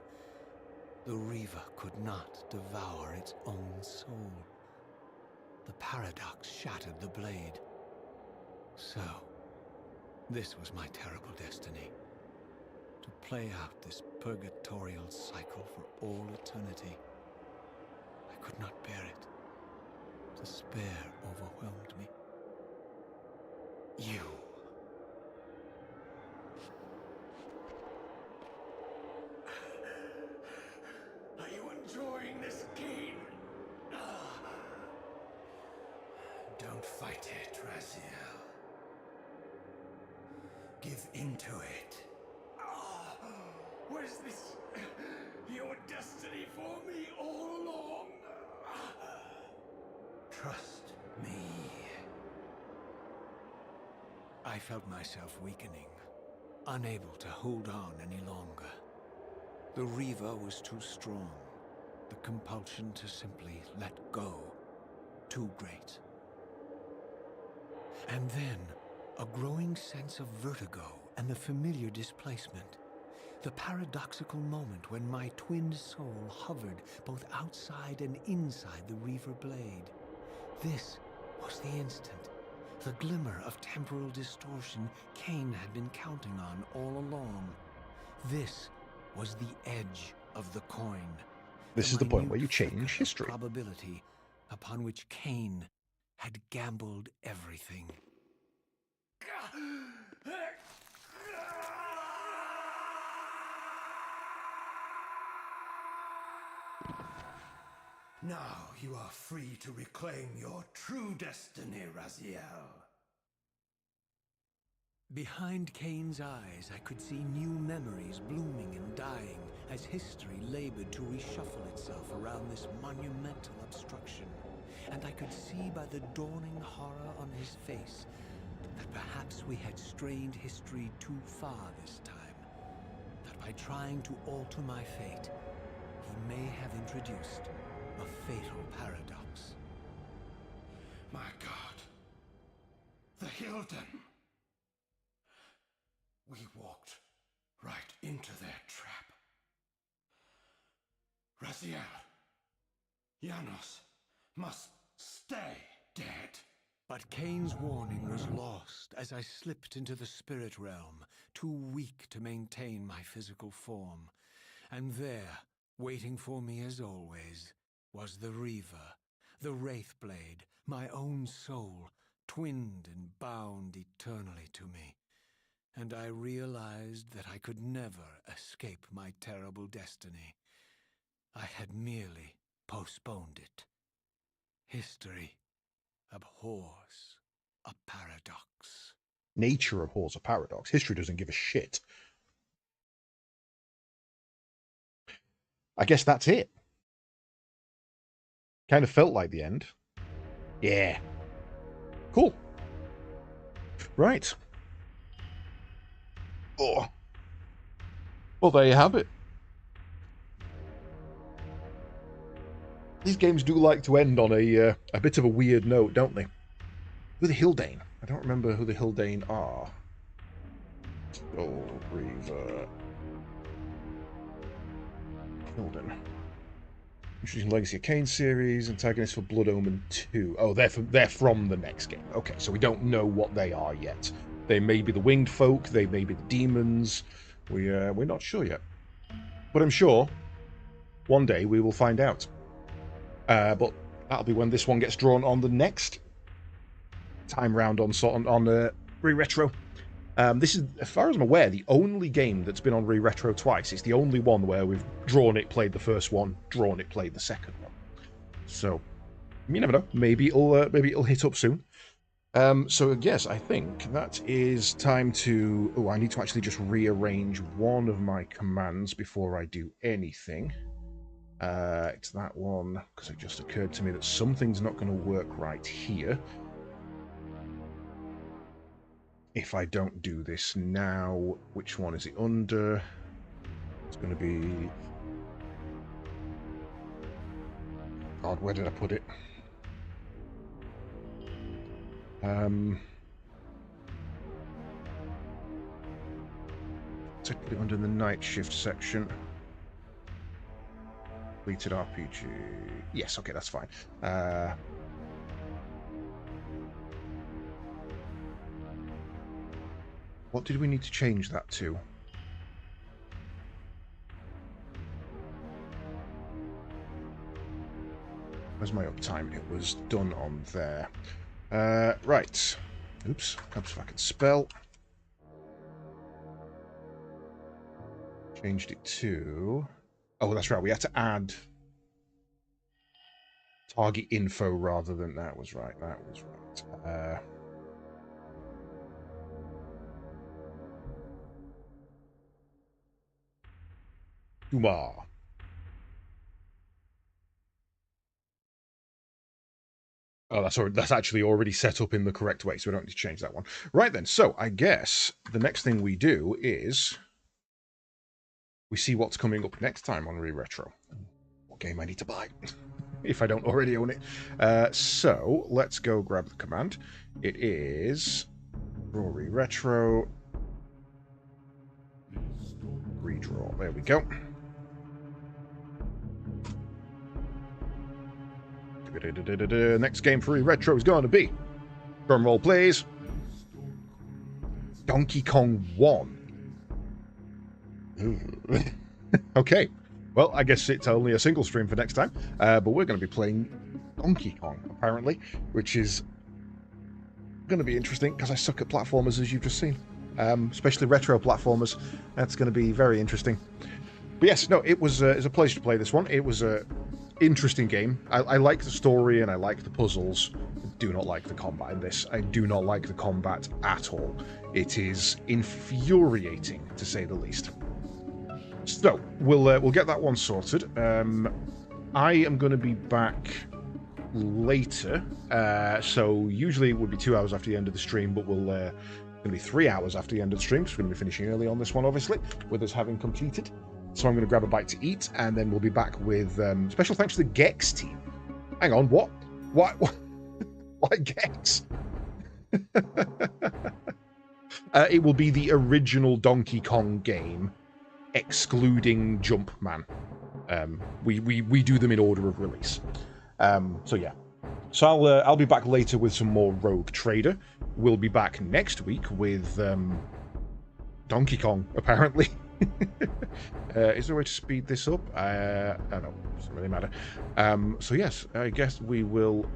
The Reaver could not devour its own soul. The paradox shattered the blade. So, this was my terrible destiny. To play out this purgatorial cycle for all eternity. I could not bear it. Despair overwhelmed me. You. Are you enjoying this game? Don't fight it, Raziel. Give into it. Was this your destiny for me all along? Trust me. I felt myself weakening, unable to hold on any longer. The Reaver was too strong. The compulsion to simply let go, too great. And then, a growing sense of vertigo and the familiar displacement. The paradoxical moment when my twinned soul hovered both outside and inside the Reaver blade. This was the instant, the glimmer of temporal distortion Kain had been counting on all along. This was the edge of the coin. This is the point minute where you flicker change of history. probability upon which Kain had gambled everything. Now you are free to reclaim your true destiny, Raziel. Behind Kain's eyes, I could see new memories blooming and dying as history labored to reshuffle itself around this monumental obstruction. And I could see by the dawning horror on his face that perhaps we had strained history too far this time. That by trying to alter my fate, he may have introduced a fatal paradox. My God. The Hilden. We walked right into their trap. Raziel, Janos must stay dead. But Kain's warning was lost as I slipped into the spirit realm, too weak to maintain my physical form. And there, waiting for me as always, was the Reaver, the Wraithblade, my own soul, twinned and bound eternally to me. And I realized that I could never escape my terrible destiny. I had merely postponed it. History abhors a paradox. Nature abhors a paradox. History doesn't give a shit. I guess that's it. Kind of felt like the end. Yeah. Cool. Right. Oh. Well, there you have it. These games do like to end on a bit of a weird note, don't they? Who are the Hildane? I don't remember who the Hildane are. Oh, Reaver. Hilden. Introducing Legacy of Kain series, antagonist for Blood Omen 2. Oh, they're from the next game. Okay, so we don't know what they are yet. They may be the winged folk, they may be the demons. We're not sure yet. But I'm sure one day we will find out. But that'll be when this one gets drawn on the next time round on Re-Retro. This is, as far as I'm aware, the only game that's been on Re-Retro twice. It's the only one where we've drawn it, played the first one, drawn it, played the second one. So, you never know. Maybe it'll hit up soon. So yes, I think that is time to... Oh, I need to actually just rearrange one of my commands before I do anything. It's that one, because it just occurred to me that something's not going to work right here if I don't do this now. Which one is it under? It's going to be... God, where did I put it? Technically under the night shift section. Completed RPG. Yes, okay, that's fine. What did we need to change that to? Where's my uptime? It was done on there. Right. Oops. Helps if I can spell. Changed it to... Oh, that's right. We had to add target info rather than... That was right. That was right. Kumar. Oh, that's actually already set up in the correct way, so we don't need to change that one. Right then, so I guess the next thing we do is we see what's coming up next time on Re-Retro. What game I need to buy, if I don't already own it. So let's go grab the command. It is draw Re-Retro. Redraw. There we go. Next game for Re-Retro is going to be, drum roll please, Donkey Kong 1. Okay, well, I guess it's only a single stream for next time, but we're going to be playing Donkey Kong, apparently, which is going to be interesting because I suck at platformers, as you've just seen, especially retro platformers. That's going to be very interesting. But yes, no, it was a pleasure to play this one. It was a interesting game. I like the story and I like the puzzles. I do not like the combat in this. I do not like the combat at all. It is infuriating, to say the least. So we'll get that one sorted. I am going to be back later. So usually it would be 2 hours after the end of the stream, but we'll going to be 3 hours after the end of the stream. So we're going to be finishing early on this one, obviously, with us having completed. So I'm going to grab a bite to eat, and then we'll be back with special thanks to the Gex team. Hang on, what? Why Gex? It will be the original Donkey Kong game, excluding Jumpman. We do them in order of release. So yeah. So I'll be back later with some more Rogue Trader. We'll be back next week with Donkey Kong, apparently. Is there a way to speed this up? I don't know. Doesn't really matter. So yes, I guess we will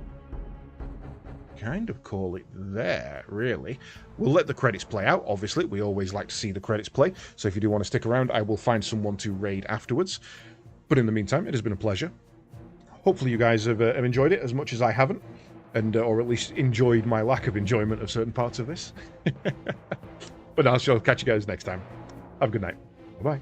kind of call it there, really. We'll let the credits play out, obviously. We always like to see the credits play. So if you do want to stick around, I will find someone to raid afterwards. But in the meantime, it has been a pleasure. Hopefully you guys have enjoyed it as much as I haven't. And, or at least enjoyed my lack of enjoyment of certain parts of this. But I shall catch you guys next time. Have a good night. Bye-bye.